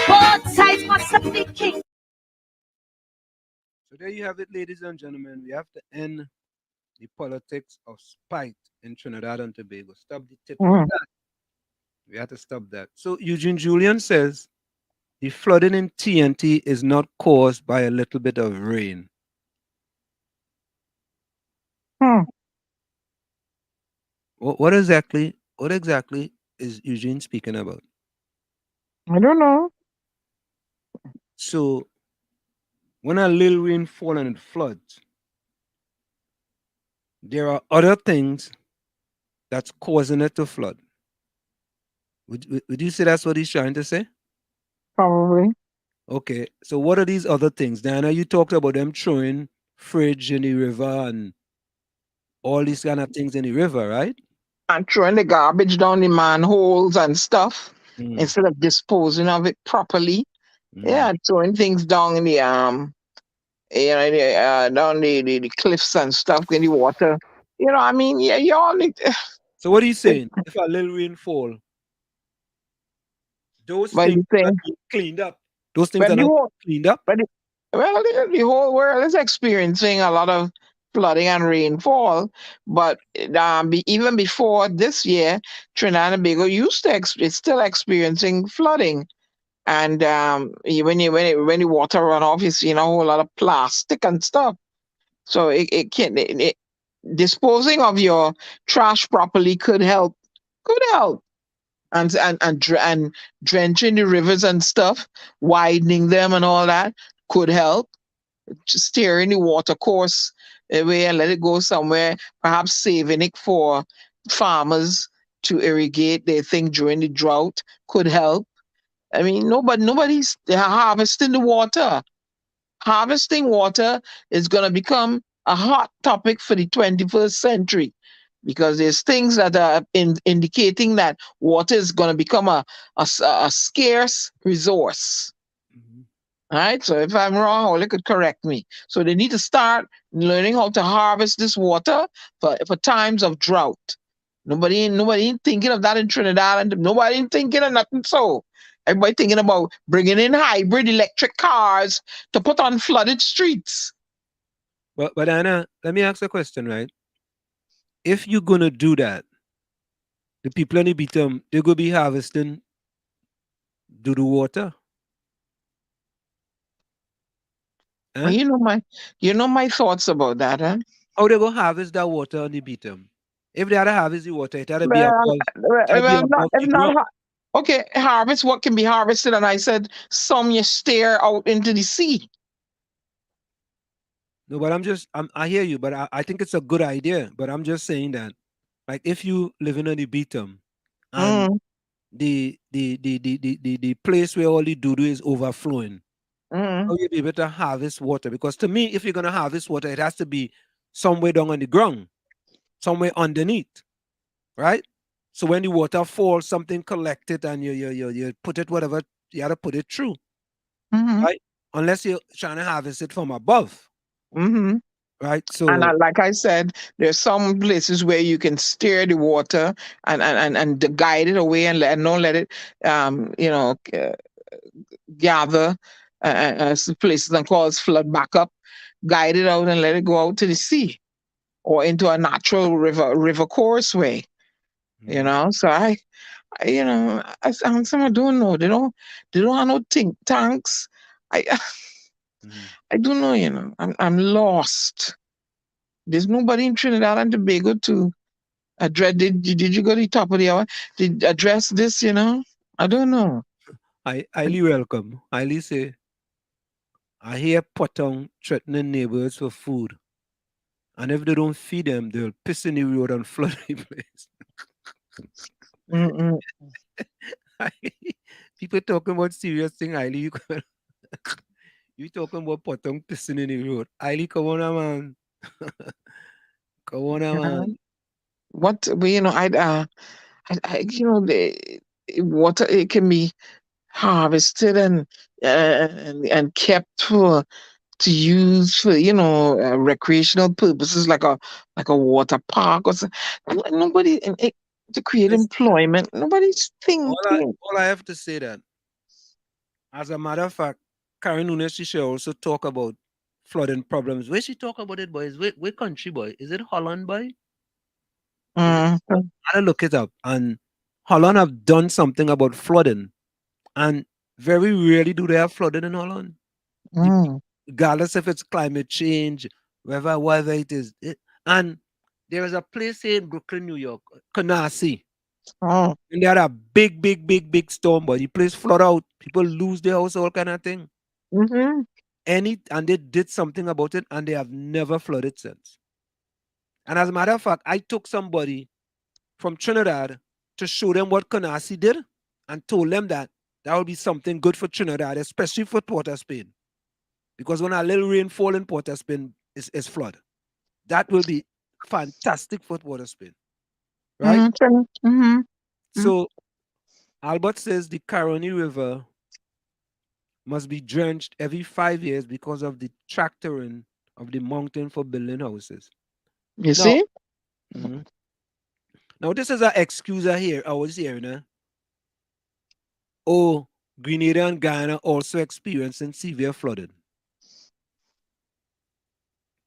Speaker 16: Both sides must be king.
Speaker 7: So there you have it, ladies and gentlemen. We have to end the politics of spite in Trinidad and Tobago. Stop the tit for tat. We have to stop that. So Eugene Julian says the flooding in TNT is not caused by a little bit of rain. What exactly is Eugene speaking about?
Speaker 8: I don't know.
Speaker 7: So when a little rain falls and it floods, there are other things that's causing it to flood. Would you say that's what he's trying to say?
Speaker 8: Probably.
Speaker 7: Okay, so what are these other things? Diana, you talked about them throwing fridge in the river and all these kind of things in the river, right?
Speaker 8: And throwing the garbage down the manholes and stuff instead of disposing of it properly. Yeah, throwing things down in the down the cliffs and stuff in the water. You know, I mean, yeah, you all need.
Speaker 7: So what are you saying? If a little rain fall, those things are being cleaned up. Those things are not cleaned up.
Speaker 8: But the whole world is experiencing a lot of flooding and rainfall. But even before this year, Trinidad and Tobago it's still experiencing flooding. And when the water run off, you see a whole lot of plastic and stuff. So it can disposing of your trash properly could help. And drenching the rivers and stuff, widening them and all that could help. Just steering the water course away and let it go somewhere, perhaps saving it for farmers to irrigate their thing during the drought could help. I mean, nobody's harvesting the water. Harvesting water is going to become a hot topic for the 21st century because there's things that are indicating that water is going to become a scarce resource. All right, so if I'm wrong, Holly could correct me. So they need to start learning how to harvest this water for times of drought. Nobody thinking of that in Trinidad, and nobody thinking of nothing. So everybody thinking about bringing in hybrid electric cars to put on flooded streets.
Speaker 7: But Anna, let me ask a question, right? If you're gonna do that, the people in the Beatum, they're gonna be harvesting the water.
Speaker 8: Well, you know my thoughts about that, huh?
Speaker 7: How they gonna harvest that water on the Beatum? If they had to harvest the water, it had to be
Speaker 8: okay, harvest what can be harvested, and I said some you stare out into the sea.
Speaker 7: No, but I hear you, but I think it's a good idea. But I'm just saying that, like, if you living on the Beatum and the place where all the doo is overflowing, how you be able to harvest water? Because to me, if you're gonna harvest water, it has to be somewhere down on the ground, somewhere underneath, right? So when the water falls, something collected and you put it whatever you have to put it through, right? Unless you're trying to harvest it from above. Right. So
Speaker 8: and like I said, there's some places where you can steer the water and guide it away and not let it gather as places and cause flood back up, guide it out and let it go out to the sea or into a natural river courseway. You know, so I some don't know. They don't have no think tanks. I don't know, you know. I'm lost. There's nobody in Trinidad and Tobago to address. Did you go to the top of the hour? Did address this, you know? I don't know.
Speaker 7: I highly welcome. Highly say, I hear Potong threatening neighbors for food. And if they don't feed them, they'll piss in the road and flood the place. People talking about serious thing, Hailey. You talking about Potong pissing in the road. Hailey, come on, man. Come on, man.
Speaker 8: What, you know, you know, the water, it can be harvested and kept to use for, you know, recreational purposes like a water park or something. Nobody, to create employment. Nobody's thinking.
Speaker 7: All I have to say that, as a matter of fact, Karen Nunes, she should also talk about flooding problems. Where she talk about it, boys? Where country, boy? Is it Holland, boy? I look it up. And Holland have done something about flooding. And very rarely do they have flooding in Holland. Regardless if it's climate change, whether it is. And there is a place here in Brooklyn, New York, Canarsie. And they had a big storm, but the place flood out. People lose their house, all kind of thing. And they did something about it, and they have never flooded since. And as a matter of fact, I took somebody from Trinidad to show them what Canarsie did, and told them that would be something good for Trinidad, especially for Port of Spain. Because when a little rain fall in Port of Spain, is flood. That will be fantastic for Port of Spain. Right? So Albert says the Caroni River must be drenched every 5 years because of the tractoring of the mountain for building houses.
Speaker 8: You see?
Speaker 7: Now this is an excuse here. I was hearing. Oh, Grenada and Guyana also experiencing severe flooding.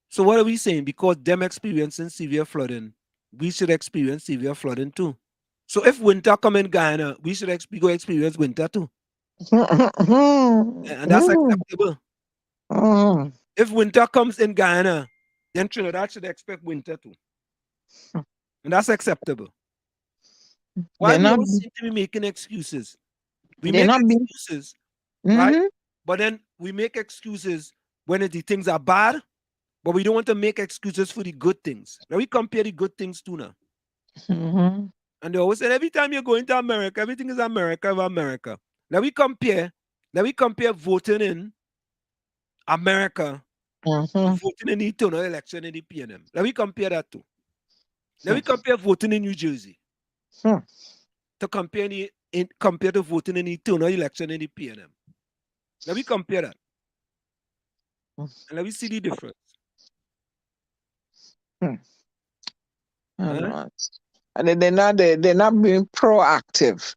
Speaker 7: So what are we saying? Because them experiencing severe flooding, we should experience severe flooding too. So if winter come in Guyana, we should go experience winter too. And that's acceptable. If winter comes in Guyana, then Trinidad should expect winter too. And that's acceptable. Why we always seem to be making excuses? We make excuses, right? But then we make excuses when the things are bad, but we don't want to make excuses for the good things. Now we compare the good things too now. And they always say, every time you're going to America, everything is America of America. Now we compare voting in America to voting in the eternal election in the PNM. Now we compare that too. Now we compare voting in New Jersey to compare to voting in the eternal election in the PNM. Now we compare that. And now we see the difference.
Speaker 8: And they're not being proactive.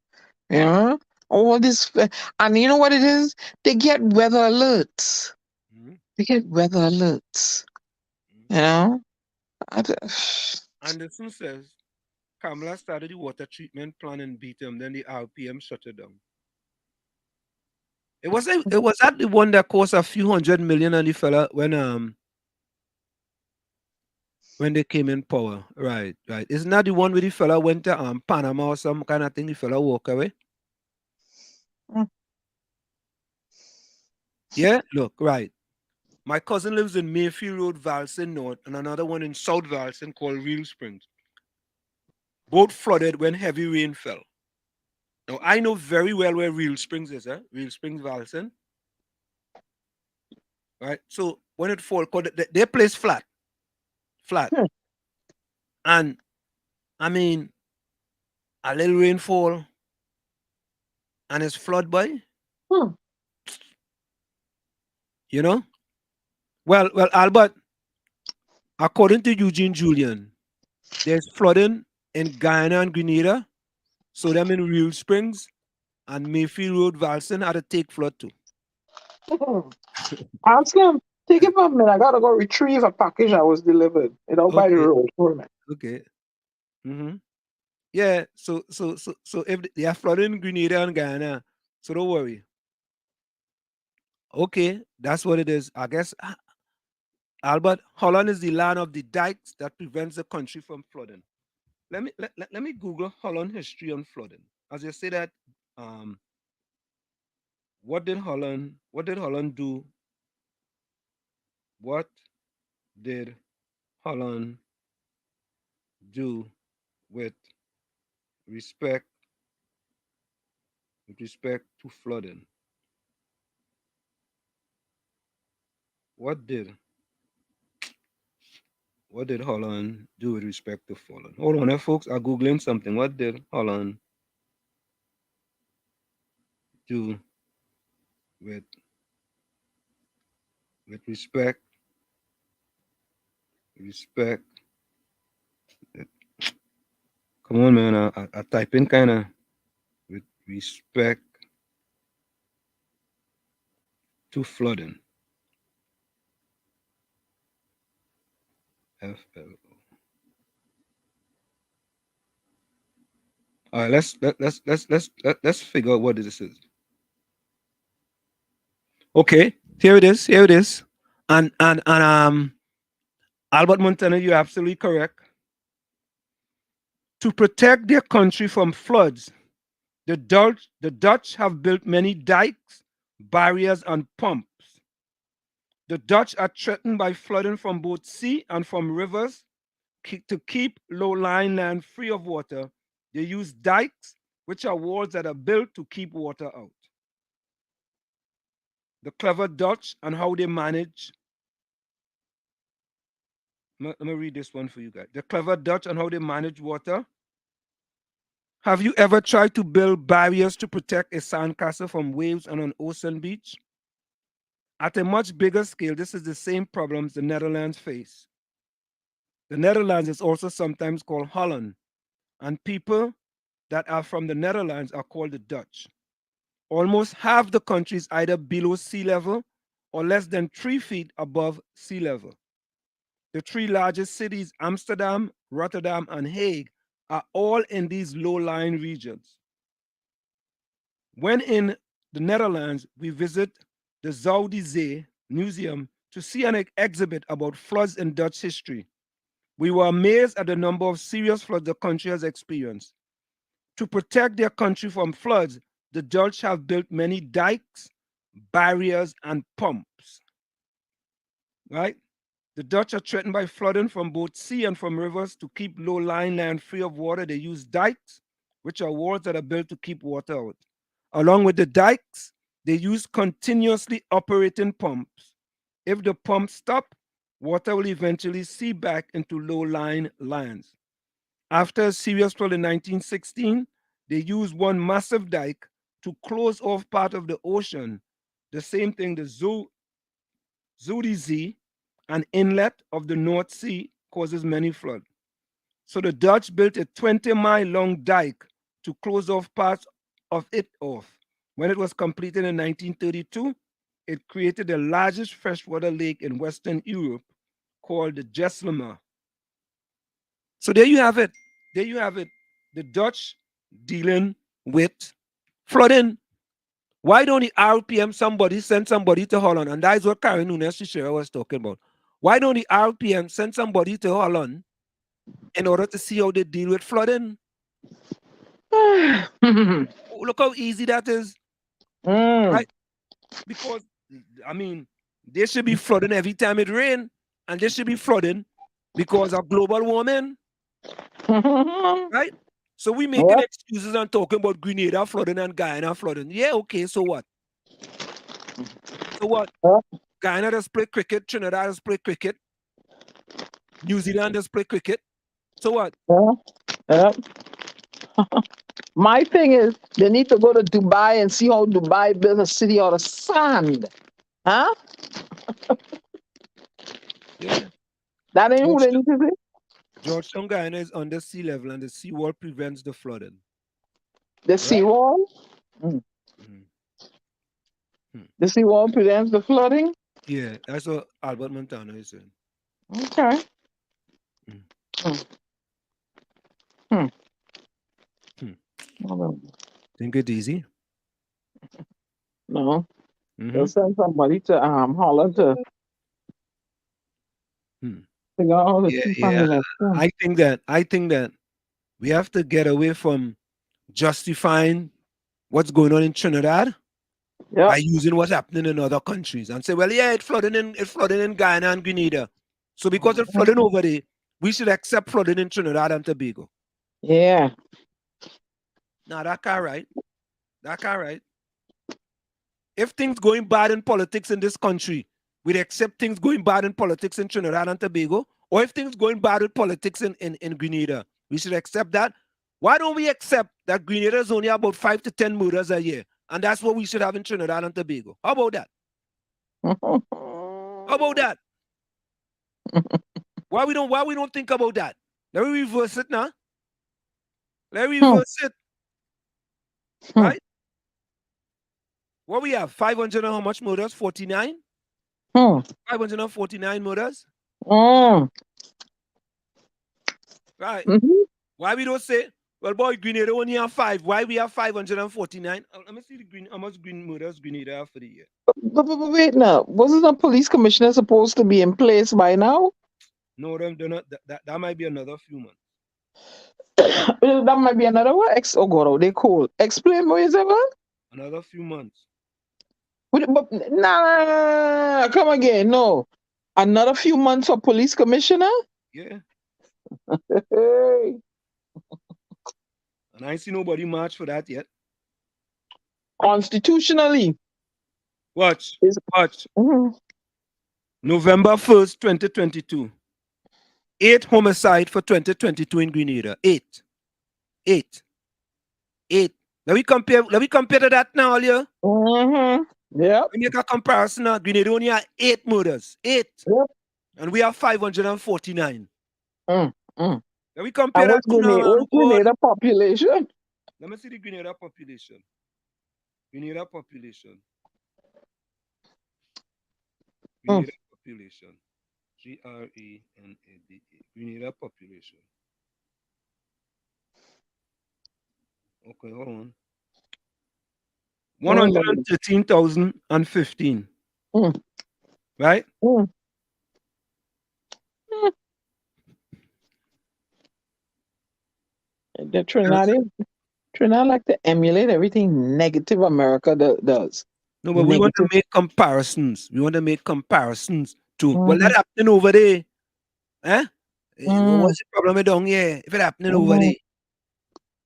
Speaker 8: You know? All this, and you know what it is? They get weather alerts. They get weather alerts. You know?
Speaker 7: Anderson says Kamala started the water treatment plant in Beetham, then the RPM shut it down. It was that the one that cost a few $100 million on the fella when they came in power. Right. Isn't that the one where the fella went to Panama or some kind of thing, the fella walk away? Yeah, look, right. My cousin lives in Mayfield Road, Valson North, and another one in South Valson called Real Springs. Both flooded when heavy rain fell. Now, I know very well where Real Springs is, Real Springs, Valson. Right? So, when it falls, they place flat. And, I mean, a little rainfall, and it's flood by. You know? Well, Albert, according to Eugene Julian, there's flooding in Guyana and Grenada, so them in Real Springs and Mayfield Road, Valson had to take flood too.
Speaker 8: Ask him, take it from me. I gotta go retrieve a package that was delivered. By the road.
Speaker 7: Okay. Yeah. So if they are flooding in Grenada and Guyana, so don't worry. Okay, that's what it is. I guess, Albert, Holland is the land of the dikes that prevents the country from flooding. Let me Google Holland history on flooding. As you say that, what did Holland do? What did Holland do with respect to flooding? What did Holland do with respect to flooding? Hold on, folks. I'm Googling something. What did Holland do with respect Come on, man. I type in kind of with respect to flooding. FL. All right, let's figure out what this is. Okay, here it is. Here it is. And Albert Montana, you're absolutely correct. To protect their country from floods, the Dutch have built many dikes, barriers, and pumps. The Dutch are threatened by flooding from both sea and from rivers. To keep low-lying land free of water, they use dikes, which are walls that are built to keep water out. The clever Dutch and how they manage. Let me read this one for you guys. The clever Dutch and how they manage water. Have you ever tried to build barriers to protect a sandcastle from waves on an ocean beach? At a much bigger scale, this is the same problems the Netherlands face. The Netherlands is also sometimes called Holland, and people that are from the Netherlands are called the Dutch. Almost half the country is either below sea level or less than 3 feet above sea level. The 3 largest cities, Amsterdam, Rotterdam, and Hague, are all in these low-lying regions. When in the Netherlands, we visit the DAT Museum to see an exhibit about floods in Dutch history. We were amazed at the number of serious floods the country has experienced. To protect their country from floods, the Dutch have built many dikes, barriers, and pumps. Right? The Dutch are threatened by flooding from both sea and from rivers. To keep low-lying land free of water, they use dikes, which are walls that are built to keep water out. Along with the dikes, they use continuously operating pumps. If the pumps stop, water will eventually seep back into low-lying lands. After a serious flood in 1916, they used one massive dike to close off part of the ocean. The same thing, the Zuiderzee, an inlet of the North Sea, causes many floods. So the Dutch built a 20-mile-long dike to close off parts of it off. When it was completed in 1932, it created the largest freshwater lake in Western Europe, called the Jesselmer. So there you have it. There you have it. The Dutch dealing with flooding. Why don't the RPM send somebody to Holland? And that is what Karen Nunes-Shishera was talking about. Why don't the RPM send somebody to Holland in order to see how they deal with flooding? Look how easy that is. Right? Because, I mean, they should be flooding every time it rains, and they should be flooding because of global warming. Right? So we making excuses and talking about Grenada flooding and Guyana flooding. Yeah, okay, so what? So what? Guyana does play cricket, Trinidad does play cricket, New Zealand does play cricket. So what?
Speaker 8: My thing is, they need to go to Dubai and see how Dubai built a city out of sand. Huh?
Speaker 7: Yeah.
Speaker 8: That ain't who they need to be.
Speaker 7: Georgetown, Guyana is under sea level, and the seawall prevents the flooding.
Speaker 8: The seawall? The seawall prevents the flooding?
Speaker 7: Yeah, that's what Albert Montana is saying.
Speaker 8: Okay.
Speaker 7: Think it's easy?
Speaker 8: No. They'll send somebody to Holland to figure out how to keep under that stuff.
Speaker 7: I think that we have to get away from justifying what's going on in Trinidad by using what's happening in other countries and say, well, yeah, it's flooding in Guyana and Grenada. So because it's flooding over there, we should accept flooding in Trinidad and Tobago.
Speaker 8: Yeah.
Speaker 7: No, that can't right. That can't right. If things going bad in politics in this country, we'd accept things going bad in politics in Trinidad and Tobago. Or if things going bad with politics in Grenada, we should accept that. Why don't we accept that Grenada is only about 5 to 10 murders a year? And that's what we should have in Trinidad and Tobago. How about that? How about that? Why we don't think about that? Let me reverse it now. Let's reverse it. Right? What we have? 500 and how much murders? 49? 549 murders? Right. Why we don't say, well, boy, Grenada only have 5. Why we have 549? Let me see how much green murders Grenada have for the year.
Speaker 8: But wait now, wasn't a police commissioner supposed to be in place by now?
Speaker 7: No, they're not. That might be another few months.
Speaker 8: That might be another one. Oh God, they cool. Explain what is it?
Speaker 7: Another few months.
Speaker 8: But nah, come again. No, another few months for police commissioner.
Speaker 7: Yeah.
Speaker 8: Hey.
Speaker 7: And I ain't see nobody march for that yet.
Speaker 8: Constitutionally.
Speaker 7: Watch. November 1st, 2022. 8 homicide for 2022 in Grenada. 8. Let me compare to that now, yeah?
Speaker 8: Yeah.
Speaker 7: We make a comparison now. Grenada only have 8 murders. 8.
Speaker 8: Yep.
Speaker 7: And we have 549. Let me compare
Speaker 8: And
Speaker 7: that to now.
Speaker 8: What's Grenada population?
Speaker 7: Let me see the Grenada population. Grenada population. Grenada population. Grenada. Grenada population. Okay, hold on. 113,015. Right?
Speaker 8: The Trinidad like to emulate everything negative America does.
Speaker 7: No, but we want to make comparisons. We want to make comparisons to well, that happening over there. Eh? What's the problem down here? If it happening over there,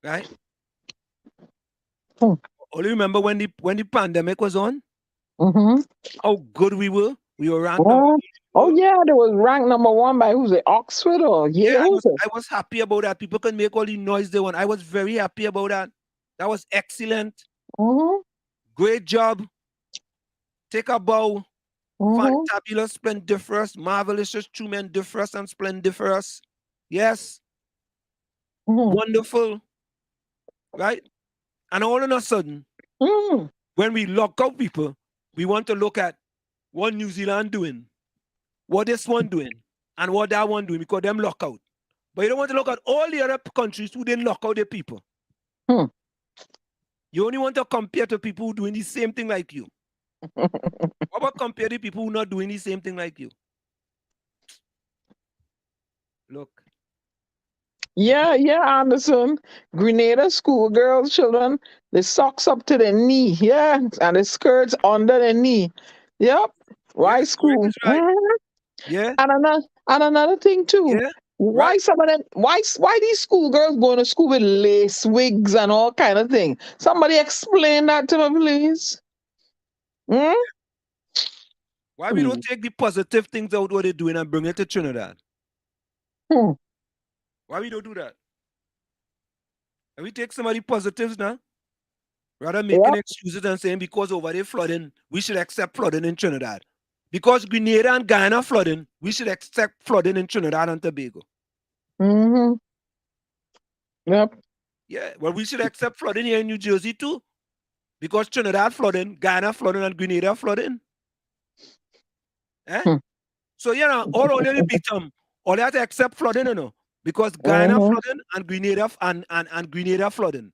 Speaker 7: right? Only remember when the pandemic was on? How good we were. We were ranked number 1.
Speaker 8: Oh yeah, they was ranked number 1 by who's it? Oxford or Yale?
Speaker 7: I was happy about that. People can make all the noise they want. I was very happy about that. That was excellent. Great job. Take a bow. Fantabulous, splendiferous, marvelous, tremendiferous, and splendiferous. Yes. Wonderful. Right? And all of a sudden, when we lock out people, we want to look at what New Zealand doing, what this one doing, and what that one doing, because them lock out. But you don't want to look at all the other countries who didn't lock out their people. You only want to compare to people who doing the same thing like you. What about compare to people who not doing the same thing like you? Look.
Speaker 8: Yeah, Anderson. Grenada schoolgirls, children, the socks up to the knee, yeah, and the skirts under the knee. Yep. Why school?
Speaker 7: Right. Yeah.
Speaker 8: And another thing too.
Speaker 7: Yeah.
Speaker 8: Why some of them? Why these schoolgirls going to school with lace wigs and all kind of thing? Somebody explain that to me, please.
Speaker 7: Why we don't take the positive things out what they're doing and bring it to Trinidad? Why we don't do that? And we take some of the positives now, rather making excuses and saying because over there flooding, we should accept flooding in Trinidad. Because Grenada and Guyana flooding, we should accept flooding in Trinidad and Tobago.
Speaker 8: Yep.
Speaker 7: Yeah, well, we should accept flooding here in New Jersey too. Because Trinidad flooding, Guyana flooding, and Grenada flooding. So, all only beat them. All they have to accept flooding, because Guyana flooding and Grenada and Grenada flooding.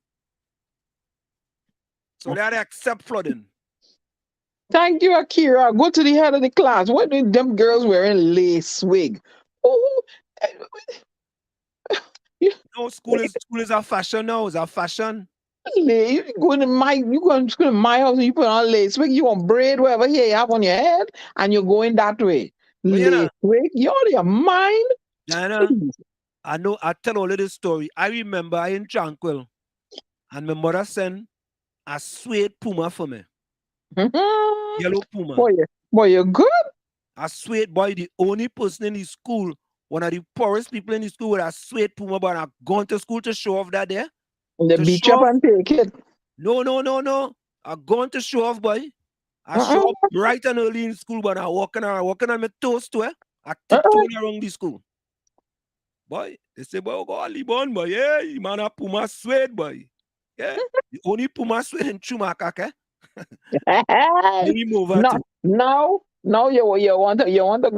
Speaker 7: So they have to accept flooding.
Speaker 8: Thank you, Akira. Go to the head of the class. What do them girls wearing lace wig?
Speaker 7: No, school is a fashion now. It's a fashion.
Speaker 8: You go to my house and you put on lace wig. You want braid whatever hair you have on your head, and you're going that way. Lace wig, you're out of your mind.
Speaker 7: Diana, I know. I tell all of this story. I remember I in Tranquil, and my mother sent a suede puma for me. Yellow puma.
Speaker 8: Boy, you're good.
Speaker 7: A suede boy, the only person in the school, one of the poorest people in the school with a suede puma, but I've gone to school to show off that there.
Speaker 8: The beach up and take it.
Speaker 7: No. I've gone to show off, boy. I show up bright and early in school, but I'm walking on my toes to it. I tiptoeing around the school. boy. They say, boy, go on, Libon, boy. Yeah, you man a Puma suede, boy. Yeah, the only Puma suede in Chumaka, eh? Maybe move over to.
Speaker 8: Now you want to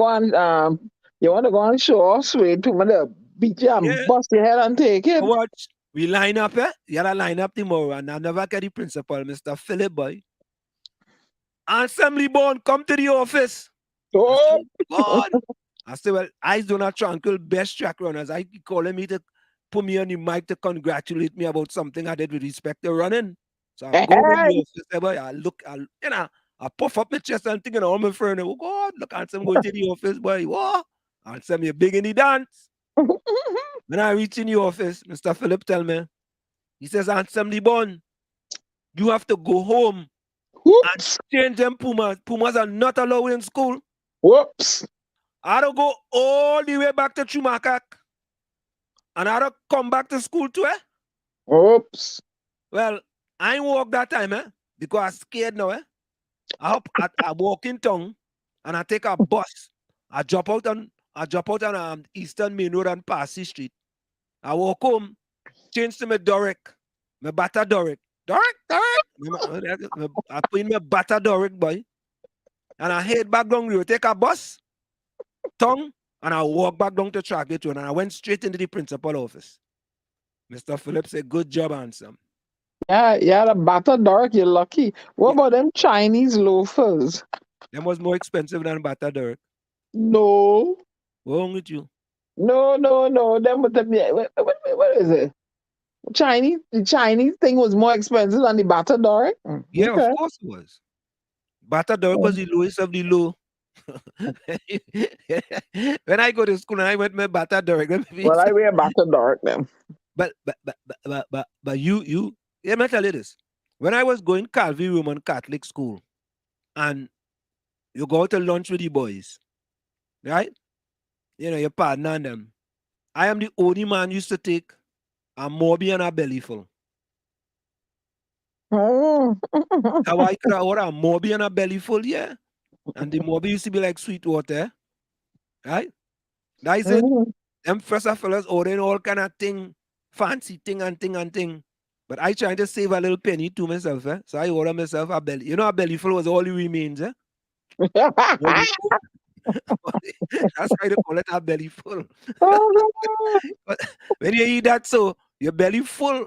Speaker 8: go and show off sweet to mother beat you and bust your head and take it.
Speaker 7: Watch. We line up, eh? You gotta line up tomorrow, and I never get the principal, Mr. Philip, boy. Assembly born, come to the office.
Speaker 8: Oh,
Speaker 7: I say, well, Eyes Donald Tranquil, best track runners. I calling me to put me on the mic to congratulate me about something I did with respect to running. So I go to the office, boy. I puff up my chest and thinking, all my friends, oh God, look, I'm going to the office, boy. What? I'll send me a big in the dance. When I reach in the office, Mr. Philip tell me, he says, Assembly born, you have to go home and change them Pumas. Pumas are not allowed in school.
Speaker 8: Whoops.
Speaker 7: I had to go all the way back to Chumakak. And I had to come back to school too, eh?
Speaker 8: Oops.
Speaker 7: Well, I ain't walk that time, eh? Because I'm scared now, eh? I walk in town and I take a bus. I drop out on Eastern Main Road and Passy Street. I walk home, change to my Doric, my Bata Doric. I put in my Bata Doric, boy. And I head back down the road, take a bus, tongue, and I walk back down to Trackgate Road, and I went straight into the principal office. Mr. Phillips said, good job, handsome.
Speaker 8: Yeah, the Bata Doric, you're lucky. What about them Chinese loafers?
Speaker 7: Them was more expensive than Bata Doric.
Speaker 8: No.
Speaker 7: What's wrong with you?
Speaker 8: No. Them with what is it? The Chinese thing was more expensive than the Bata Doric?
Speaker 7: Yeah, okay. Of course it was. Bata Doric was the lowest of the low. When I go to school and I went my Bata Doric.
Speaker 8: Well, I wear Bata Doric then.
Speaker 7: But you let me tell you this. When I was going Calvary Roman Catholic school and you go out to lunch with the boys, right? You know, your partner and them. I am the only man used to take a Moby and a belly full. Now I could have ordered a Moby and a belly full, yeah. And the Moby used to be like sweet water, right? That's it. Them first of fellas ordering all kind of thing, fancy thing. But I trying to save a little penny to myself, eh? So I order myself a belly. You know, a belly full was all the remains, eh? That's why they call it a belly full. But when you eat that, so your belly full,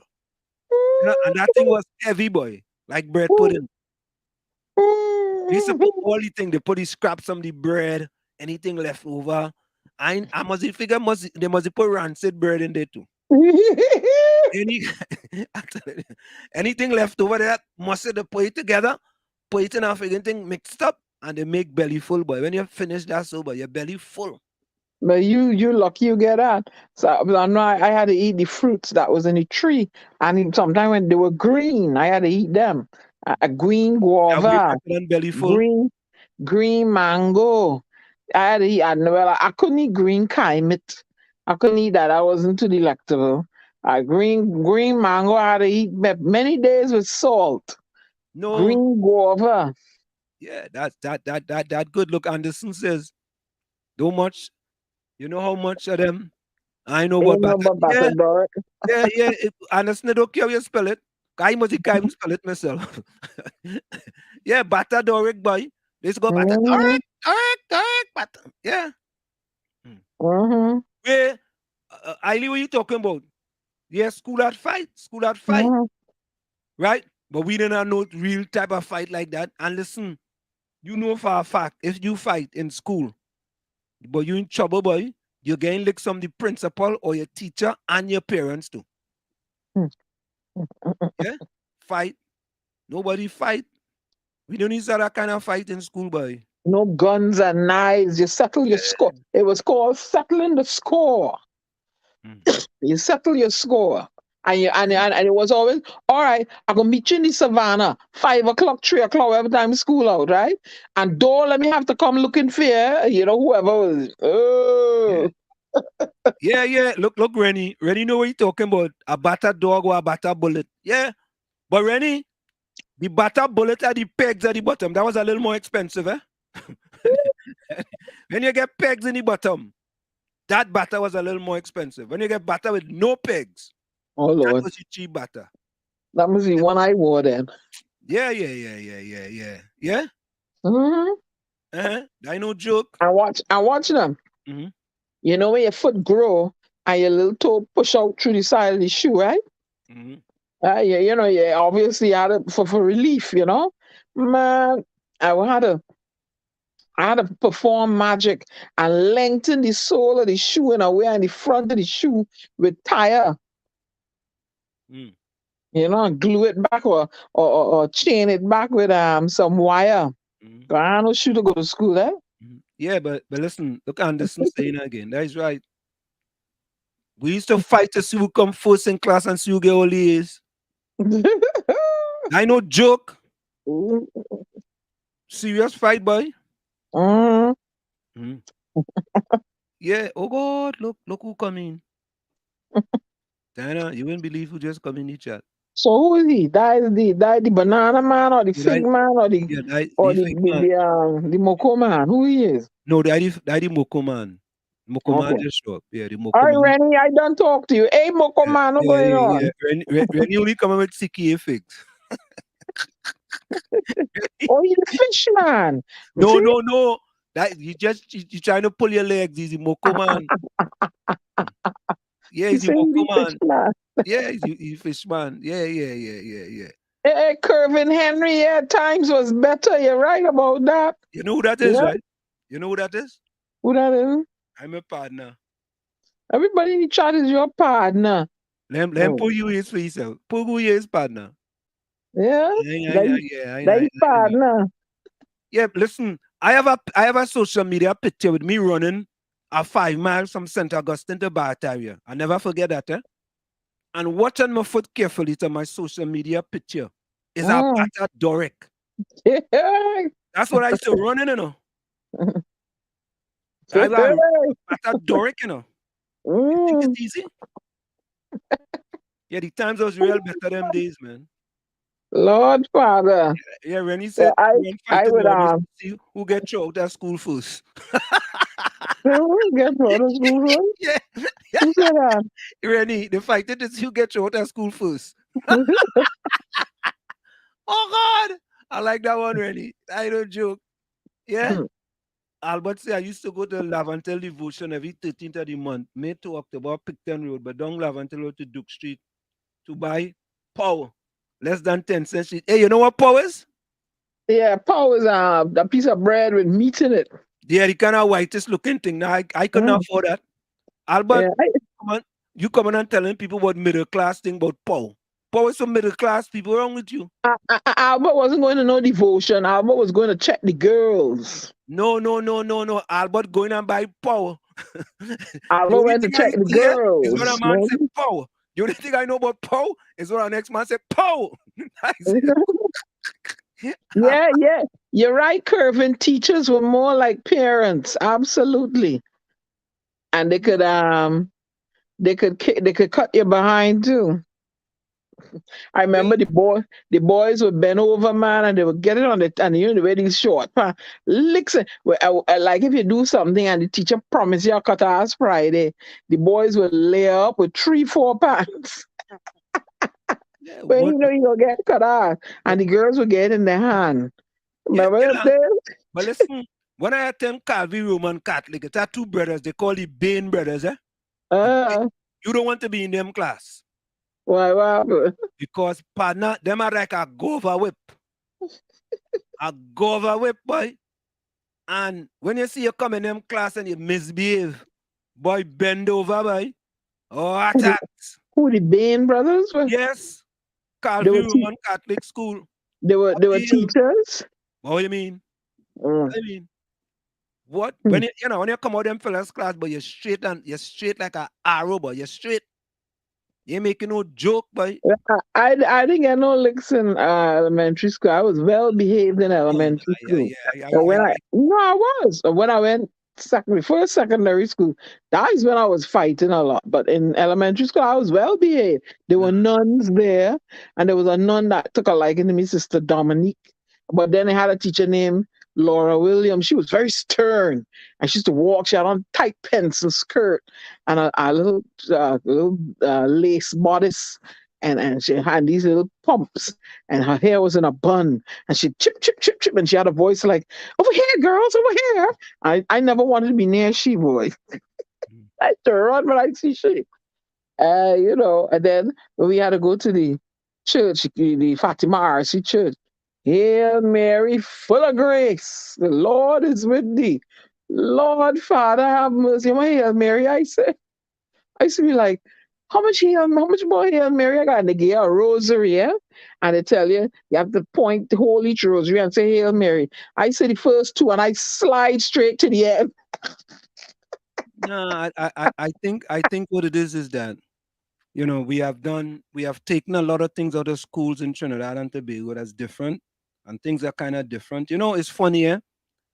Speaker 7: you know, and that thing was heavy, boy, like bread pudding. They used to put all the thing. They put the scraps on the bread, anything left over. I must figure they must put rancid bread in there too. Anything left over there, must they put it together, put it in a friggin' thing mixed up, and they make belly full, boy. When you finish that, so boy, your belly full.
Speaker 8: But you lucky you get that. So I had to eat the fruits that was in the tree, and sometimes when they were green, I had to eat them. A green guava,
Speaker 7: belly full.
Speaker 8: Green mango. I had to eat. I couldn't eat green kaimit. I couldn't eat that. I wasn't too delectable. Green mango. I had to eat many days with salt.
Speaker 7: No.
Speaker 8: Green guava.
Speaker 7: Yeah, that good. Look, Anderson says, "Too much." You know how much of them? I know what Bata
Speaker 8: Doric.
Speaker 7: Yeah. Anderson, don't care how you spell it. I must even spell it myself. Yeah, Bata Doric, boy. Let's go Bata Doric, Bata. Yeah. Where, Eiley, what are you talking about? Yeah, school at fight. Right? But we didn't know real type of fight like that. And listen, you know for a fact, if you fight in school, but you in trouble, boy, you're getting licks from the principal or your teacher and your parents too. Yeah? Fight. Nobody fight. We don't need that kind of fight in school, boy.
Speaker 8: No guns and knives. You settle your score. It was called settling the score. You settle your score. And it was always, all right, I'm going to meet you in the savannah, 5 o'clock, 3 o'clock, every time school out, right? And don't let me have to come looking for you, whoever was. Oh.
Speaker 7: Yeah. Look, Rennie. Rennie know what you're talking about. A batter dog or a batter bullet. Yeah. But Rennie, the batter bullet at the pegs at the bottom, that was a little more expensive, eh? When you get pegs in the bottom, that batter was a little more expensive. When you get batter with no pegs,
Speaker 8: oh Lord,
Speaker 7: that was your cheap batter.
Speaker 8: that must be one I wore then.
Speaker 7: Yeah. Yeah? I no joke.
Speaker 8: I watch them.
Speaker 7: Mm-hmm.
Speaker 8: You know when your foot grow and your little toe push out through the side of the shoe, right?
Speaker 7: Mm-hmm.
Speaker 8: Yeah, obviously had it for relief, you know. Man, I had to perform magic and lengthen the sole of the shoe in a way and the front of the shoe with tire. You know, and glue it back or chain it back with some wire. I no shoe to go to school, eh?
Speaker 7: Yeah, but listen, look Anderson saying again. That is right. We used to fight to see who come first in class and see who get all the A's. I no joke. Serious fight, boy. Yeah. Oh God, look who come in. Diana, you wouldn't believe who just come in the chat.
Speaker 8: So who is he? That is the banana man or the fig man or the Moko man? Who he is?
Speaker 7: No, that is Moko man. Moko man just show up. Yeah, the Moko
Speaker 8: all right,
Speaker 7: man.
Speaker 8: Rennie, I done talk to you. Hey, Moko man, what's going on?
Speaker 7: Yeah. Rennie only come with Siki figs.
Speaker 8: Oh, he's the fish man.
Speaker 7: No. That you trying to pull your legs. He's the Moko man. Yeah, he's the Moko man. Yeah, he's fish man. Yeah.
Speaker 8: Hey, Kervin Henry, yeah, times was better. You're right about that.
Speaker 7: You know who that is, right? You know who that is?
Speaker 8: Who that is?
Speaker 7: I'm a partner.
Speaker 8: Everybody in the chat is your partner.
Speaker 7: Let him pull you his face out. Pull who his partner.
Speaker 8: Yeah.
Speaker 7: Yeah.
Speaker 8: Partner.
Speaker 7: Yeah, listen. I have a social media picture with me running a 5 miles from St. Augustine to Barataria. I never forget that, eh? And watching my foot carefully to my social media picture is a Bata Doric. That's what I used to run in, you know. I got Bata Doric, you know. You think it's easy? Yeah, the times was real better them days, man.
Speaker 8: Lord Father.
Speaker 7: Yeah, when he said
Speaker 8: I would
Speaker 7: see who get choked at school first.
Speaker 8: Who get choked at school first?
Speaker 7: Yeah.
Speaker 8: Who said that?
Speaker 7: Rennie, the fight to see who get choked at school first. Oh God. I like that one, Rennie. I don't joke. Yeah. Albert said I used to go to Lavantel Devotion every 13th of the month, May to October, Picton Road, but down Lavantel Road to Duke Street to buy power. Less than 10 cents. Hey, you know what power is?
Speaker 8: Yeah, power is a piece of bread with meat in it.
Speaker 7: Yeah, the kind of whitest looking thing. Now, I couldn't afford that. Albert, you come on and telling people what middle class thing about power. Power is some middle class people wrong with you.
Speaker 8: Albert wasn't going to know devotion. Albert was going to check the girls.
Speaker 7: No. Albert going and buy power.
Speaker 8: Albert went to check the girls.
Speaker 7: Is what a man said power. The only thing I know about power is what our next man said power.
Speaker 8: Yeah. You're right, Kervin. Teachers were more like parents. Absolutely. And they could cut you behind too. I remember the boys would bend over, man, and they would get it on and you know the way these short listen. Like if you do something and the teacher promise you a cut ass Friday, the boys would lay up with 3-4 pants. But you know you gonna get cut off, and the girls would get in their hand. Remember that?
Speaker 7: But listen, when I attend Calvary Roman Catholic, it's our two brothers. They call the Bain brothers, eh? You don't want to be in them class.
Speaker 8: Why?
Speaker 7: Because partner, them are like a gova whip. A gova whip, boy. And when you see you come in them class and you misbehave, boy, bend over, boy. Oh, attacks.
Speaker 8: Who, the Bain brothers?
Speaker 7: Yes. Calvary Roman Catholic school.
Speaker 8: They were teachers?
Speaker 7: What do you mean? I mean, what? When you come out them fellas class, but you're straight like an arrow, but you're straight. You ain't making no joke, boy.
Speaker 8: I didn't get no licks in elementary school. I was well behaved in elementary school. I was. When I went first secondary school, that is when I was fighting a lot. But in elementary school, I was well behaved. There were nuns there, and there was a nun that took a liking to me, Sister Dominique. But then they had a teacher named Laura Williams. She was very stern, and she used to walk. She had on tight pencil skirt and a little lace bodice, and she had these little pumps, and her hair was in a bun, and she chip chip chip chip, and she had a voice like, "Over here, girls, over here." I never wanted to be near she, boy. I used to run when I see she. And then when we had to go to the church, the Fatima RC church. Hail Mary, full of grace, the Lord is with thee. Lord Father, have mercy. My Hail Mary, I used to be like, how much more Hail Mary I got? And they give you a rosary, yeah? And they tell you have to hold each rosary and say Hail Mary. I say the first two and I slide straight to the end.
Speaker 7: No, I think what it is that, we have taken a lot of things out of schools in Trinidad and Tobago that's different, and things are kind of different. It's funny, in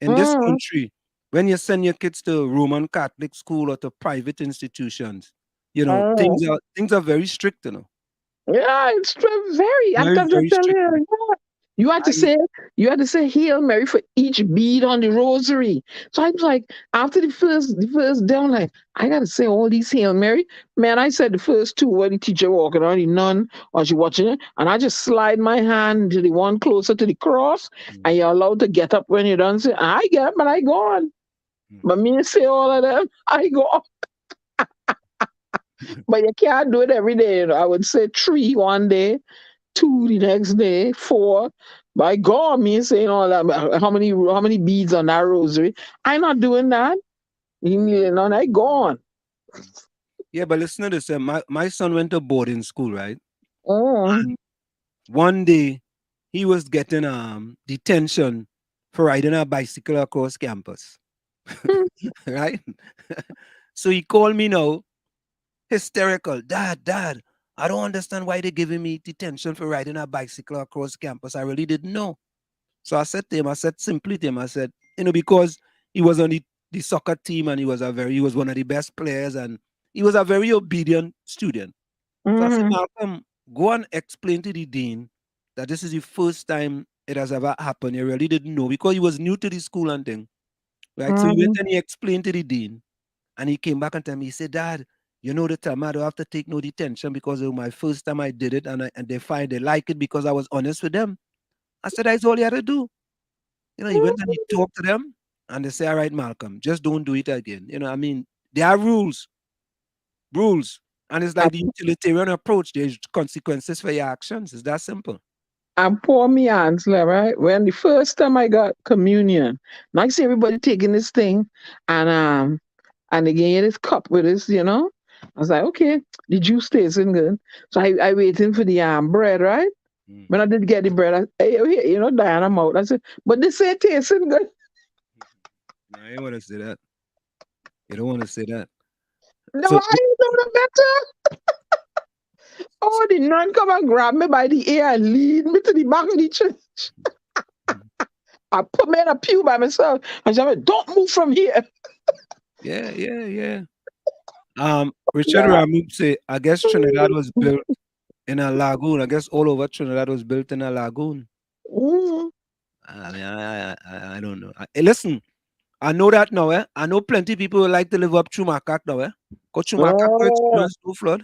Speaker 7: this country, when you send your kids to Roman Catholic school or to private institutions, things are very strict,
Speaker 8: Yeah, it's very. I'm
Speaker 7: Very,
Speaker 8: just
Speaker 7: very
Speaker 8: telling
Speaker 7: strict.
Speaker 8: you. Yeah. You had to say Hail Mary for each bead on the rosary. So I was like, after the first day, I'm like, I gotta say all these Hail Mary. Man, I said the first two when the teacher walking on the nun or she watching it, and I just slide my hand to the one closer to the cross, and you're allowed to get up when you're done. Say, I get up and I go on. But me say all of them, I go on. But you can't do it every day. I would say 3 one day, 2 the next day, 4. By God, me saying all that. How many beads on that rosary? I'm not doing that. I go on.
Speaker 7: Yeah, but listen to this. My son went to boarding school, right?
Speaker 8: Oh.
Speaker 7: And one day he was getting detention for riding a bicycle across campus. Right? So he called me now, hysterical. Dad, I don't understand why they're giving me detention for riding a bicycle across campus. I really didn't know. So I said simply to him, because he was on the soccer team and he was one of the best players and he was a very obedient student. So I said, Malcolm, go and explain to the dean that this is the first time it has ever happened. He really didn't know because he was new to the school and thing. Right? So he went and he explained to the dean and he came back and told me, he said, Dad, the time I don't have to take no detention because it was my first time I did it and they like it because I was honest with them. I said, that's all you had to do. He went and he talked to them and they say, all right, Malcolm, just don't do it again. There are rules. And it's like the utilitarian approach. There's consequences for your actions. It's that simple.
Speaker 8: And poor me, Ansler, right? When the first time I got communion, and I see everybody taking this thing and they gave you this cup with this, I was like, okay, the juice tasting good. So I waiting for the bread, right? When I did get the bread, Diana mouth. I said, but this ain't tasting good.
Speaker 7: No, you don't want to say that. You don't want to say that.
Speaker 8: No, I ain't know better. Oh, the nun come and grab me by the ear and lead me to the back of the church. I put me in a pew by myself and she said, don't move from here.
Speaker 7: Yeah. Richard Ramoub say, I guess Trinidad was built in a lagoon. I guess all over Trinidad was built in a lagoon. I mean, I don't know. Listen, I know that now. I know plenty of people who like to live up Chumakak now. Because Chumakak experience no flood.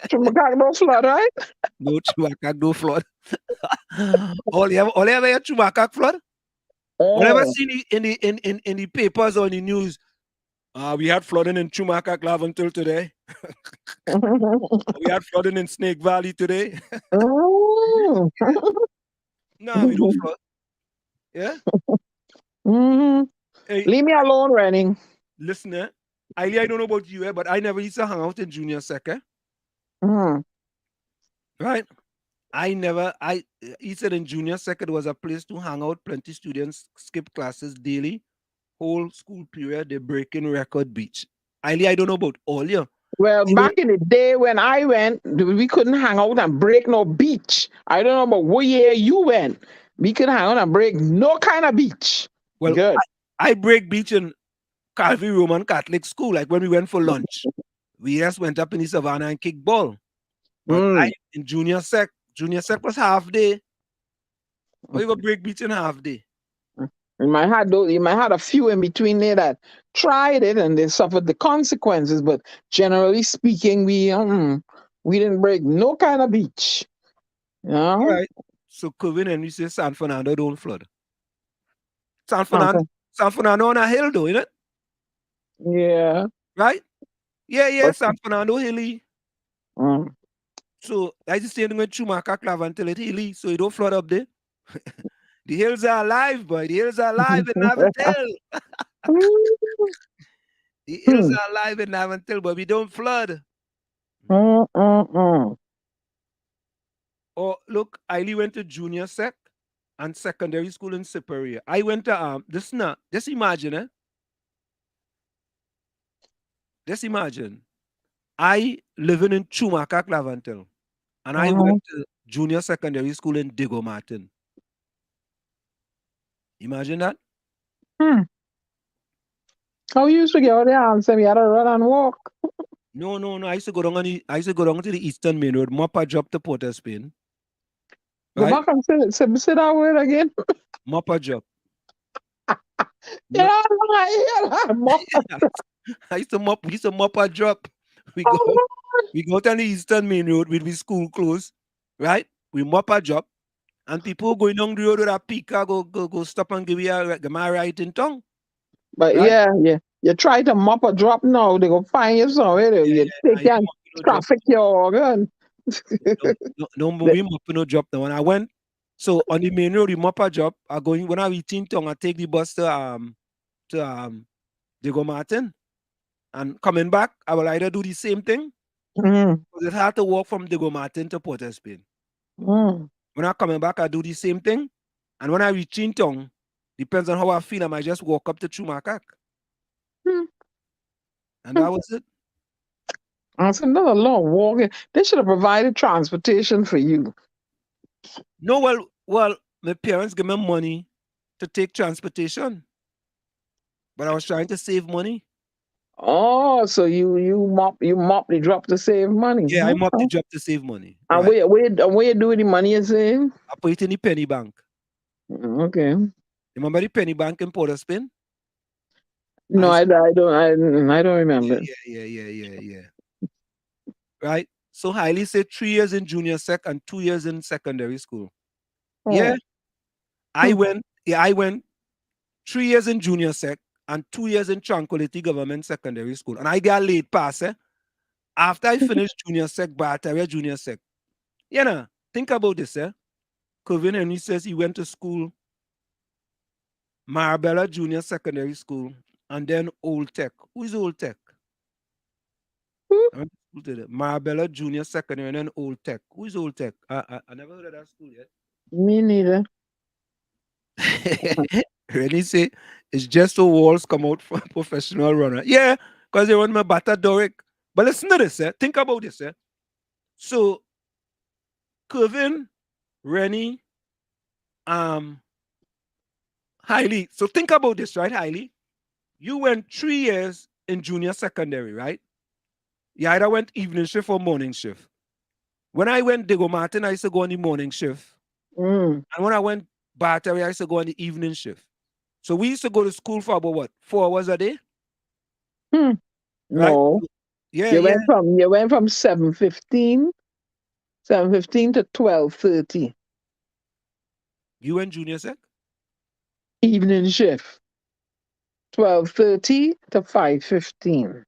Speaker 8: Chumakak no flood, right?
Speaker 7: No, Chumakak no flood. all you ever hear Chumakak flood? Whenever seen in the papers or in the news, we had flooding in Chumakak Lave until today. We had flooding in Snake Valley today. No, we don't flood. Yeah? Hey,
Speaker 8: leave me alone, Renning.
Speaker 7: Listen, I don't know about you, but I never used to hang out in junior sec. Right? He said in junior sec, it was a place to hang out. Plenty students skip classes daily. Whole school period, they breaking record beach. I don't know about all you.
Speaker 8: Well, back in the day when I went, we couldn't hang out and break no beach. I don't know about what year you went. We could hang out and break no kind of beach.
Speaker 7: Well, good. I break beach in Calvary Roman Catholic school. Like when we went for lunch, we just went up in the savannah and kicked ball. But in junior sec was half day. But you go break beach in half day.
Speaker 8: You might have a few in between there that tried it and they suffered the consequences, but generally speaking, we didn't break no kind of beach. You know?
Speaker 7: All right. So Kevin and we say San Fernando don't flood. San Fernando on a hill though, isn't it?
Speaker 8: Yeah.
Speaker 7: Right? Yeah, San Fernando hilly.
Speaker 8: Mm.
Speaker 7: So I just saying when Chumaka Clav until it hilly, so you don't flood up there. The hills are alive, boy. The hills are alive in Navantel. The hills are alive in Navantel, but we don't flood. Oh, look, Eiley went to junior sec and secondary school in Superior. I went to just imagine, Just imagine. I living in Chumaka Clavantel, and I went to junior secondary school in Digo Martin. Imagine that.
Speaker 8: How you used to get out there and say we had to run and walk?
Speaker 7: No. I used to go down to the Eastern Main Road, Moppa drop to Port of Spain.
Speaker 8: Go back and say that word again.
Speaker 7: Moppa drop.
Speaker 8: Yeah,
Speaker 7: I used to Moppa drop. We go down the Eastern Main Road with the school closed, right? We Moppa drop, and people going down the road with a pika go stop and give my right in tongue.
Speaker 8: But right? yeah. You try to mop a drop now, they go find you somewhere. You take and traffic your organ.
Speaker 7: No, we mop no drop now. When I went, so on the main road, we mop a drop. When I reach in tongue, I take the bus to Diego Martin. And coming back, I will either do the same thing. Because it had to walk from Diego Martin to Port of Spain. When I'm coming back, I do the same thing. And when I reach in tongue, depends on how I feel, I might just walk up to Chumakak. And that was it.
Speaker 8: That's another long walk. They should have provided transportation for you.
Speaker 7: No, well, my parents gave me money to take transportation. But I was trying to save money.
Speaker 8: Oh, so you mop the drop to save money.
Speaker 7: Yeah, I mop the drop to save money.
Speaker 8: And right. where you do with the money you save?
Speaker 7: I put it in the penny bank.
Speaker 8: Okay.
Speaker 7: Remember the penny bank in Port of Spain?
Speaker 8: No, I don't remember.
Speaker 7: Yeah. Right? So Hailey said 3 years in junior sec and 2 years in secondary school. Oh. Yeah. I went 3 years in junior sec and 2 years in Tranquility Government Secondary School. And I got late pass, after I finished junior sec, Barataria junior sec. You know, think about this, Kevin Henry says he went to school, Marabella Junior Secondary School, and then Old Tech. Who is Old Tech? Marabella Junior Secondary and then Old Tech. Who is Old Tech? I never heard of that school yet.
Speaker 8: Me neither.
Speaker 7: Rennie say it's just so walls come out for a professional runner. Yeah, because they run my Bata Doric. But listen to this, think about this. So Kevin, Rennie, Hailey. So think about this, right, Hailey? You went 3 years in junior secondary, right? You either went evening shift or morning shift. When I went Diego Martin, I used to go on the morning shift. And when I went Barataria, I used to go on the evening shift. So we used to go to school for about what, 4 hours a day?
Speaker 8: Right? No.
Speaker 7: Yeah.
Speaker 8: You went from 7:15 to 12:30.
Speaker 7: You went junior sec?
Speaker 8: Evening shift. 12:30 to 5:15.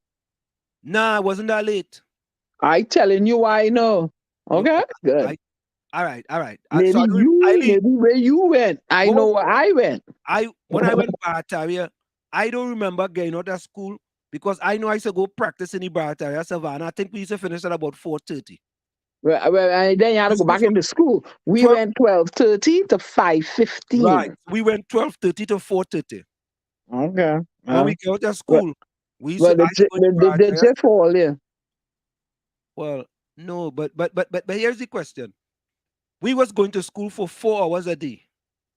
Speaker 7: Nah, it wasn't that late.
Speaker 8: I telling you I know. Okay, good.
Speaker 7: All right.
Speaker 8: Maybe where you went. I know where I went.
Speaker 7: When I went to Barataria, I don't remember getting out of school because I know I used to go practice in the Barataria Savannah. I think we used to finish at about 4:30.
Speaker 8: Well, then you had to go back into school. We went 12:30 to 5:15.
Speaker 7: Right. We went 12:30 to 4:30.
Speaker 8: Okay.
Speaker 7: When we get out of school, we used
Speaker 8: the Jeff all there.
Speaker 7: Well, no, but here's the question. We was going to school for 4 hours a day,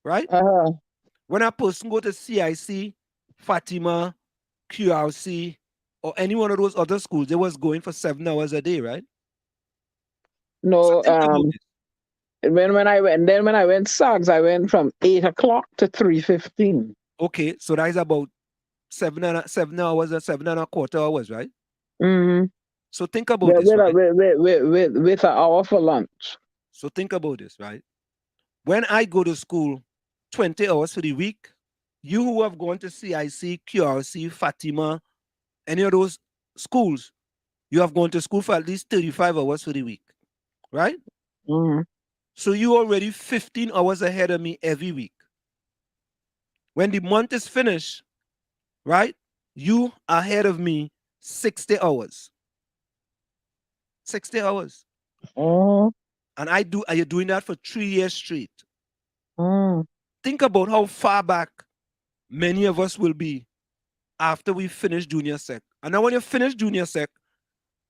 Speaker 7: right? When a person go to CIC, Fatima, QRC, or any one of those other schools, they was going for 7 hours a day, right?
Speaker 8: No, when I went SAGS, I went from 8 o'clock to 3:15.
Speaker 7: Okay, so that is about 7 hours or 7.25 hours, right?
Speaker 8: Mm-hmm.
Speaker 7: So think about this, right?
Speaker 8: With an hour for lunch.
Speaker 7: So think about this, right? When I go to school 20 hours for the week, you who have gone to CIC, QRC, Fatima, any of those schools, you have gone to school for at least 35 hours for the week, right?
Speaker 8: Mm-hmm.
Speaker 7: So you already 15 hours ahead of me every week. When the month is finished, right, you ahead of me 60 hours. 60 hours.
Speaker 8: Mm-hmm.
Speaker 7: And are you doing that for 3 years straight?
Speaker 8: Mm-hmm.
Speaker 7: Think about how far back many of us will be after we finish junior sec. And now when you finish junior sec,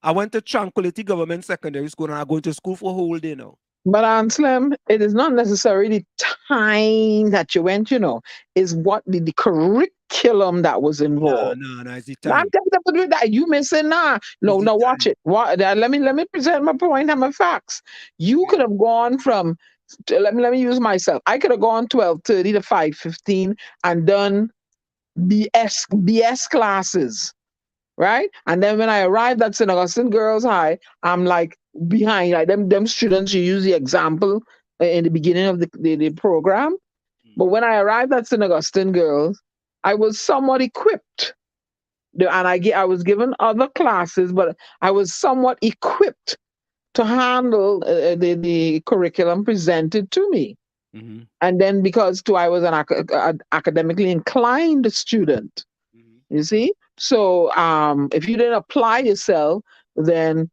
Speaker 7: I went to Tranquility Government Secondary School and I'm going to school for a whole day now.
Speaker 8: But Anselm, it is not necessarily the time that you went, is what the curriculum that was involved.
Speaker 7: No, it's the
Speaker 8: I'm
Speaker 7: time.
Speaker 8: telling you with that. You may say, nah. No, watch it. Let me present my point and my facts. You could have gone from let me use myself. I could have gone 12:30 to 5:15 and done BS classes. Right? And then when I arrived at St. Augustine Girls High, I'm like behind. Like them students, you use the example in the beginning of the program. But when I arrived at St. Augustine Girls, I was somewhat equipped. And I was given other classes, but I was somewhat equipped to handle the curriculum presented to me.
Speaker 7: Mm-hmm.
Speaker 8: And then because too, I was an academically inclined student. You see? So if you didn't apply yourself, then,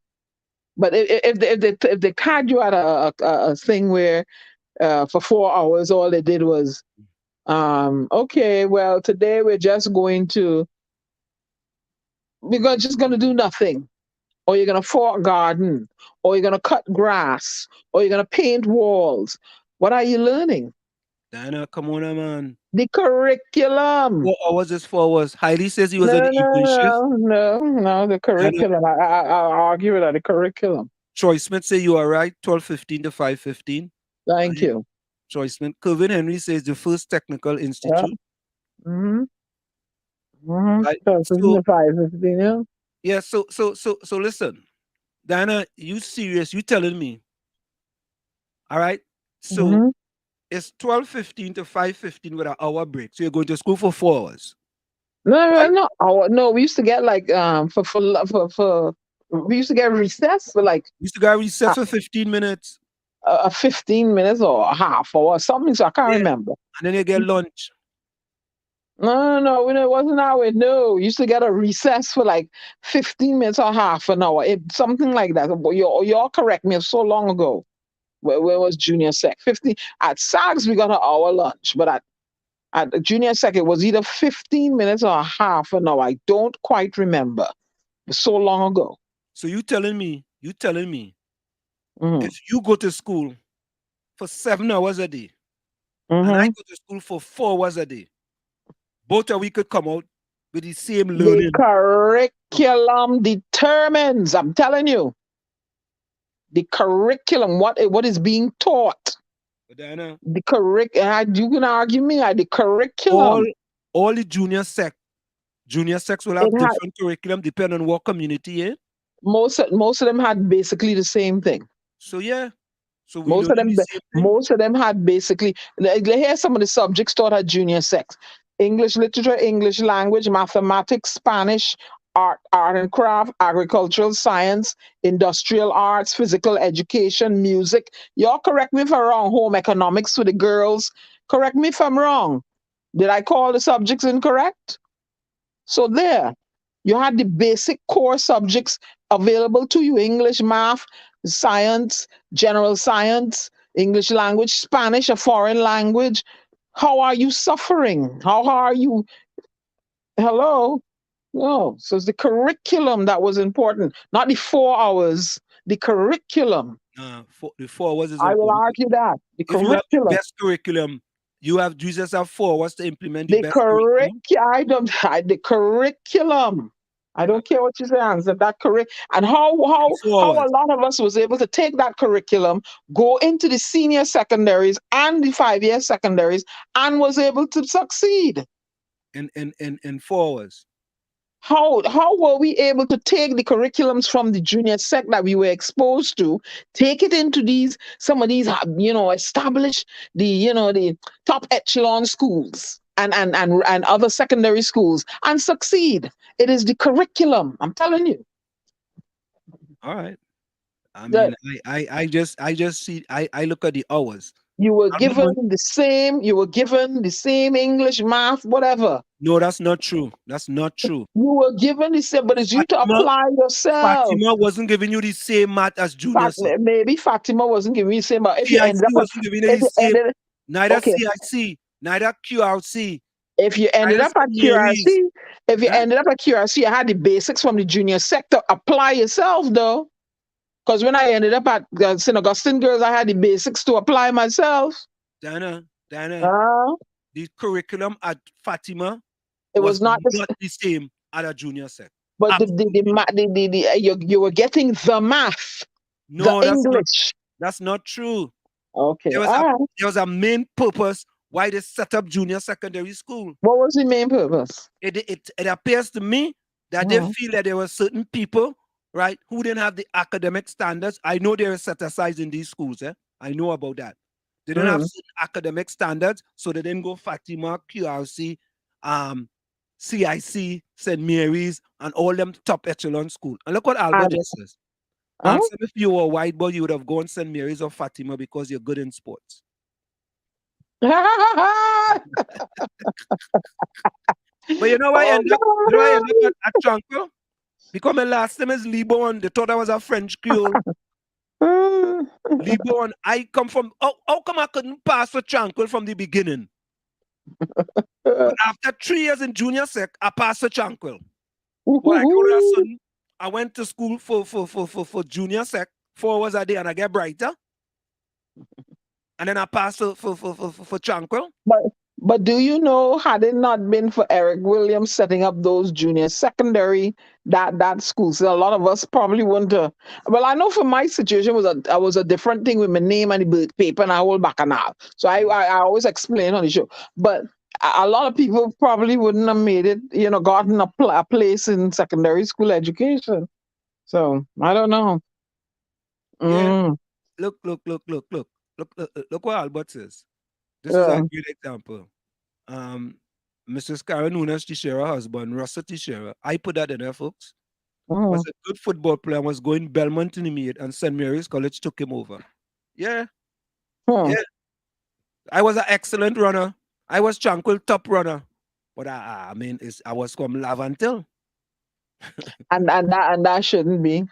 Speaker 8: but if they caught you at a thing where for 4 hours all they did was, okay, well today we're just going to do nothing, or you're gonna fork garden, or you're gonna cut grass, or you're gonna paint walls. What are you learning?
Speaker 7: Diana, come on, man.
Speaker 8: The curriculum.
Speaker 7: 4 hours is 4 hours. Heidi says he was on the evening shift.
Speaker 8: No, the curriculum. I argue with that, the curriculum.
Speaker 7: Troy Smith say you are right, 12:15 to 5:15.
Speaker 8: Thank you.
Speaker 7: Troy Smith. Kevin Henry says the first technical institute.
Speaker 8: Yeah. Mm-hmm.
Speaker 7: Right.
Speaker 8: So 5:15, yeah.
Speaker 7: Yeah, so listen. Diana, you serious? You telling me? All right. So it's 12:15 to 5:15 with an hour break. So you're going to school for 4 hours.
Speaker 8: No. We used to get like we used to get recess for like.
Speaker 7: We used to get recess for 15 minutes.
Speaker 8: 15 minutes or a half or something. So I can't remember.
Speaker 7: And then you get lunch.
Speaker 8: No, it wasn't that way. No, you used to get a recess for like 15 minutes or half an hour, something like that. Y'all correct me. It's so long ago. Where was junior sec? 50 at SAGS we got an hour lunch, but at junior sec it was either 15 minutes or a half an hour. I don't quite remember. It's so long ago.
Speaker 7: So you telling me, if you go to school for 7 hours a day, and I go to school for 4 hours a day, both of we could come out with the same learning.
Speaker 8: The curriculum determines, I'm telling you. The curriculum, what is being taught.
Speaker 7: Diana,
Speaker 8: the curriculum, you can argue me, the curriculum.
Speaker 7: All the junior secs will have different curriculum depending on what community, eh?
Speaker 8: Most of them had basically the same thing.
Speaker 7: So yeah. So
Speaker 8: most of them had basically, here's some of the subjects taught at junior sec. English literature, English language, mathematics, Spanish, art and craft, agricultural science, industrial arts, physical education, music. Y'all correct me if I'm wrong. Home economics for the girls. Correct me if I'm wrong. Did I call the subjects incorrect? So there, you had the basic core subjects available to you: English, math, science, general science, English language, Spanish, a foreign language. How are you suffering? How are you? Hello? No. So it's the curriculum that was important, not the 4 hours, the curriculum.
Speaker 7: The 4 hours is important.
Speaker 8: I will argue that. The curriculum.
Speaker 7: You have the best curriculum, you just have 4 hours to implement the best curriculum.
Speaker 8: The curriculum. I don't care what you say, answer that and how a lot of us was able to take that curriculum, go into the senior secondaries and the 5-year secondaries, and was able to succeed.
Speaker 7: in 4 hours.
Speaker 8: How were we able to take the curriculums from the junior sec that we were exposed to, take it into some of these established the top echelon schools and other secondary schools and succeed? It is the curriculum, I'm telling you.
Speaker 7: All right. I mean, I just see, I look at the hours.
Speaker 8: You were given the same English, math, whatever.
Speaker 7: No, that's not true. That's not true.
Speaker 8: You were given the same, but it's you to apply yourself.
Speaker 7: Fatima wasn't giving you the same math as junior sec.
Speaker 8: Maybe Fatima wasn't giving you the same, but if you ended up
Speaker 7: wasn't giving you the same, neither CIC, neither QRC.
Speaker 8: If you ended up at QRC, you had the basics from the junior sector. Apply yourself, though. Because when I ended up at St. Augustine Girls, I had the basics to apply myself.
Speaker 7: Dana, the curriculum at Fatima
Speaker 8: was not
Speaker 7: the same at a junior sec.
Speaker 8: But you were getting the math,
Speaker 7: no,
Speaker 8: the English.
Speaker 7: That's not true.
Speaker 8: Okay,
Speaker 7: there was a main purpose why they set up junior secondary school.
Speaker 8: What was the main purpose?
Speaker 7: It appears to me that they feel that there were certain people, right, who didn't have the academic standards. I know they were set aside in these schools. I know about that. They didn't have certain academic standards, so they didn't go Fatima, QRC, CIC, St. Mary's, and all them top echelon school. And look what Albert just says. If you were a white boy, you would have gone St. Mary's or Fatima because you're good in sports. But you know why I ended up at Tranquil? Because my last name is Liborn. They thought I was a French Creole. Liborn. I come from. How come I couldn't pass for Tranquil from the beginning? But after 3 years in junior sec, I passed for Tranquil. But I went to school for junior sec 4 hours a day, and I get brighter. And then I passed for Tranquil.
Speaker 8: But do you know, had it not been for Eric Williams setting up those junior secondary that schools, a lot of us probably wouldn't have. Well, I know for my situation was a different thing with my name and the birth paper and I hold back and all. So I always explain on the show. But a lot of people probably wouldn't have made it, gotten a place in secondary school education. So I don't know.
Speaker 7: Yeah. Look what Albert says. This is a great example. Mrs. Karen Nunes Teixeira husband, Russell Teixeira, I put that in there, folks. Was a good football player, was going Belmont Intermediate, and St. Mary's College took him over. Yeah. Yeah. I was an excellent runner. I was Tranquil top runner. But I was from Lavantil.
Speaker 8: and that shouldn't be.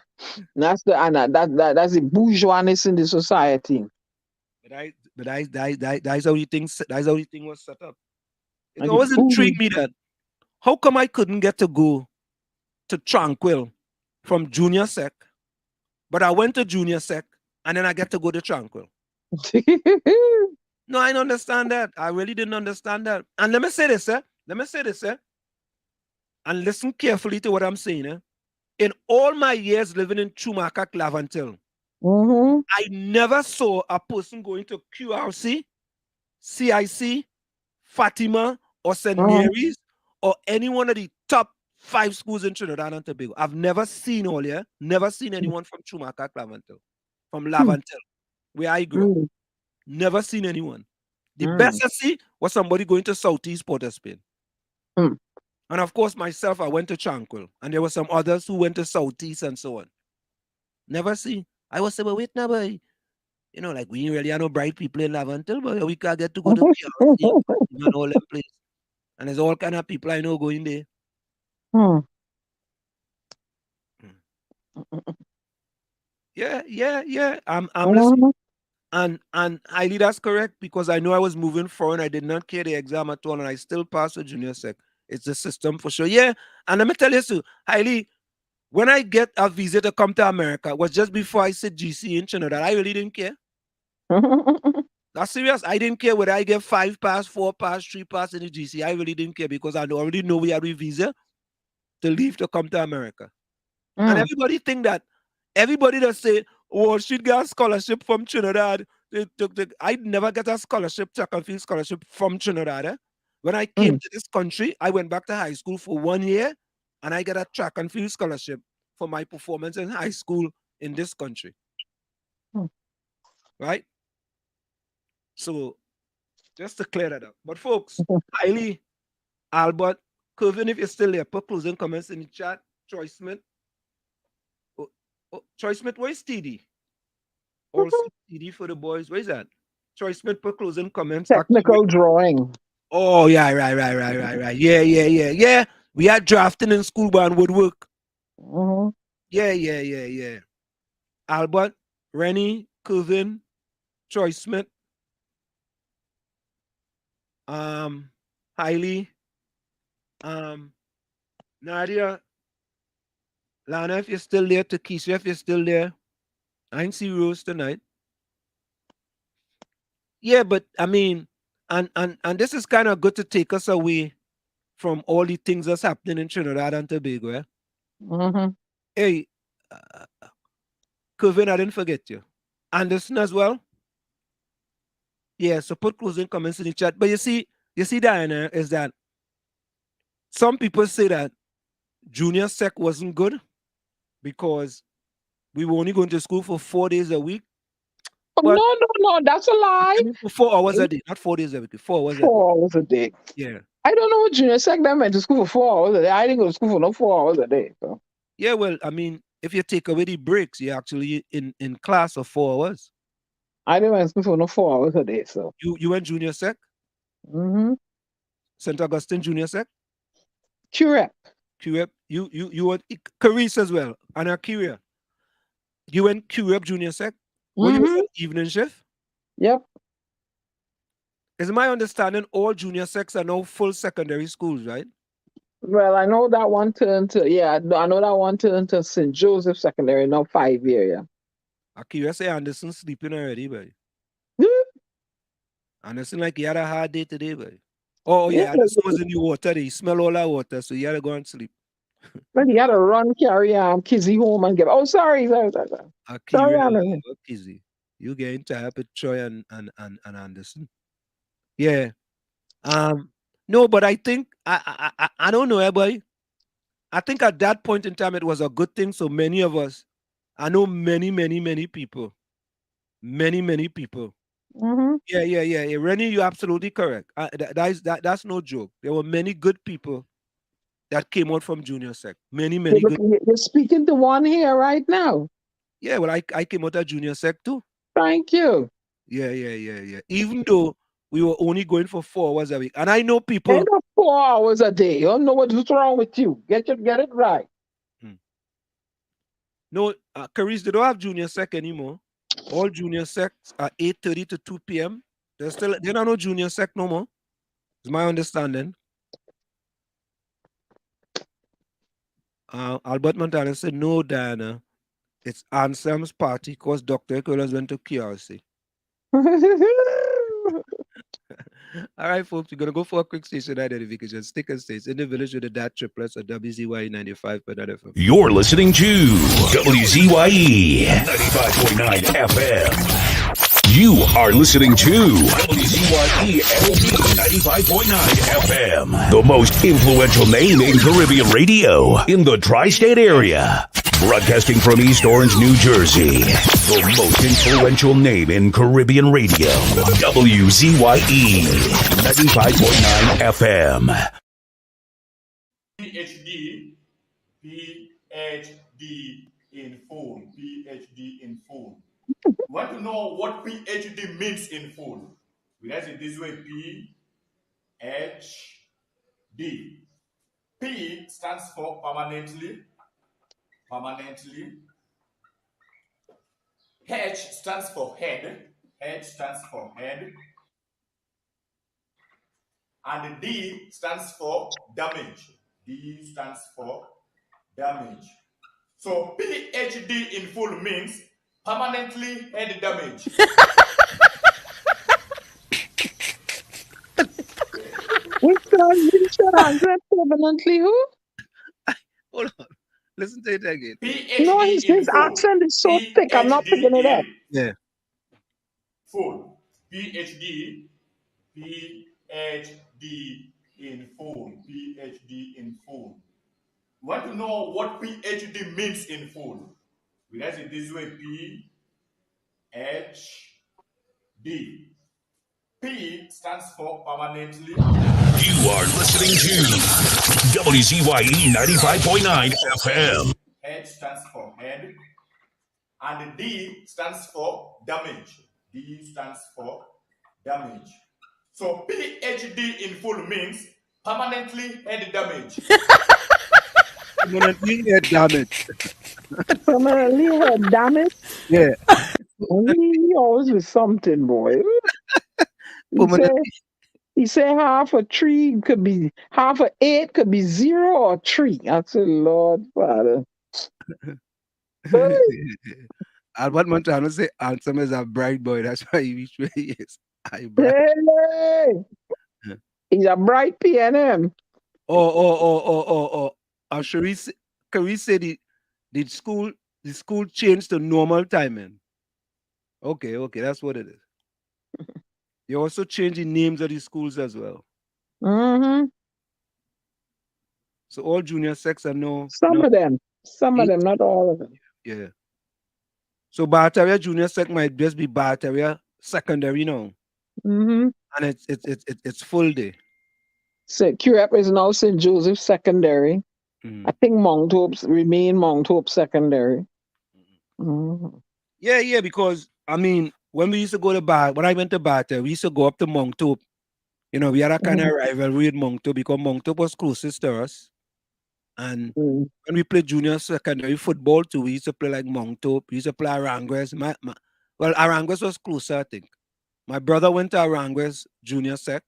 Speaker 8: That's the bourgeoisness in the society.
Speaker 7: But that's how the thing was set up. It always intrigued me that how come I couldn't get to go to Tranquil from junior sec, but I went to junior sec and then I get to go to Tranquil. No, I don't understand that. I really didn't understand that. And let me say this, and listen carefully to what I'm saying. In all my years living in Chumaka, Lavantil, I never saw a person going to QRC, CIC, Fatima, or St. Mary's, or any one of the top 5 schools in Trinidad and Tobago. I've never seen never seen anyone from Chumaka, from Lavantil, where I grew up. Never seen anyone. The best I see was somebody going to Southeast Port of Spain. And of course, myself, I went to Tranquil, and there were some others who went to Southeast and so on. Never see. I was saying, but wait now, boy. Like we really are no bright people in Lavantil, but we can't get to go to PRC and all them places. And there's all kind of people I know going there. Yeah. I'm listening. And highly that's correct, because I know I was moving forward. I did not care the exam at all, and I still passed the junior sec. It's the system for sure. Yeah. And let me tell you, so highly, when I get a visa to come to America, it was just before I said GC in Trinidad. I really didn't care. That's serious. I didn't care whether I get 5 pass, 4 pass, 3 pass in the GC. I really didn't care, because I already know we had a visa to leave to come to America. And everybody think that, everybody that say, oh, she'd get a scholarship from Trinidad. I never get a scholarship, track and field scholarship from Trinidad. When I came to this country, I went back to high school for 1 year, and I got a track and field scholarship for my performance in high school in this country. Right? So, just to clear that up. But folks, Hailey, Albert, Kevin, if you're still there, put closing comments in the chat. Troy Smith. Troy Smith, where's TD? Also TD for the boys. Where's that? Troy Smith, put closing comments.
Speaker 8: Technical drawing.
Speaker 7: Oh, yeah, right. Yeah. We had drafting in school, but woodwork. Yeah. Albert, Rennie, Kevin, Troy Smith, Hailey, Nadia, Lana, if you're still there, Takesha, if you're still there. I ain't see Rose tonight. Yeah, but I mean, and this is kind of good to take us away from all the things that's happening in Trinidad and Tobago. Hey, Kevin, I didn't forget you. Anderson as well. Yeah, so put closing comments in the chat. But you see, Diana, is that some people say that junior sec wasn't good because we were only going to school for 4 days a week.
Speaker 8: But no, that's a lie.
Speaker 7: I mean, for 4 hours a day, not 4 days a week. 4 hours a day.
Speaker 8: 4 hours a day.
Speaker 7: Yeah.
Speaker 8: I don't know what junior sec that went to school for 4 hours a day. I didn't go to school for no 4 hours a day. So.
Speaker 7: Yeah, well, I mean, if you take away the breaks, you're actually in class for 4 hours.
Speaker 8: I didn't went to school for no 4 hours a day. So
Speaker 7: you went junior sec? St. Augustine Junior Sec? QREP. You went Carice as well, and Akiria. You went QREP Junior Sec? Were you on evening shift?
Speaker 8: Yep.
Speaker 7: Is my understanding all junior secs are now full secondary schools, right?
Speaker 8: Well, I know that one turned to, I know that one turned to St. Joseph Secondary, now 5 year, yeah.
Speaker 7: Akiria say Anderson sleeping already, boy. Anderson like he had a hard day today, boy. Oh, yeah, Anderson was in the water. He smelled all that water, so he had to go and sleep.
Speaker 8: But he had to run, carry Kizzy home and get. Oh, sorry. Sorry, Anderson.
Speaker 7: Kizzy. You getting tired with Troy and Anderson. Yeah. No, but I think I don't know, boy. I think at that point in time it was a good thing. So many of us, I know many people. Many people. Yeah. Rennie, you're absolutely correct. That's no joke. There were many good people that came out from junior sec. Many good.
Speaker 8: You're speaking to one here right now.
Speaker 7: Yeah, well, I came out of junior sec too.
Speaker 8: Thank you.
Speaker 7: Yeah. Even though we were only going for 4 hours a week, and I know people.
Speaker 8: Ain't 4 hours a day. You don't know what's wrong with you. Get it right.
Speaker 7: No, Carice, they don't have junior sec anymore. All junior secs are 8:30 to 2 p.m. They're not no junior sec no more. Is my understanding. Albert Montana said, no, Diana. It's Anselm's party because Dr. Ecolas went to QRC. All right, folks, we're going to go for a quick station identification. Stick and states in the village with the DAT Triplets at WZYE 95.9 FM.
Speaker 1: You're listening to WZYE 95.9 FM. You are listening to WZYE 95.9 FM, the most influential name in Caribbean radio in the tri-state area. Broadcasting from East Orange, New Jersey, the most influential name in Caribbean radio, WZYE 95.9 FM.
Speaker 17: PhD in phone. PhD in phone. You want to know what PhD means in phone? We write it this way: PhD. P stands for permanently. H stands for head. And D stands for damage. So PhD in full means permanently head damage.
Speaker 8: Which should answer permanently who?
Speaker 7: Hold on. Listen to it again.
Speaker 17: PhD
Speaker 8: no, his accent is so thick. I'm not picking it up.
Speaker 7: Yeah.
Speaker 17: Full. PhD in phone. PhD in phone. Want to know what PhD means in phone? We write it this way: PhD. P stands for permanently.
Speaker 1: You are listening to WZYE 95.9 FM.
Speaker 17: H stands for head. And D stands for damage. D stands for damage. So PhD in full means permanently head damage.
Speaker 7: Permanently head damage.
Speaker 8: Permanently head damage?
Speaker 7: Yeah.
Speaker 8: He always was something, boy. He said half a tree could be, half a 8 could be 0 or 3. I said, Lord Father.
Speaker 7: And what man trying to say, Ansem is a bright boy. That's why he reached where he is.
Speaker 8: Hey, he's a bright PNM.
Speaker 7: I'm sure Caris said the school changed to normal timing. Okay, that's what it is. You're also changing names of the schools as well.
Speaker 8: Mm-hmm.
Speaker 7: So all junior sects are no.
Speaker 8: Some of them, not all of them.
Speaker 7: Yeah. So Bartaria Junior Sec might just be Bartaria Secondary now.
Speaker 8: Mm-hmm.
Speaker 7: And it's full day.
Speaker 8: So QREP is now St. Joseph Secondary. I think Mount Hope's remain Mount Hope Secondary. Mm-hmm.
Speaker 7: Yeah, because I mean, when we used to go to when I went to Bartaria, we used to go up to Mount Hope. You know, we had a kind of rivalry with Mount Hope because Mount Hope was closest to us. And when we played junior secondary football too, we used to play like Mount Hope. We used to play Aranguez. Well, Aranguez was closer, I think. My brother went to Aranguez Junior Sec.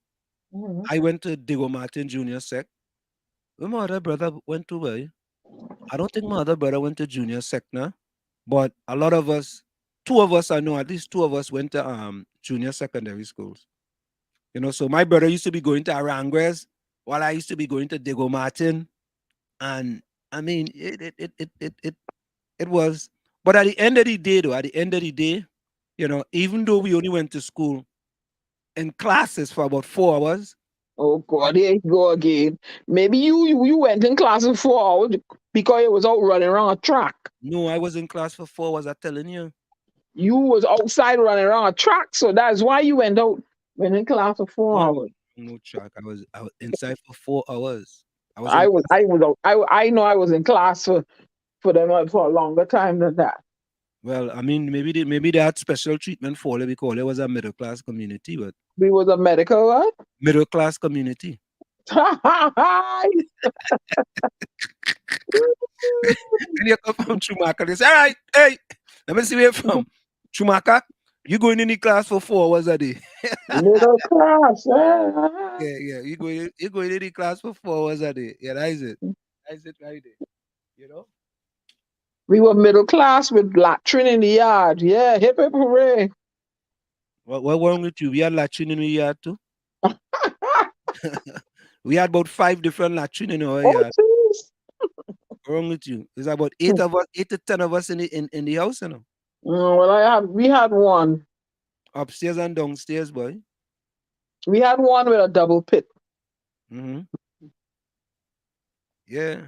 Speaker 7: I went to Diego Martin Junior Sec. Where my other brother went to, where? I don't think my other brother went to Junior Sec now. But a lot of us, two of us I know, at least two of us went to junior secondary schools. You know, so my brother used to be going to Aranguez while I used to be going to Diego Martin. And I mean, it was, but at the end of the day, you know, even though we only went to school in classes for about 4 hours.
Speaker 8: Oh God, here you go again. Maybe you went in class for 4 hours because you was out running around a track.
Speaker 7: No, I was in class for 4 hours, I'm telling you.
Speaker 8: You was outside running around a track, so that's why you went in class for 4 hours.
Speaker 7: No track. I was inside for 4 hours.
Speaker 8: I know I was in class for them for a longer time than that.
Speaker 7: Well, I mean, maybe they had special treatment for it because it was a middle class community, but
Speaker 8: we was a medical what?
Speaker 7: Middle class community. And you come from Chumaka, they say, all right, hey, let me see where you're from. Chumaka, you going in the class for 4 hours a day.
Speaker 8: Middle class,
Speaker 7: Yeah. You going in the class for 4 hours a day. Yeah, that is it. That's it right there. You know?
Speaker 8: We were middle class with latrine in the yard. Yeah, hip hip hooray.
Speaker 7: What wrong with you? We had latrine in the yard too. We had about 5 different latrine in our yard. What's wrong with you? There's about 8 to 10 of us in the house, you know.
Speaker 8: Well, we had one
Speaker 7: upstairs and downstairs, boy.
Speaker 8: We had one with a double pit.
Speaker 7: Mm-hmm. Yeah.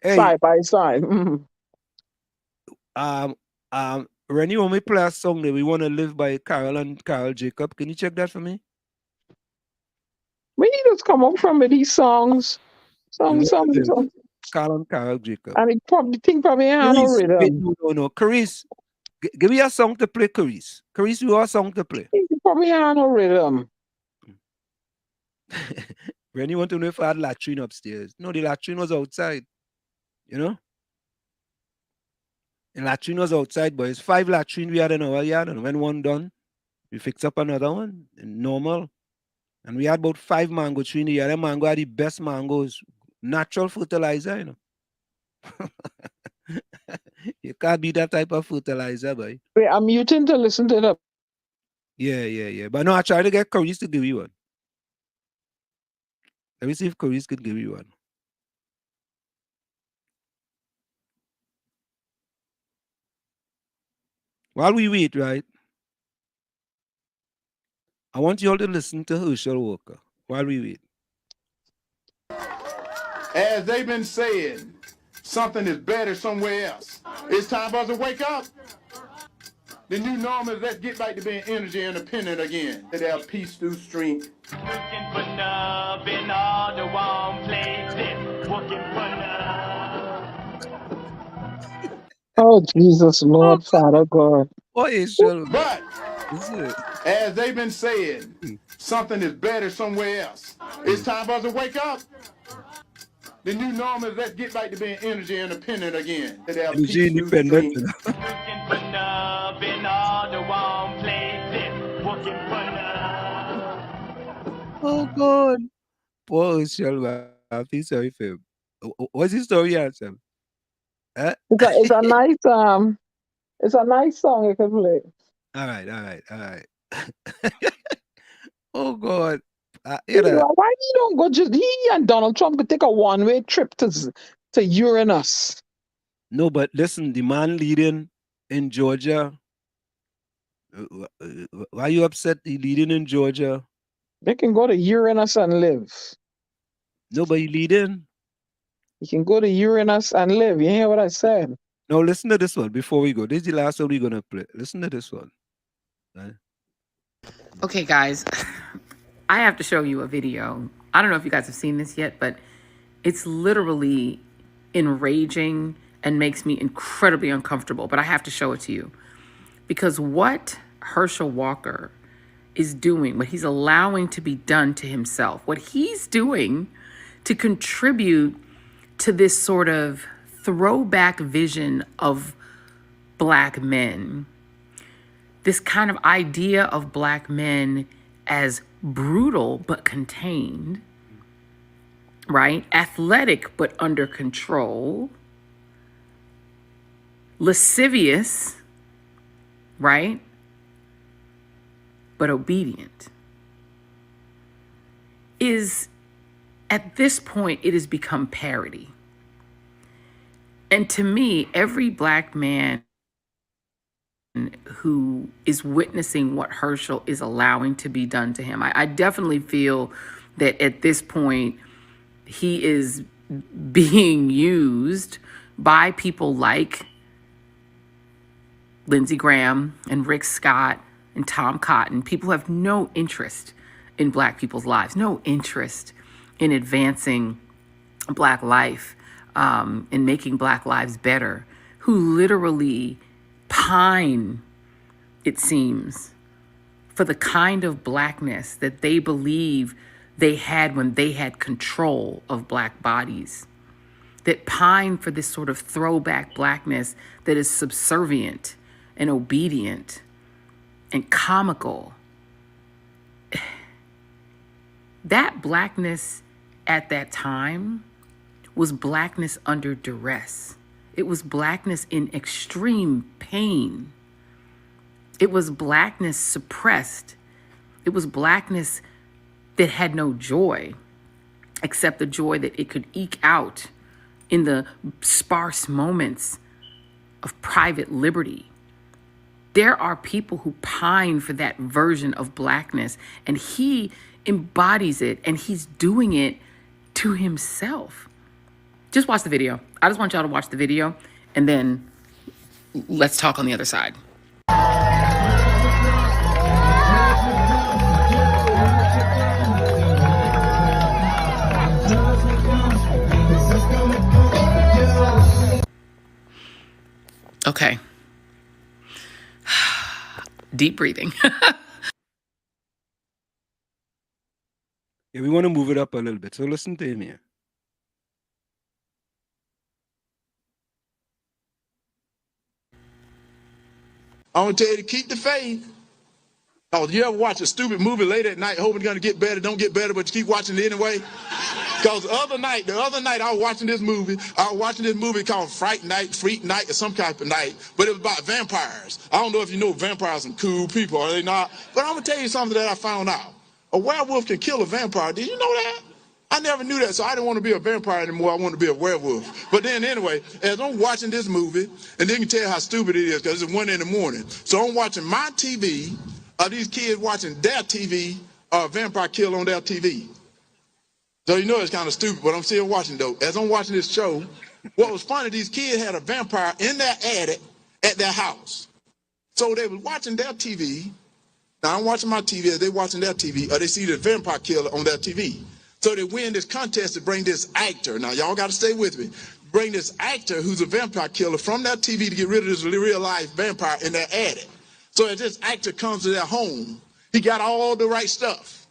Speaker 7: Hey,
Speaker 8: side by side.
Speaker 7: Rennie, when we play a song that we want to live by Carol and Carol Jacob, can you check that for me?
Speaker 8: We need to come up from these songs. Songs.
Speaker 7: Carol and Carol Jacob.
Speaker 8: And it probably had no rhythm.
Speaker 7: No. Caris, give me a song to play, Caris. Caris, you have a song to play.
Speaker 8: It probably had no rhythm.
Speaker 7: Rennie want to know if I had latrine upstairs. No, the latrine was outside. You know? The latrine was outside, but it's 5 latrine we had in our yard, and when one done, we fix up another one. Normal. And we had about 5 mango trees in the yard. The mango are the best mangoes. Natural fertilizer, you know. You can't be that type of fertilizer, boy.
Speaker 8: Wait, I'm muting to listen to that.
Speaker 7: Yeah. But no, I tried to get Caris to give you one. Let me see if Caris could give you one. While we wait, right? I want you all to listen to Herschel Walker while we wait.
Speaker 18: As they've been saying, something is better somewhere else. It's time for us to wake up. The new norm is let's get back to being energy independent again. They have peace through strength.
Speaker 19: Working for love in all the wrong places. Working for love.
Speaker 8: Oh, Jesus, Lord, Father God.
Speaker 18: But, as they've been saying, something is better somewhere else. It's time for us to wake up. The new norm is let's get back to being energy independent again. They have peace through strength.
Speaker 19: Working for love in all the wrong places. Working for love.
Speaker 7: Oh God. Poor Herschel, I feel sorry for him. What's his story, Herschel? Huh?
Speaker 8: It's a nice song you can play.
Speaker 7: All right. Oh God.
Speaker 8: Why you don't go just he and Donald Trump could take a one-way trip to Uranus?
Speaker 7: No, but listen, the man leading in Georgia. Why are you upset? He leading in Georgia.
Speaker 8: They can go to Uranus and live.
Speaker 7: No, but he leading.
Speaker 8: You can go to Uranus and live. You hear what I said?
Speaker 7: No, listen to this one before we go. This is the last one we're gonna play. Listen to this one. Right?
Speaker 20: Okay, guys, I have to show you a video. I don't know if you guys have seen this yet, but it's literally enraging and makes me incredibly uncomfortable, but I have to show it to you. Because what Herschel Walker is doing, what he's allowing to be done to himself, what he's doing to contribute to this sort of throwback vision of Black men, this kind of idea of Black men as brutal but contained, right? Athletic but under control, lascivious, right? But obedient. Is, at this point, it has become parody. And to me, every Black man who is witnessing what Herschel is allowing to be done to him, I definitely feel that at this point, he is being used by people like Lindsey Graham and Rick Scott and Tom Cotton, people who have no interest in Black people's lives, no interest in advancing Black life, in making Black lives better, who literally pine, it seems, for the kind of Blackness that they believe they had when they had control of Black bodies, that pine for this sort of throwback Blackness that is subservient and obedient and comical. That Blackness at that time was Blackness under duress. It was Blackness in extreme pain. It was Blackness suppressed. It was Blackness that had no joy, except the joy that it could eke out in the sparse moments of private liberty. There are people who pine for that version of Blackness, and he embodies it, and he's doing it to himself. Just watch the video. I just want y'all to watch the video, and then let's talk on the other side. Okay. Deep breathing.
Speaker 7: Yeah, we want to move it up a little bit. So listen to him here.
Speaker 18: I want to tell you to keep the faith. Oh, you ever watch a stupid movie late at night hoping it's going to get better, don't get better, but you keep watching it anyway? Because the other night I was watching this movie. I was watching this movie called Freak Night, or some type of night, but it was about vampires. I don't know if you know vampires are some cool people, are they not? But I'm going to tell you something that I found out. A werewolf can kill a vampire. Did you know that? I never knew that, so I didn't want to be a vampire anymore. I wanted to be a werewolf. But then anyway, as I'm watching this movie, and then you can tell how stupid it is because it's 1 a.m. So I'm watching my TV, these kids watching their TV, vampire kill on their TV. So you know it's kind of stupid, but I'm still watching though. As I'm watching this show, what was funny, these kids had a vampire in their attic at their house. So they were watching their TV. Now I'm watching my TV as they watching their TV, or they see the vampire killer on their TV. So they win this contest to bring this actor. Now y'all got to stay with me. Bring this actor who's a vampire killer from their TV to get rid of this real life vampire in their attic. So as this actor comes to their home, he got all the right stuff.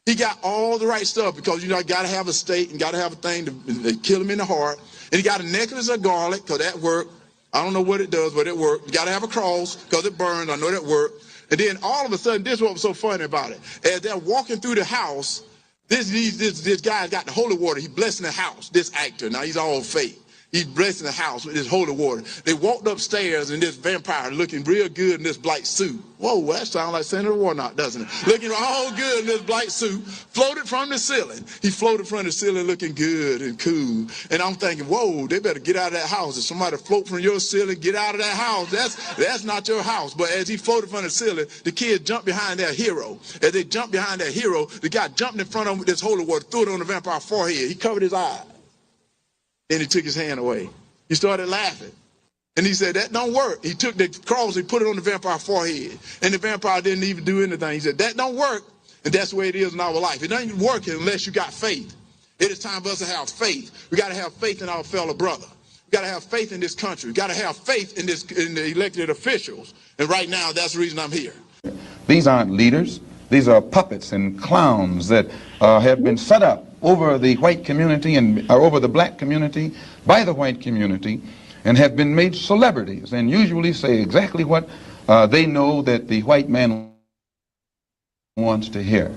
Speaker 18: He got all the right stuff because, you know, got to have a stake and got to have a thing to kill him in the heart. And he got a necklace of garlic because that worked. I don't know what it does, but it worked. You got to have a cross because it burns. I know that worked. And then all of a sudden, this is what was so funny about it. As they're walking through the house, this guy's got the holy water. He's blessing the house, this actor. Now, he's all fake. He's blessing the house with this holy water. They walked upstairs and this vampire looking real good in this black suit. Whoa, that sounds like Senator Warnock, doesn't it? Looking all good in this black suit, floated from the ceiling. He floated from the ceiling looking good and cool. And I'm thinking, whoa, they better get out of that house. If somebody float from your ceiling, get out of that house. That's not your house. But as he floated from the ceiling, the kids jumped behind their hero. As they jumped behind their hero, the guy jumped in front of him with this holy water, threw it on the vampire's forehead. He covered his eyes. Then he took his hand away. He started laughing. And he said, that don't work. He took the cross, he put it on the vampire's forehead. And the vampire didn't even do anything. He said, that don't work. And that's the way it is in our life. It doesn't work unless you got faith. It is time for us to have faith. We got to have faith in our fellow brother. We got to have faith in this country. We got to have faith in the elected officials. And right now, that's the reason I'm here.
Speaker 21: These aren't leaders. These are puppets and clowns that have been set up over the white community and over the black community by the white community and have been made celebrities and usually say exactly what they know that the white man wants to hear.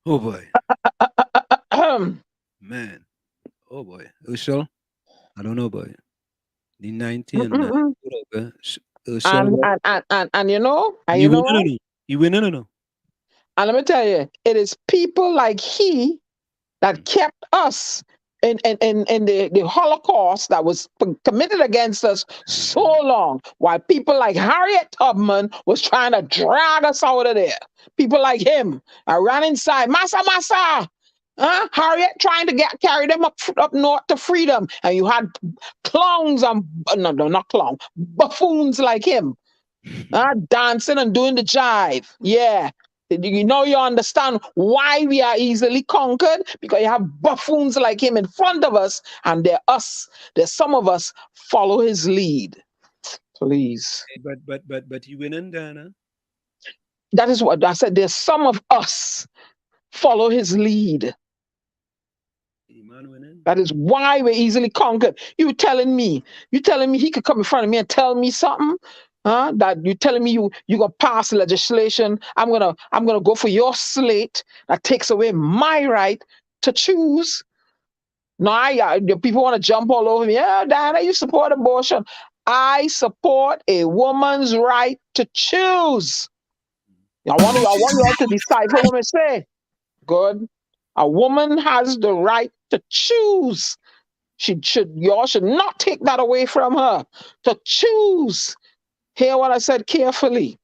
Speaker 7: Oh boy. Man. Oh boy. Ushal? I don't know boy. The 19.
Speaker 8: And you know,
Speaker 7: you win no.
Speaker 8: And let me tell you, it is people like he that kept us in the Holocaust that was committed against us so long, while people like Harriet Tubman was trying to drag us out of there. People like him, I ran inside, Massa. Harriet trying to carry them up north to freedom, and you had clowns and not clown, buffoons like him, dancing and doing the jive. Yeah, you know, you understand why we are easily conquered, because you have buffoons like him in front of us, and there's some of us follow his lead. Please.
Speaker 7: But you winning, Dana.
Speaker 8: That is what I said. There's some of us follow his lead. That is why we're easily conquered. You telling me he could come in front of me and tell me something? That you telling me you gonna pass legislation? I'm gonna go for your slate that takes away my right to choose. No, people want to jump all over me. Yeah, Diana, you support abortion. I support a woman's right to choose. I want you all to decipher what I say. Good. A woman has the right to choose. Y'all should not take that away from her. To choose. Hear what I said carefully.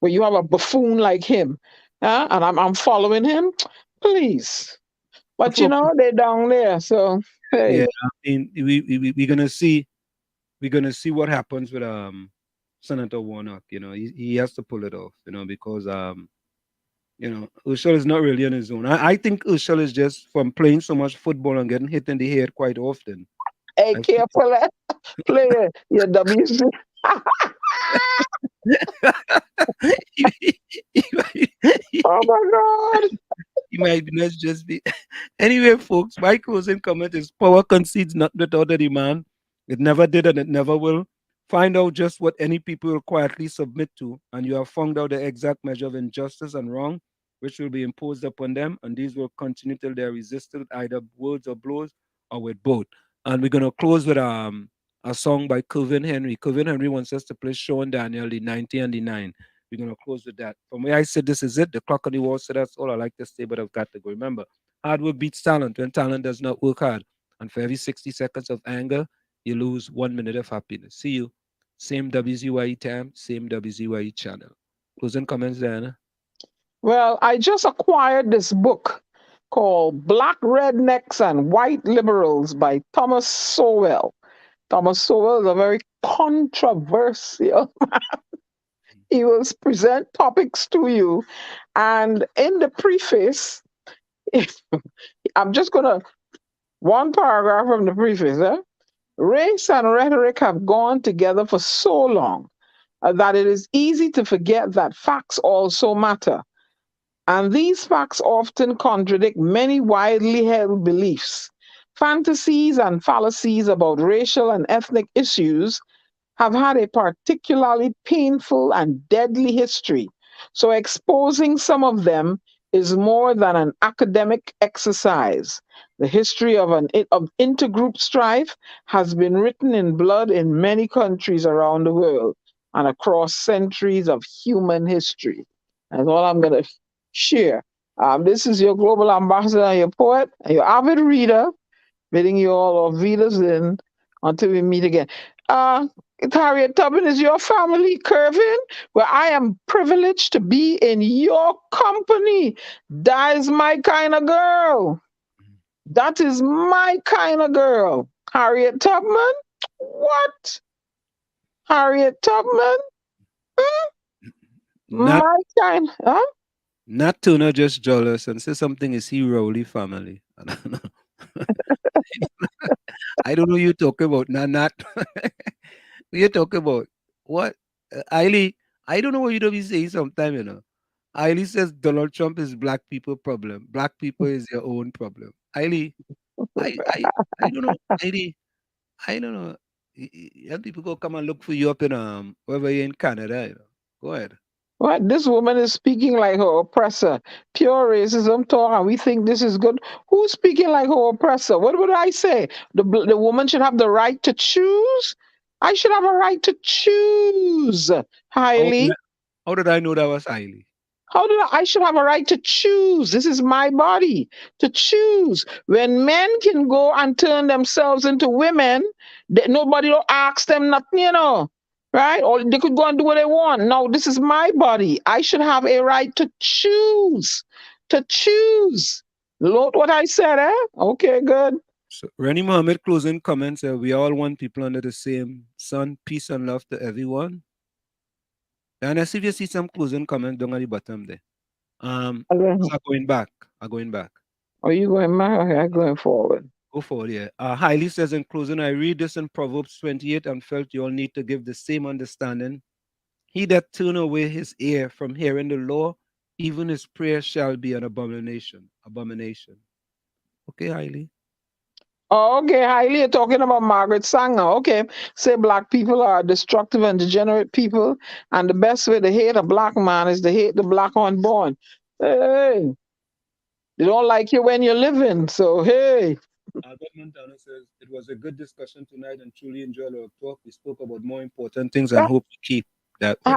Speaker 8: When you have a buffoon like him, and I'm following him, please. But you know, they're down there, so hey.
Speaker 7: Yeah, I mean, we're gonna see what happens with Senator Warnock. You know, he has to pull it off. You know, because you know, Urshel is not really on his own. I think Urshel is just from playing so much football and getting hit in the head quite often.
Speaker 8: Hey, careful, player, your WC. Oh my God.
Speaker 7: You might not just be. Anyway, folks, my closing comment is power concedes not without a demand. It never did and it never will. Find out just what any people will quietly submit to, and you have found out the exact measure of injustice and wrong which will be imposed upon them, and these will continue till they are resisted with either words or blows or with both. And we're going to close with a song by Kelvin Henry. Kelvin Henry wants us to play Sean Daniel, the 90 and the 9. We're going to close with that. From where I said this is it, the clock on the wall, so that's all I like to say, but I've got to go. Remember, hard work beats talent when talent does not work hard. And for every 60 seconds of anger, you lose 1 minute of happiness. See you. Same WZYE time, same WZYE channel. Closing comments, Diana?
Speaker 8: Well, I just acquired this book called Black Rednecks and White Liberals by Thomas Sowell. Thomas Sowell is a very controversial man. He will present topics to you. And in the preface, I'm just going to, one paragraph from the preface. Race and rhetoric have gone together for so long that it is easy to forget that facts also matter. And these facts often contradict many widely held beliefs. Fantasies and fallacies about racial and ethnic issues have had a particularly painful and deadly history. So exposing some of them is more than an academic exercise. The history of intergroup strife has been written in blood in many countries around the world and across centuries of human history. That's all I'm going to share. This is your global ambassador, your poet, and your avid reader, bidding you all of Vidas in until we meet again. Harriet Tubman is your family, Curvin, where I am privileged to be in your company. That is my kind of girl. That is my kind of girl. Harriet Tubman? What? Harriet Tubman? My kind, huh?
Speaker 7: Not Tuna just jealous and say something is he Rowley family. I don't know what you're talking about. Not. What you talking about? What? Eiley, I don't know what you be saying sometimes, you know. Eiley says Donald Trump is black people problem. Black people is your own problem. Eiley, I don't know. Eiley, I don't know. Young people go come and look for you up in wherever you're in Canada, you know. Go ahead.
Speaker 8: What? This woman is speaking like her oppressor. Pure racism talk, and we think this is good. Who's speaking like her oppressor? What would I say? The woman should have the right to choose? I should have a right to choose, Hailey.
Speaker 7: How did I know that was Hailey?
Speaker 8: I should have a right to choose. This is my body to choose. When men can go and turn themselves into women, nobody will ask them nothing, you know. Right? Or they could go and do what they want. No, this is my body. I should have a right to choose. To choose. Look what I said, eh? Okay, good.
Speaker 7: So Rennie Mohammed closing comments. We all want people under the same sun. Peace and love to everyone. And I see if you see some closing comments down at the bottom there. So I'm going back. Are you going back?
Speaker 8: Okay, I'm going forward.
Speaker 7: Go forward, yeah. Hailey says in closing, I read this in Proverbs 28 and felt you all need to give the same understanding. He that turn away his ear from hearing the law, even his prayer shall be an abomination. Okay, Hailey.
Speaker 8: Oh, okay, Hailey, you're talking about Margaret Sanger. Okay, say black people are destructive and degenerate people, and the best way to hate a black man is to hate the black unborn. Hey, they don't like you when you're living, so hey.
Speaker 7: Albert Montano says, it was a good discussion tonight and truly enjoyed our talk. We spoke about more important things and hope to keep that way.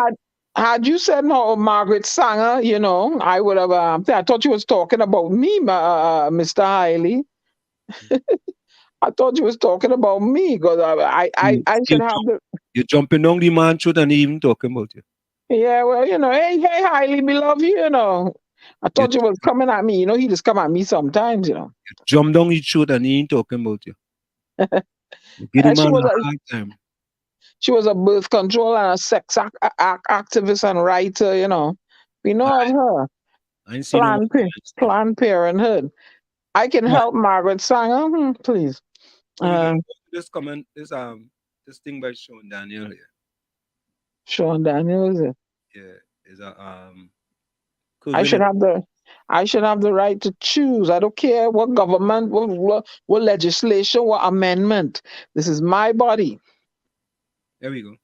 Speaker 8: Had you said no, Margaret Sanger, you know, I would have, I thought you was talking about me, Mr. Hailey. I thought you was talking about me because I should have the...
Speaker 7: You're jumping down the man truth and even talking about you.
Speaker 8: Yeah, well, you know, hey, Hailey, beloved, you know. I thought you was coming at me. You know, he just come at me sometimes, you know.
Speaker 7: You jump down the truth and he ain't talking about you. Give him a hard time.
Speaker 8: She was a birth control and a sex activist and writer, you know. We know of her.
Speaker 7: I ain't seen
Speaker 8: Planned Parenthood. I can help Margaret Sanger, please.
Speaker 7: This comment, this thing by Sean Daniel here.
Speaker 8: Sean Daniel, is it?
Speaker 7: Yeah, is
Speaker 8: I should have the right to choose. I don't care what government, what legislation, what amendment. This is my body.
Speaker 7: There we go.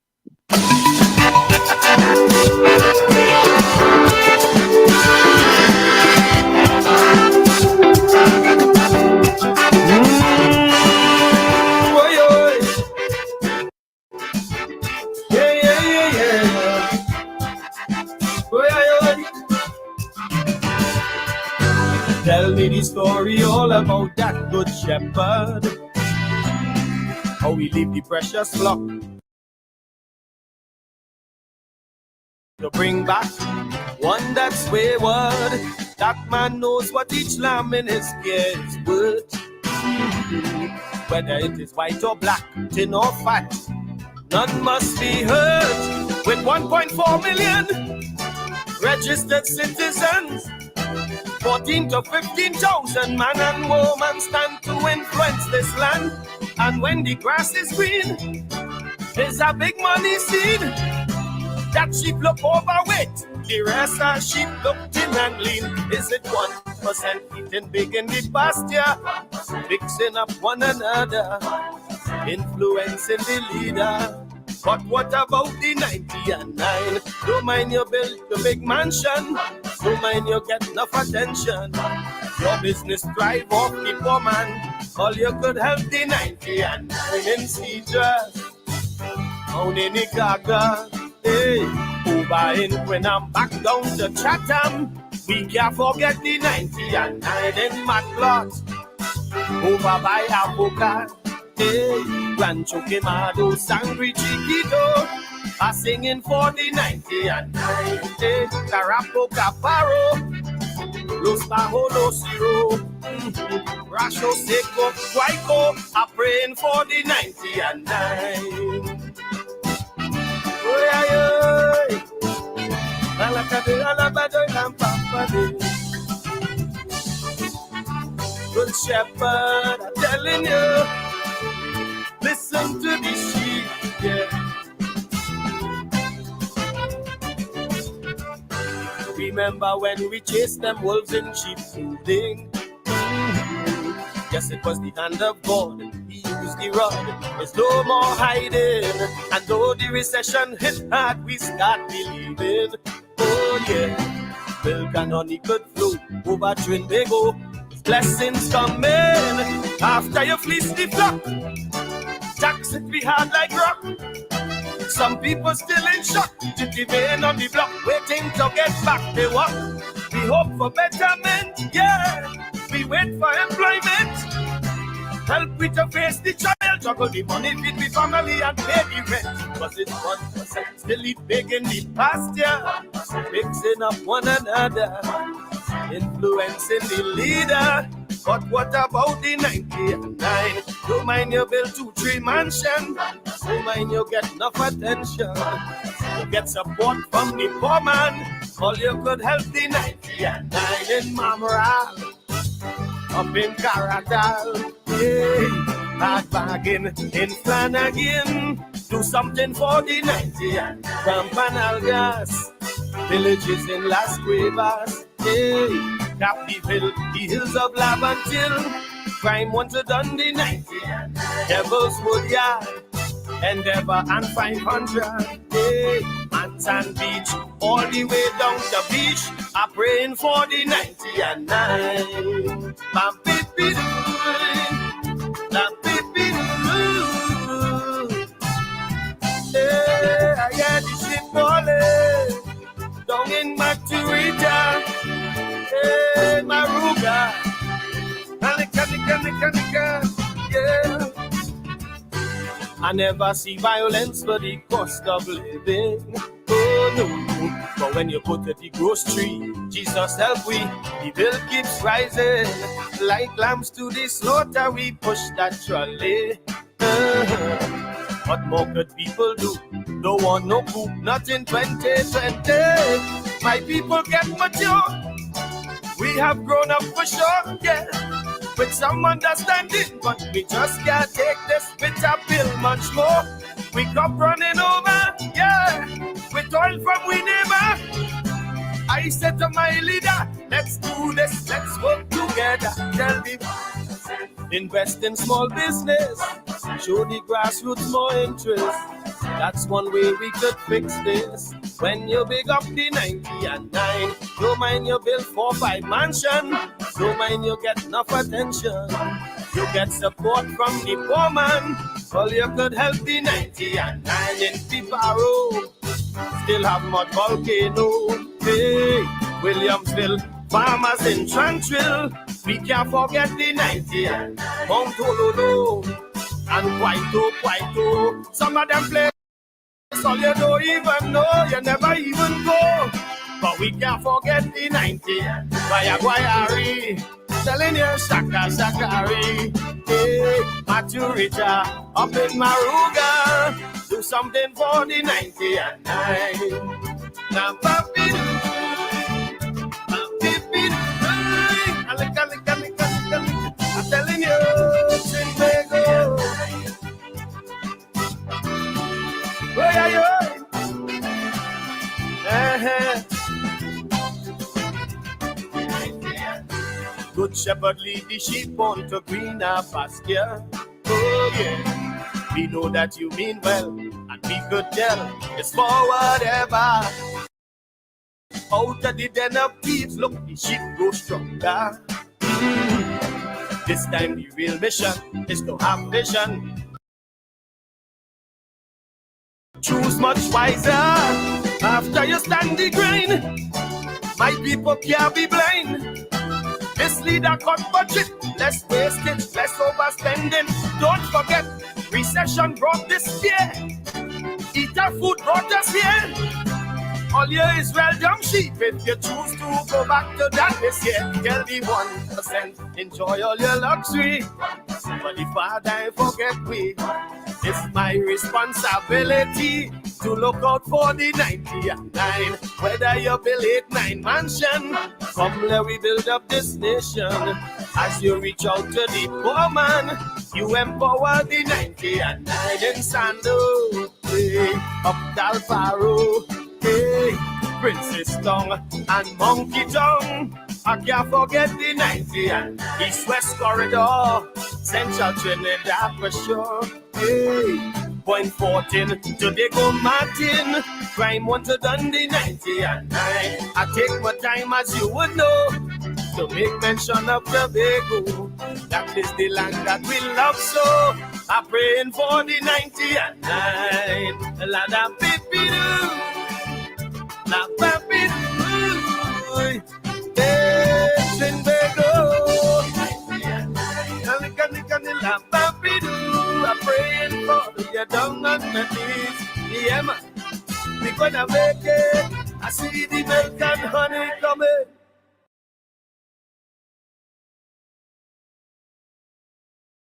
Speaker 2: Tell me the story all about that good shepherd, how he leave the precious flock to bring back one that's wayward. That man knows what each lamb in his care is worth. Whether it is white or black, thin or fat, none must be hurt. With 1.4 million registered citizens, 14 to 15,000 man and woman stand to influence this land. And when the grass is green, it's a big money seed. That sheep look overweight, the rest are sheep look thin and lean. Is it 1% eating big in the pasture, mixing up one another, influencing the leader? But what about the 90 and 9? Don't mind you build the big mansion, don't mind you get enough attention. Your business thrive off the poor man, all you could help the 90 and 9 in Cedars, down in Ikaga, hey, over in when I'm back down to Chatham. We can't forget the 90 and 9 in Maclot, over by Avocat. Hey, Rancho Quemado, Sangre Chiquito, are singing for the 90 and 9. Hey, Carapo Caparo, Los Bajolos Zero, Rasho Seco, Guayco, are praying for the 90 and 9. Oh, yeah, yeah. Alacade, alabado, lampapade. Good shepherd, I'm telling you, listen to the sheep, yeah. Remember when we chased them wolves in sheep's clothing? Yes, it was the hand of God. He used the rod. There's no more hiding. And though the recession hit hard, we start believing. Oh yeah, milk and honey could flow over Trinbago. Blessings coming after you fleece the flock. Tax it be hard like rock. Some people still in shock. Jitty vein on the block, waiting to get back they walk. We hope for betterment, yeah. We wait for employment. Help we to face the trial, juggle the money, feed the family and pay the rent. Cause it's 1%, still eat big in the pasture, mixing up one another, influencing the leader. But what about the 90 and 9? Don't mind you build 2-3 mansion, don't mind you get enough attention. You get support from the poor man, all you could help the 90 and 9 in Mamral, up in Caratal, hey, hard bargain in Flanagan. Do something for the 90 and Campanalgas, villages in Las Cuevas, hey, Captiville, the hills of Lavantil, crime wanted on the 90 and Devil's Woodyard, Endeavor and 500, hey, Mantan Beach, all the way down the beach, I'm praying for the 90 and 9. Bam, beep, hey, I got the ship falling down in Maturita, hey, Maruga, Nika, yeah. I never see violence for the cost of living. Oh no, but when you put at the grocery, Jesus help we, the bill keeps rising. Like lambs to the slaughter, we push that trolley. What more could people do? Don't want no poop, not in 2020. My people get mature, we have grown up for sure, yeah. With some understanding, but we just can't take this bitter pill much more. We come running over, yeah, with oil from we neighbor. I said to my leader, let's do this, let's work together. Tell me, invest in small business, show the grassroots more interest. That's one way we could fix this. When you big up the 90 and 9, don't mind you build 4-5 mansion, don't mind you get enough attention. You get support from the poor man, all you could help the 90 and 9 in Piparo. Still have mud volcano, hey, Williamsville, farmers in Tranquil. We can't forget the 90 and Mount Ololo and Quaito. Some of them play all you don't even know, you never even go. but we can't forget the 90. Guayari, telling you Shaka Shakari. Hey, Maturita, up in Maruga, do something for the 90 and 9. Now, papi, I'm telling you, Trinbago. Where are you? Good shepherd lead the sheep on to greener pasture. Oh yeah, we know that you mean well, and we could tell it's for whatever. Out of the den of thieves, look, the sheep grow stronger. This time the real mission is to have vision. Choose much wiser after you stand the grind. My people can't be blind. This leader cut budget, less wastage, less overspending. Don't forget, recession brought this fear. Eat our food brought us here. All year is well dumb sheep. If you choose to go back to that this year, tell the 1%, enjoy all your luxury. But if I die, forget we. It's my responsibility to look out for the 90 and 9. Whether you build 8-9 mansion, come let we build up this nation. As you reach out to the poor man, you empower the 90 and 9 in Sando, hey, up Dalfaro, hey, Princess Tongue and Monkey Tongue. I can't forget the 90 and East-West Corridor, Central Trinidad for sure. Hey, Point 14 to Diego Martin, Crime want to done the 90 and 9. I take my time as you would know to make mention of Tobago. That is the land that we love so. I'm praying for the 90 and 9. La da baby do, la baby do. Hey, Trinbago. La baby do. I'm praying for you down on my knees. Yeah, man, we gonna make it. I see the milk and honey coming.